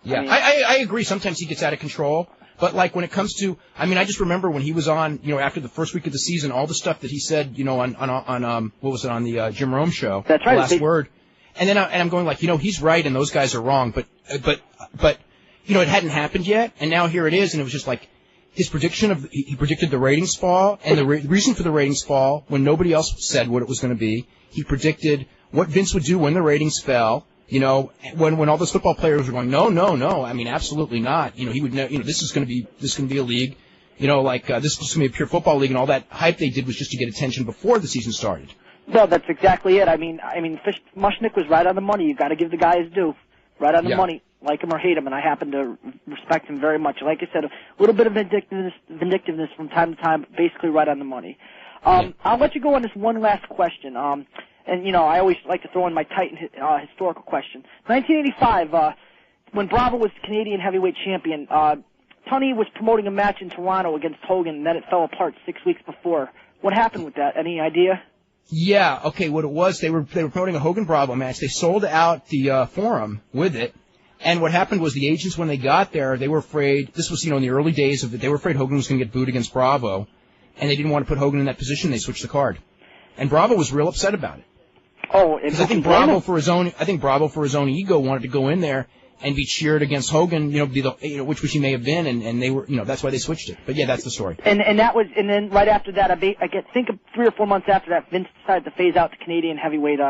Yeah, I agree. Sometimes he gets out of control. But when it comes to, I just remember when he was on, after the first week of the season, all the stuff that he said, on what was it, on the Jim Rome show, That's right. The Last Word. And then I'm going like, he's right and those guys are wrong, but it hadn't happened yet, and now here it is, and it was just like his prediction he predicted the ratings fall, and the reason for the ratings fall, when nobody else said what it was going to be, he predicted what Vince would do when the ratings fell, when all those football players were going, no, I mean, absolutely not, he would know, this is going to be a league, this is going to be a pure football league, and all that hype they did was just to get attention before the season started. No, that's exactly it. I mean, Mushnick was right on the money. You got to give the guy his due. Right on the money. Like him or hate him, and I happen to respect him very much. Like I said, a little bit of vindictiveness from time to time, basically right on the money. I'll let you go on this one last question. And I always like to throw in my Titan historical question. 1985, when Bravo was Canadian heavyweight champion, Tunney was promoting a match in Toronto against Hogan, and then it fell apart 6 weeks before. What happened with that? Any idea? Yeah, okay, what it was, they were promoting a Hogan Bravo match. They sold out the forum with it. And what happened was the agents, when they got there, they were afraid, this was, in the early days of it, they were afraid Hogan was going to get booed against Bravo. And they didn't want to put Hogan in that position. They switched the card. And Bravo was real upset about it. Oh, and I think Bravo for his own ego wanted to go in there and be cheered against Hogan, which he may have been, and they were, that's why they switched it. But yeah, that's the story. And then right after that, I think 3 or 4 months after that, Vince decided to phase out the Canadian heavyweight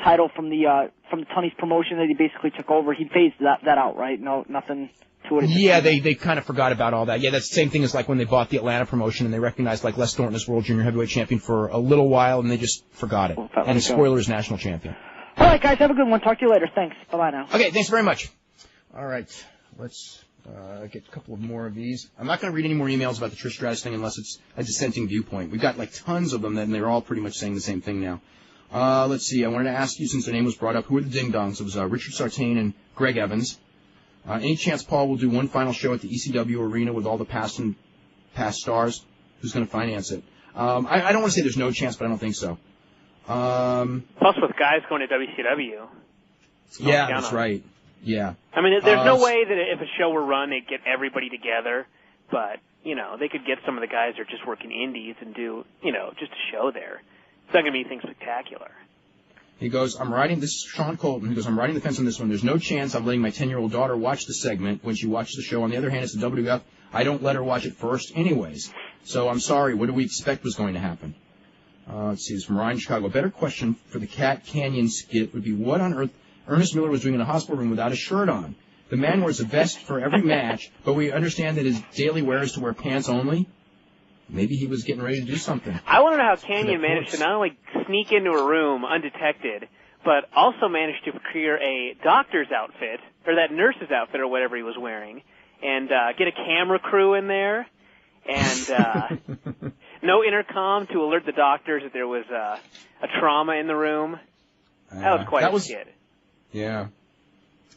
title from the Tunney's promotion that he basically took over. He phased that out, right? No, nothing to it. Yeah, they kind of forgot about all that. Yeah, that's the same thing as like when they bought the Atlanta promotion and they recognized like Les Thornton as World Junior Heavyweight Champion for a little while and they just forgot it. And spoiler is national champion. All right, guys, have a good one. Talk to you later. Thanks. Bye-bye now. Okay, thanks very much. All right, let's get a couple of more of these. I'm not going to read any more emails about the Trish Stratus thing unless it's a dissenting viewpoint. We've got like tons of them, and they're all pretty much saying the same thing now. Let's see. I wanted to ask you, since the name was brought up, who are the ding-dongs? It was Richard Sartain and Greg Evans. Any chance Paul will do one final show at the ECW arena with all the past stars? Who's going to finance it? I don't want to say there's no chance, but I don't think so. Plus, with guys going to WCW. Yeah, that's right. Yeah. I mean, there's no way that if a show were run, they'd get everybody together. But, they could get some of the guys that are just working indies and do, just a show there. It's not going to be anything spectacular. He goes, this is Sean Colton. He goes, I'm riding the fence on this one. There's no chance I'm letting my 10-year-old daughter watch the segment when she watches the show. On the other hand, it's the WWF. I don't let her watch it first anyways. So I'm sorry. What do we expect was going to happen? Let's see. This is from Ryan, Chicago. A better question for the Cat Canyon skit would be, what on earth Ernest Miller was doing in a hospital room without a shirt on? The man wears a vest for every match, but we understand that his daily wear is to wear pants only. Maybe he was getting ready to do something. I want to know how Canyon managed to not only sneak into a room undetected, but also managed to procure a doctor's outfit, or that nurse's outfit, or whatever he was wearing, and get a camera crew in there, and no intercom to alert the doctors that there was a trauma in the room. That was quite a skit. Yeah.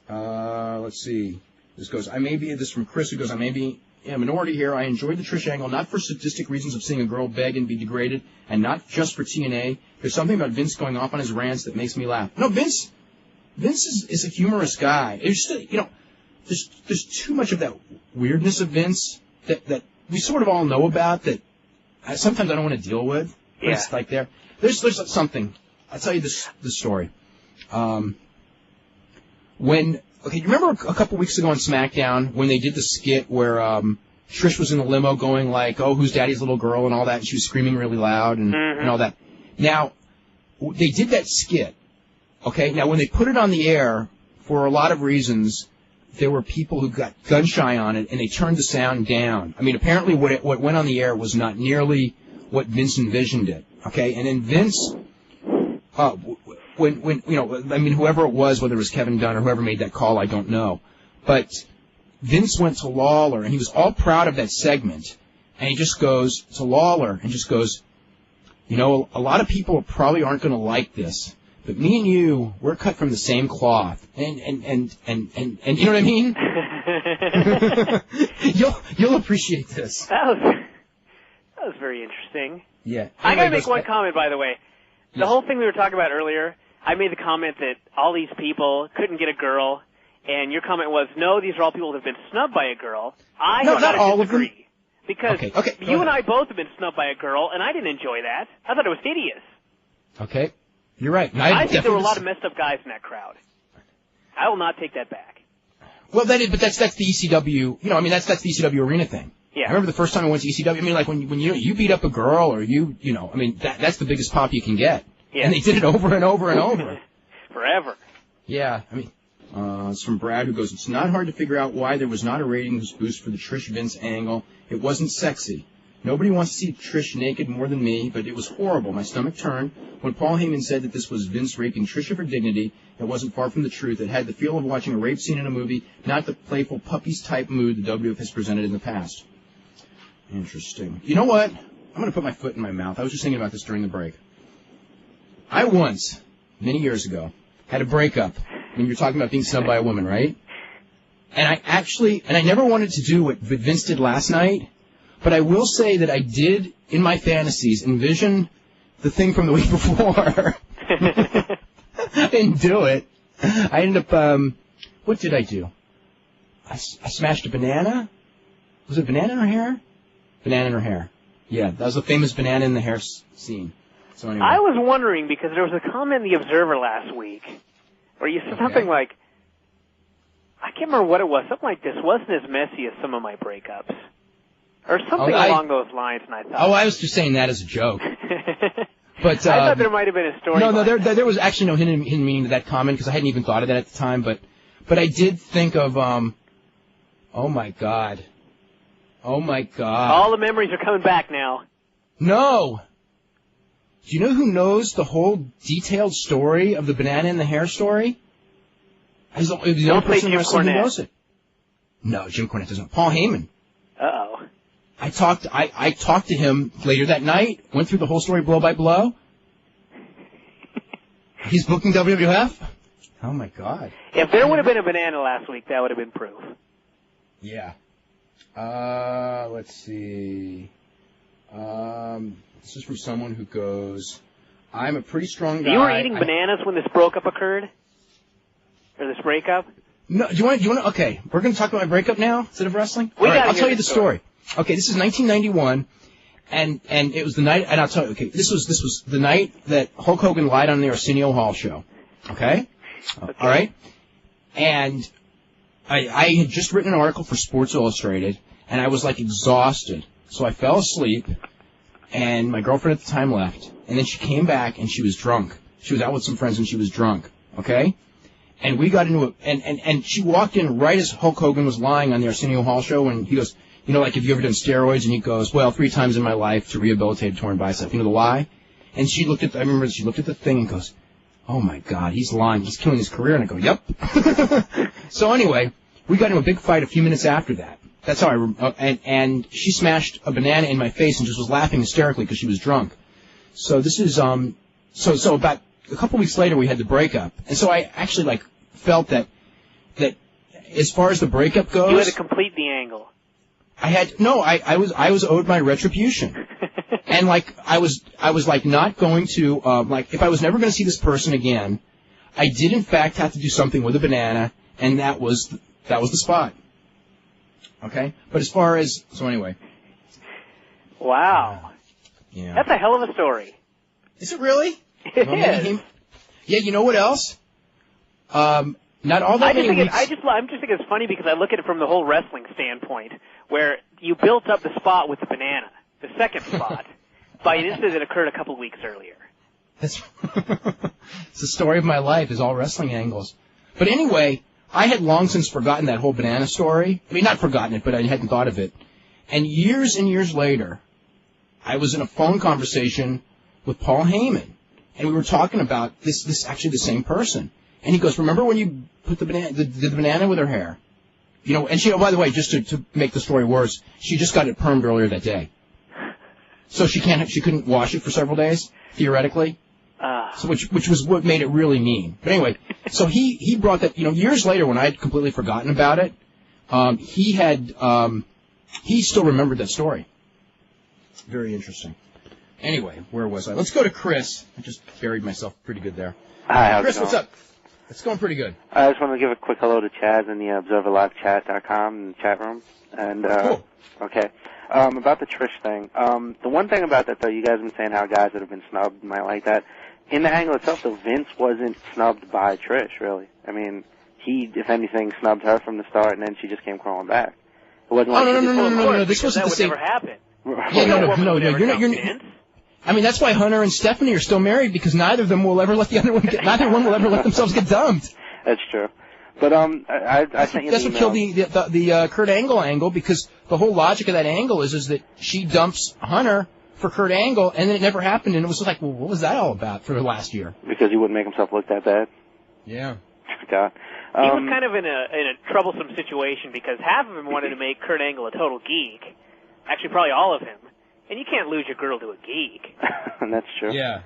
Let's see. This is from Chris, who goes, I may be a minority here. I enjoyed the Trish angle, not for sadistic reasons of seeing a girl beg and be degraded, and not just for TNA. There's something about Vince going off on his rants that makes me laugh. No, Vince is a humorous guy. It's just, there's too much of that weirdness of Vince that we sort of all know about that sometimes I don't want to deal with. Yeah. It's like there's something. I'll tell you this story. You remember a couple weeks ago on SmackDown when they did the skit where Trish was in the limo going like, oh, who's daddy's little girl and all that, and she was screaming really loud and all that. Now, they did that skit, okay? Now, when they put it on the air, for a lot of reasons, there were people who got gun-shy on it, and they turned the sound down. I mean, apparently what went on the air was not nearly what Vince envisioned it, okay? And then Vince... whoever it was, whether it was Kevin Dunn or whoever made that call, I don't know. But Vince went to Lawler, and he was all proud of that segment. And he just goes to Lawler and just goes, a lot of people probably aren't going to like this, but me and you, we're cut from the same cloth. And you know what I mean? You'll appreciate this. That was very interesting. Yeah. I got to make one comment, by the way. The whole thing we were talking about earlier, I made the comment that all these people couldn't get a girl, and your comment was, no, these are all people that have been snubbed by a girl. Not all of them. Because you and I both have been snubbed by a girl, and I didn't enjoy that. I thought it was hideous. Okay. You're right. And I think there were a lot of messed up guys in that crowd. I will not take that back. Well, that's the ECW. That's the ECW arena thing. Yeah. I remember the first time I went to ECW. When you beat up a girl or that's the biggest pop you can get. Yeah. And they did it over and over and over. Forever. Yeah. It's from Brad, who goes, "It's not hard to figure out why there was not a ratings boost for the Trish Vince angle. It wasn't sexy. Nobody wants to see Trish naked more than me, but it was horrible. My stomach turned. When Paul Heyman said that this was Vince raping Trish of her dignity, it wasn't far from the truth. It had the feel of watching a rape scene in a movie, not the playful puppies-type mood the WWF has presented in the past." Interesting. You know what? I'm going to put my foot in my mouth. I was just thinking about this during the break. I once, many years ago, had a breakup when you're talking about being snubbed by a woman, right? And I never wanted to do what Vince did last night, but I will say that I did, in my fantasies, envision the thing from the week before. I didn't do it. I ended up, what did I do? I smashed a banana? Was it banana in her hair? Banana in her hair. Yeah, that was the famous banana in the hair scene. So anyway. I was wondering, because there was a comment in The Observer last week where you said something like, I can't remember what it was, something like this wasn't as messy as some of my breakups. Or something along those lines, and I thought... I was just saying that as a joke. But I thought there might have been a story. No, there was actually no hidden meaning to that comment, because I hadn't even thought of that at the time, but I did think of, oh my God. Oh my God. All the memories are coming back now. No! Do you know who knows the whole detailed story of the banana in the hair story? He's the only person in wrestling who knows it. No, Jim Cornette doesn't. Paul Heyman. Uh-oh. I talked to him later that night, went through the whole story blow by blow. He's booking WWF? Oh my God. If there would have been a banana last week, that would have been proof. Yeah. Let's see. This is from someone who goes, "I'm a pretty strong guy." You were eating bananas when this breakup occurred? Or this breakup? No, do you want okay, we're going to talk about my breakup now instead of wrestling? All right, I'll tell you the story. Okay, this is 1991, and it was the night, and I'll tell you, okay, this was the night that Hulk Hogan lied on the Arsenio Hall show. Okay? All right? And I had just written an article for Sports Illustrated, and I was, exhausted. So I fell asleep, and my girlfriend at the time left. And then she came back, and she was drunk. She was out with some friends, and she was drunk. Okay? And we got into it, and she walked in right as Hulk Hogan was lying on the Arsenio Hall show, and he goes, have you ever done steroids? And he goes, well, 3 times in my life to rehabilitate a torn bicep. You know the lie? And I remember she looked at the thing and goes, oh my God, he's lying. He's killing his career. And I go, yep. So anyway, we got into a big fight a few minutes after that. That's how and she smashed a banana in my face and just was laughing hysterically because she was drunk. So this is, so about a couple weeks later we had the breakup. And so I actually felt that as far as the breakup goes. You had to complete the angle. I was owed my retribution. And I was not going to, if I was never going to see this person again, I did in fact have to do something with a banana, and that was the spot. Okay? But as far as, so anyway. Wow. Yeah. That's a hell of a story. Is it really? It is. Yeah, you know what else? Not all that many weeks. I'm just thinking it's funny because I look at it from the whole wrestling standpoint, where you built up the spot with the banana, the second spot, by an incident that occurred a couple of weeks earlier. It's the story of my life, is all wrestling angles. But anyway, I had long since forgotten that whole banana story. I mean, not forgotten it, but I hadn't thought of it. And years later, I was in a phone conversation with Paul Heyman, and we were talking about this actually the same person. And he goes, remember when you put the banana with her hair? And she, by the way, just to make the story worse, she just got it permed earlier that day. So she couldn't wash it for several days, theoretically. So which was what made it really mean. But anyway, so he brought that, years later when I had completely forgotten about it, he still remembered that story. Very interesting. Anyway, where was I? Let's go to Chris. I just buried myself pretty good there. Hi, Chris, what's up? It's going pretty good. I just want to give a quick hello to Chaz in the ObserverLiveChat.com in the chat room. And, cool. Okay. About the Trish thing. The one thing about that, though, you guys have been saying how guys that have been snubbed might like that. in the angle itself, though, Vince wasn't snubbed by Trish, really. I mean, he, if anything, snubbed her from the start, and then she just came crawling back. It wasn't like no. This wasn't the same. That would never happen. Yeah, no. You're. I mean, that's why Hunter and Stephanie are still married, because neither of them will ever let the other one get. Neither one will ever let themselves get dumped. That's true. But I think that's what killed the Kurt Angle, because the whole logic of that angle is that she dumps Hunter for Kurt Angle, and then it never happened, and it was like, well, what was that all about for last year? Because he wouldn't make himself look that bad. Yeah. God. He was kind of in a troublesome situation because half of him wanted to make Kurt Angle a total geek. Actually, probably all of him. And you can't lose your girl to a geek. That's true. Yeah.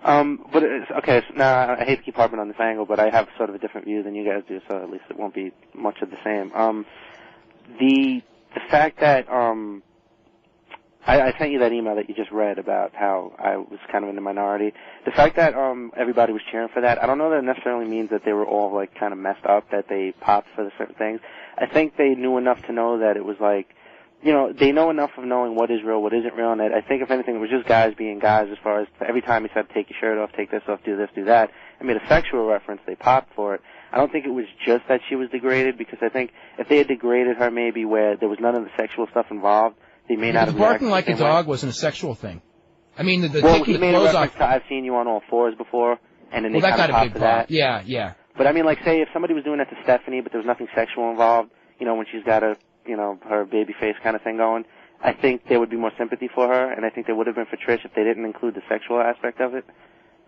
But okay. So now I hate to keep harping on this angle, but I have sort of a different view than you guys do, so at least it won't be much of the same. The fact that I sent you that email that you just read about how I was kind of in the minority. The fact that everybody was cheering for that, I don't know that it necessarily means that they were all like kind of messed up, that they popped for the certain things. I think they knew enough to know that it was like, you know, they know enough of knowing what is real, what isn't real, and I think if anything it was just guys being guys as far as every time he said take your shirt off, take this off, do this, do that, and made a sexual reference, they popped for it. I don't think it was just that she was degraded, because I think if they had degraded her maybe where there was none of the sexual stuff involved, they may not have barking like a dog way. wasn't a sexual thing. I mean, taking he the made clothes a reference off. to I've seen you on all fours before, and then they that kind of got a popped big for pop. that. Yeah. But I mean, like, say if somebody was doing that to Stephanie, but there was nothing sexual involved, you know, when she's got her baby face kind of thing going, I think there would be more sympathy for her, and I think there would have been for Trish if they didn't include the sexual aspect of it.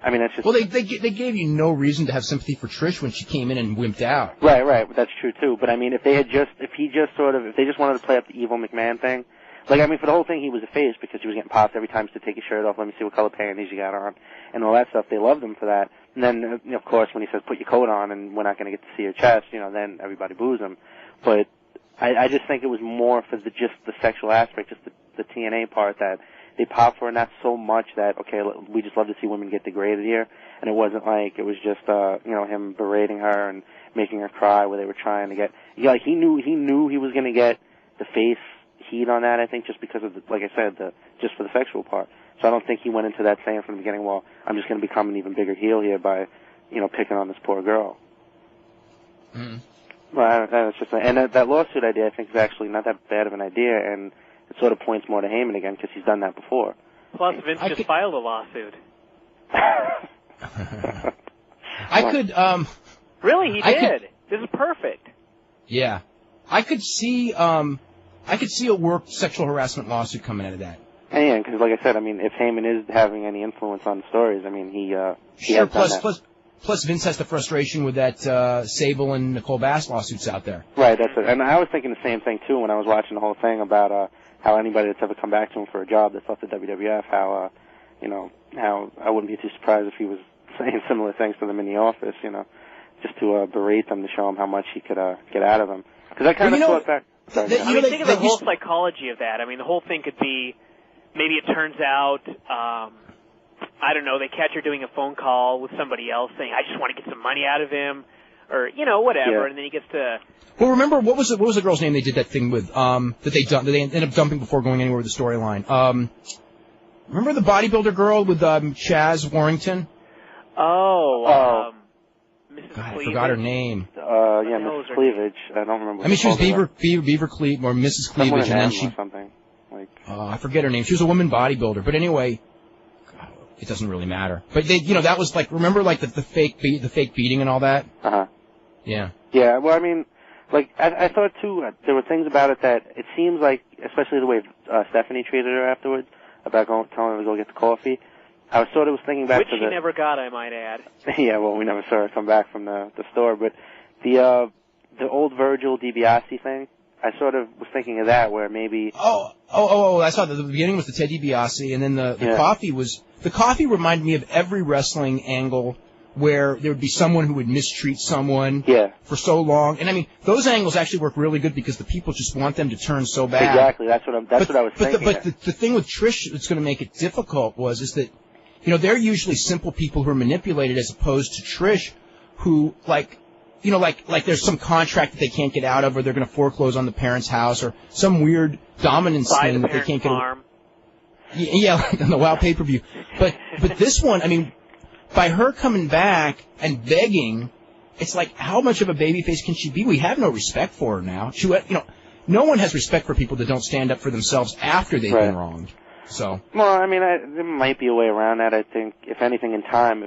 I mean, that's just... Well, they gave you no reason to have sympathy for Trish when she came in and wimped out. Right, but that's true too. But I mean, if they just wanted to play up the evil McMahon thing, like, I mean, for the whole thing, he was a face because he was getting popped every time to take his shirt off, let me see what color panties you got on, and all that stuff. They loved him for that. And then, of course, when he says, put your coat on and we're not going to get to see your chest, then everybody boos him. But I just think it was more for just the sexual aspect, just the TNA part that they popped for, not so much that, okay, we just love to see women get degraded here. And it wasn't like it was just, him berating her and making her cry where they were trying to get, like, he knew he was going to get the face heat on that, I think, just because of, like I said, just for the sexual part. So I don't think he went into that saying from the beginning, well, I'm just going to become an even bigger heel here by, picking on this poor girl. Mm-hmm. Well, that's just, and that lawsuit idea, I think, is actually not that bad of an idea, and it sort of points more to Heyman again because he's done that before. Plus, Vince just filed a lawsuit. Really, he did. This is perfect. Yeah, I could see a worked sexual harassment lawsuit coming out of that. Yeah, because like I said, I mean, if Heyman is having any influence on the stories, I mean, he sure. Has done that. Plus, Vince has the frustration with that Sable and Nicole Bass lawsuits out there. Right, that's it. And I was thinking the same thing too when I was watching the whole thing about how anybody that's ever come back to him for a job that's left the WWF, how I wouldn't be too surprised if he was saying similar things to them in the office, just to berate them to show them how much he could get out of them. Because I kind of thought back. Sorry, think of the whole psychology of that. I mean, the whole thing could be maybe it turns out, I don't know, they catch her doing a phone call with somebody else saying, I just want to get some money out of him, or, whatever, yeah. And then he gets to... Well, remember, what was the girl's name they did that thing with, that they ended up dumping before going anywhere with the storyline? Remember the bodybuilder girl with Chaz Warrington? Mrs. God, Cleavage. I forgot her name. Mrs. Cleavage. I don't remember. I mean, she was Beaver Cleavage, or Mrs. Cleavage, and then she... something. Like, I forget her name. She was a woman bodybuilder, but anyway, it doesn't really matter. But they, that was like, remember like the fake beating and all that? Uh-huh. Yeah. Yeah, well, I mean, like, I thought too, there were things about it that it seems like, especially the way Stephanie treated her afterwards, about telling her to go get the coffee. I was thinking back Which to she never got, I might add. Yeah, well, we never saw her come back from the store, but the old Virgil DiBiase thing, I sort of was thinking of that, where maybe... I saw the beginning was the Ted DiBiase, and then the coffee was... The coffee reminded me of every wrestling angle where there would be someone who would mistreat someone for so long. And I mean, those angles actually work really good because the people just want them to turn so bad. Exactly, that's what I was thinking. But the thing with Trish that's going to make it difficult is that, they're usually simple people who are manipulated as opposed to Trish who, like there's some contract that they can't get out of, or they're going to foreclose on the parents' house, or some weird dominance thing that they can't get. Yeah, like on the WoW pay-per-view. But this one, I mean, by her coming back and begging, it's like, how much of a babyface can she be? We have no respect for her now. No one has respect for people that don't stand up for themselves after they've been wronged. So. Well, I mean, there might be a way around that. I think, if anything, in time,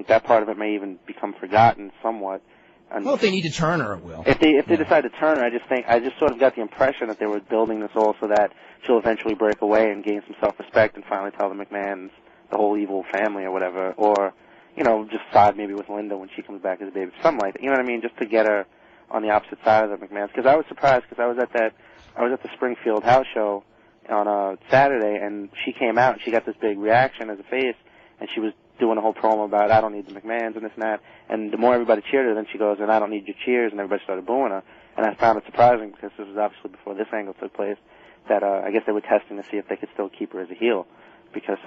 that part of it may even become forgotten somewhat. And well, if they need to turn her, it will. If they decide to turn her, I just sort of got the impression that they were building this all so that she'll eventually break away and gain some self-respect and finally tell the McMahons, the whole evil family or whatever, or, just side maybe with Linda when she comes back as a baby, something like that. You know what I mean? Just to get her on the opposite side of the McMahons. Because I was surprised because I was at the Springfield house show on Saturday, and she came out and she got this big reaction as a face, and she was doing a whole promo about, I don't need the McMahons and this and that, and the more everybody cheered her, then she goes, and I don't need your cheers, and everybody started booing her. And I found it surprising, because this was obviously before this angle took place, that I guess they were testing to see if they could still keep her as a heel, because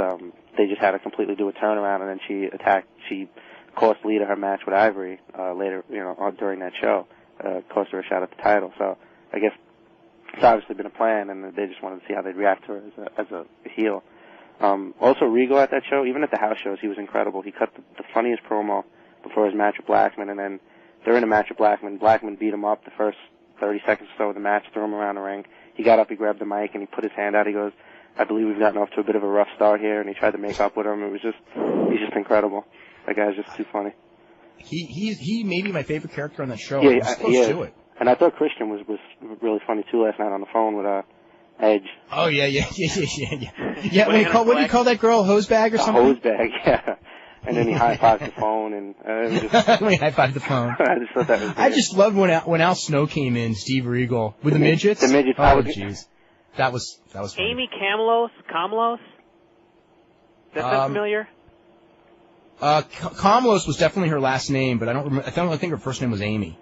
they just had her completely do a turnaround, and then she cost Lita her match with Ivory later, during that show, cost her a shot at the title. So I guess it's obviously been a plan, and they just wanted to see how they'd react to her as a heel. Also, Regal at that show, even at the house shows, he was incredible. He cut the funniest promo before his match with Blackman, and then during the match with Blackman beat him up the first 30 seconds or so of the match, threw him around the ring. He got up, he grabbed the mic, and he put his hand out. He goes, I believe we've gotten off to a bit of a rough start here, and he tried to make up with him. He's just incredible. That guy's just too funny. He may be my favorite character on that show. Yeah, He's close to it. And I thought Christian was really funny too last night on the phone with Edge. Oh yeah. Yeah, what do you call that girl? Hosebag or something? Hosebag, yeah. And then he high-fived the phone, and he high-fived the phone. I just thought that was great. I just loved when Al Snow came in, Steve Regal, with the midgets. The midgets. Oh, jeez. That was funny. Amy Kamlos? Does that sound familiar? Kamlos was definitely her last name, but I think her first name was Amy.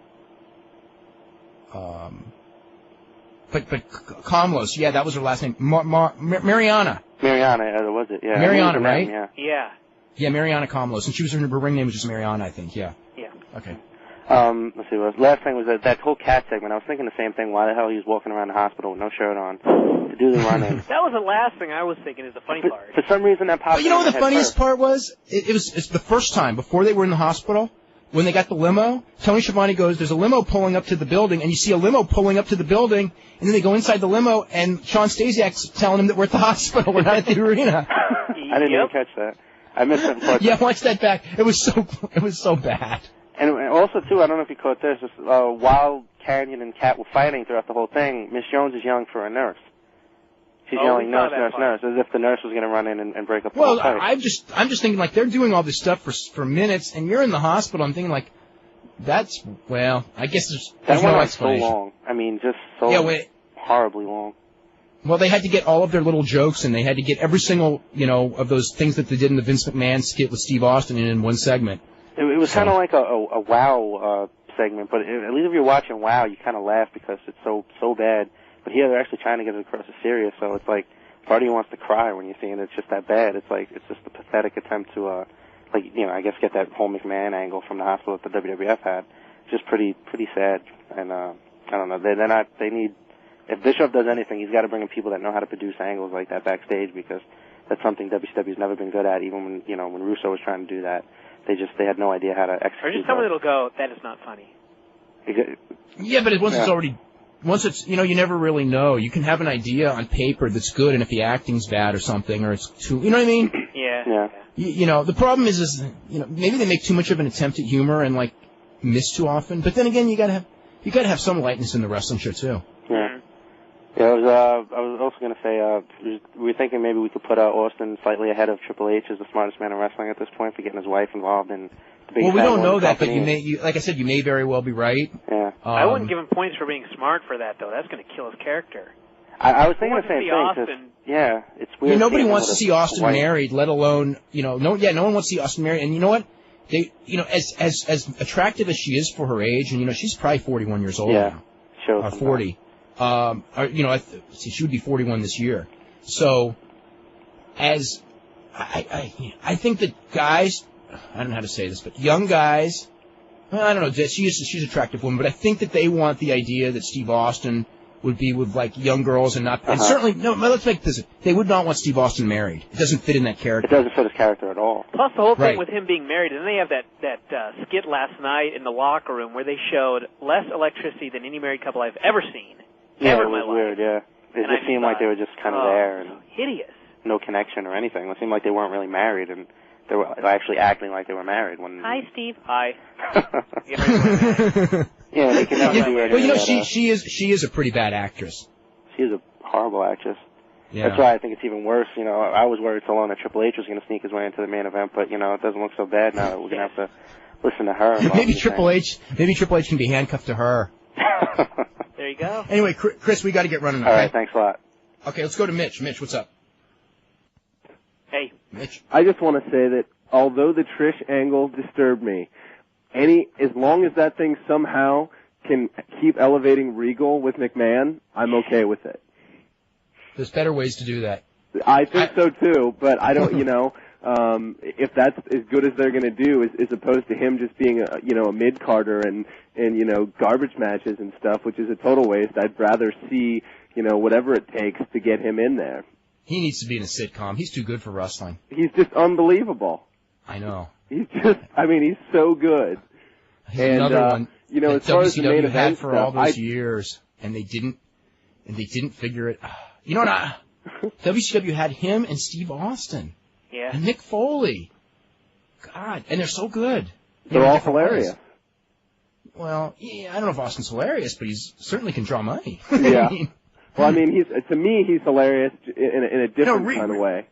But Kamlos, yeah, that was her last name. Mariana. Mariana, was it? Yeah. Mariana, right? Yeah. Yeah, Mariana Kamlos, and her ring name was just Mariana, I think. Yeah. Yeah. Okay. Let's see. Last thing was that whole cat segment. I was thinking the same thing. Why the hell he was walking around the hospital with no shirt on to do the run-in? That was the last thing I was thinking. Is the funny part. For some reason, that popped. But you know what the funniest part was? It's the first time before they were in the hospital. When they got the limo, Tony Schiavone goes, there's a limo pulling up to the building, and you see a limo pulling up to the building, and then they go inside the limo, and Sean Stasiak's telling him that we're at the hospital, we're not at the arena. I didn't even catch that. I missed that part. Yeah, watch that back. It was so bad. And also, too, I don't know if you caught this, while Canyon and Kat were fighting throughout the whole thing, Miss Jones is yelling for a nurse. She's yelling, nurse, as if the nurse was going to run in and break up the whole fight. I'm just thinking, like, they're doing all this stuff for minutes, and you're in the hospital. I'm thinking, like, I guess there's no explanation. So long. I mean, just so horribly long. Well, they had to get all of their little jokes, and they had to get every single, of those things that they did in the Vince McMahon skit with Steve Austin in one segment. It was kind of like a WOW segment, but at least if you're watching WOW, you kind of laugh because it's so bad. But here they're actually trying to get it across as serious, so it's like part of you wants to cry when you're seeing it's just that bad. It's like it's just a pathetic attempt to, I guess get that whole McMahon angle from the hospital that the WWF had. It's just pretty sad, and I don't know. They need. If Bischoff does anything, he's got to bring in people that know how to produce angles like that backstage, because that's something WCW's never been good at. Even when Russo was trying to do that, they had no idea how to execute. Or just someone that'll go, that is not funny. Yeah, but once it's you never really know. You can have an idea on paper that's good, and if the acting's bad or something, or it's too, you know what I mean? Yeah. The problem is maybe they make too much of an attempt at humor and like miss too often. But then again, you gotta have some lightness in the wrestling show too. Yeah. Yeah, I was also going to say, we were thinking maybe we could put Austin slightly ahead of Triple H as the smartest man in wrestling at this point for getting his wife involved in the big. Well, we don't know that, but like I said, you may very well be right. Yeah. I wouldn't give him points for being smart for that, though. That's going to kill his character. I was thinking the same thing. Yeah, it's weird. Nobody wants to see Austin married, let alone, no one wants to see Austin married. And you know what? They, as attractive as she is for her age, and she's probably 41 years old now. Or 40. She would be 41 this year. So, I think that guys, I don't know how to say this, but young guys, I don't know, she's an attractive woman, but I think that they want the idea that Steve Austin would be with like young girls and not. And certainly, no. Let's make this. They would not want Steve Austin married. It doesn't fit in that character. It doesn't fit his character at all. Plus the whole thing Right. with him being married, and then they have that skit last night in the locker room where they showed less electricity than any married couple I've ever seen. Yeah, ever it in my was life. weird. Yeah, it And I just seemed like they were just kind of there and hideous. no connection or anything. It seemed like they weren't really married, and they were actually acting like they were married. When Hi, Steve. Hi. Yeah, they can never do anything. Well, you know, she is a pretty bad actress. She is a horrible actress. Yeah. That's why I think it's even worse. You know, I was worried so long that Triple H was going to sneak his way into the main event, but you know, it doesn't look so bad now that we're going to have to listen to her. Maybe Triple H can be handcuffed to her. There you go. Anyway, Chris, we got to get running. All right, thanks a lot. Okay, let's go to Mitch. Mitch, what's up? Hey, Mitch. I just want to say that although the Trish angle disturbed me, as long as that thing somehow can keep elevating Regal with McMahon, I'm okay with it. There's better ways to do that. I think so too, but I don't, if that's as good as they're going to do, as opposed to him just being a mid-carder and garbage matches and stuff, which is a total waste. I'd rather see, whatever it takes to get him in there. He needs to be in a sitcom. He's too good for wrestling. He's just unbelievable. I know. He's so good. He's another one. As far as the main WCW event had for all stuff, those years, and they didn't figure it. You know what? WCW had him and Steve Austin. Yeah. And Mick Foley. God, and they're so good. They're all hilarious. Ways. Well, yeah, I don't know if Austin's hilarious, but he certainly can draw money. Yeah. Well, to me, he's hilarious in a different kind of way.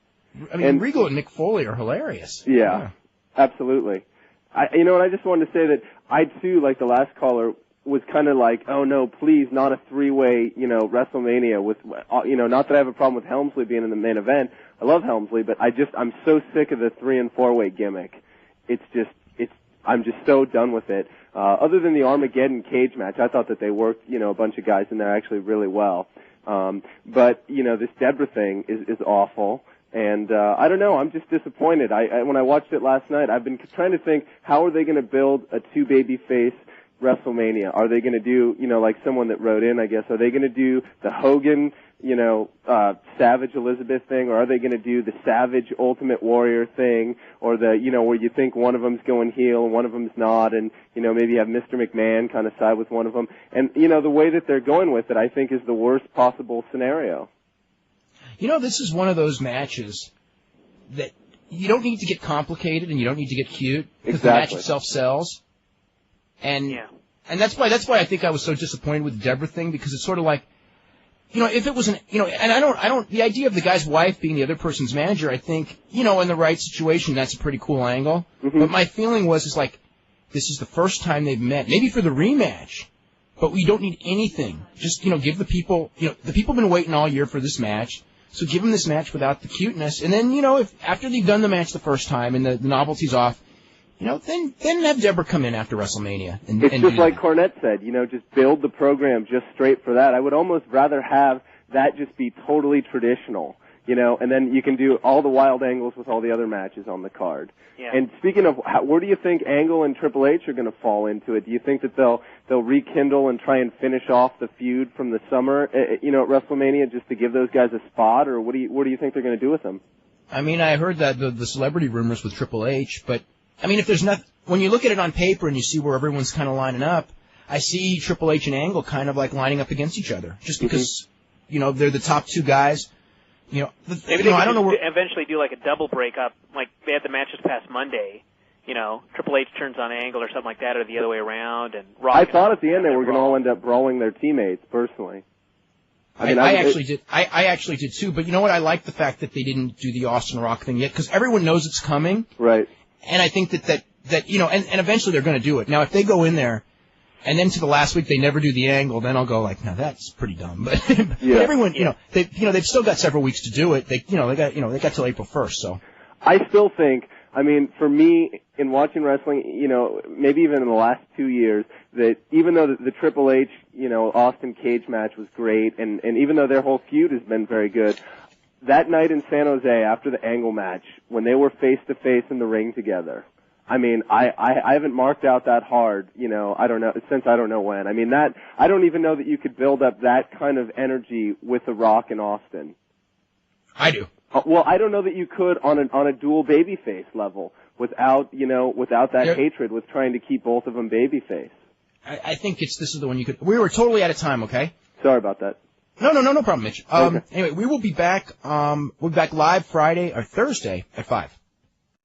Regal and Mick Foley are hilarious. Yeah. Absolutely. I just wanted to say that I too, like the last caller, was kind of like, oh no, please, not a three-way, WrestleMania with, not that I have a problem with Helmsley being in the main event. I love Helmsley, but I'm so sick of the 3- and 4-way gimmick. I'm just so done with it. Other than the Armageddon cage match, I thought that they worked, a bunch of guys in there actually really well. But this Deborah thing is awful. And I don't know. I'm just disappointed. When I watched it last night, I've been trying to think, how are they going to build a two-baby face WrestleMania? Are they going to do, like someone that wrote in, I guess, are they going to do the Hogan, Savage Elizabeth thing, or are they going to do the Savage Ultimate Warrior thing, or the, where you think one of them's going heel and one of them's not, and, maybe have Mr. McMahon kind of side with one of them. And, the way that they're going with it, I think, is the worst possible scenario. This is one of those matches that you don't need to get complicated and you don't need to get cute because the match itself sells. And that's why I think I was so disappointed with the Deborah thing, because it's sort of like, if it was and the idea of the guy's wife being the other person's manager, I think, in the right situation, that's a pretty cool angle. Mm-hmm. But my feeling was, this is the first time they've met, maybe for the rematch, but we don't need anything. Just, give the people, the people have been waiting all year for this match. So give them this match without the cuteness, and then if after they've done the match the first time and the novelty's off, then have Deborah come in after WrestleMania. It's just like Cornette said, just build the program just straight for that. I would almost rather have that just be totally traditional, and then you can do all the wild angles with all the other matches on the card. Yeah. And speaking of, where do you think Angle and Triple H are going to fall into it? Do you think that they'll rekindle and try and finish off the feud from the summer, at WrestleMania, just to give those guys a spot, or what do you think they're going to do with them? I heard that the celebrity rumors with Triple H, but if there's not, when you look at it on paper and you see where everyone's kind of lining up, I see Triple H and Angle kind of like lining up against each other, just because they're the top two guys. Maybe they I don't know eventually do like a double breakup, like they had the matches past Monday. Triple H turns on Angle or something like that, or the other way around. And Rock I thought at the end they were going to all end up brawling their teammates. Personally, I actually did too. But you know what? I like the fact that they didn't do the Austin Rock thing yet, because everyone knows it's coming. Right. And I think that and eventually they're going to do it. Now, if they go in there and then to the last week they never do the Angle, then I'll go like, now that's pretty dumb. But, but everyone, they've still got several weeks to do it. They got till April 1st. So I still think, for me, in watching wrestling, maybe even in the last 2 years, that even though the Triple H, Austin Cage match was great, and even though their whole feud has been very good, that night in San Jose after the Angle match, when they were face to face in the ring together, I mean, I haven't marked out that hard, you know, I don't know when. I mean, I don't even know that you could build up that kind of energy with The Rock and Austin. I do. Well, I don't know that you could on a dual babyface level without that hatred with trying to keep both of them babyface. I think this is the one you could. We were totally out of time, okay? Sorry about that. No problem, Mitch. Okay. Anyway, we will be back. We'll be back live Thursday at 5.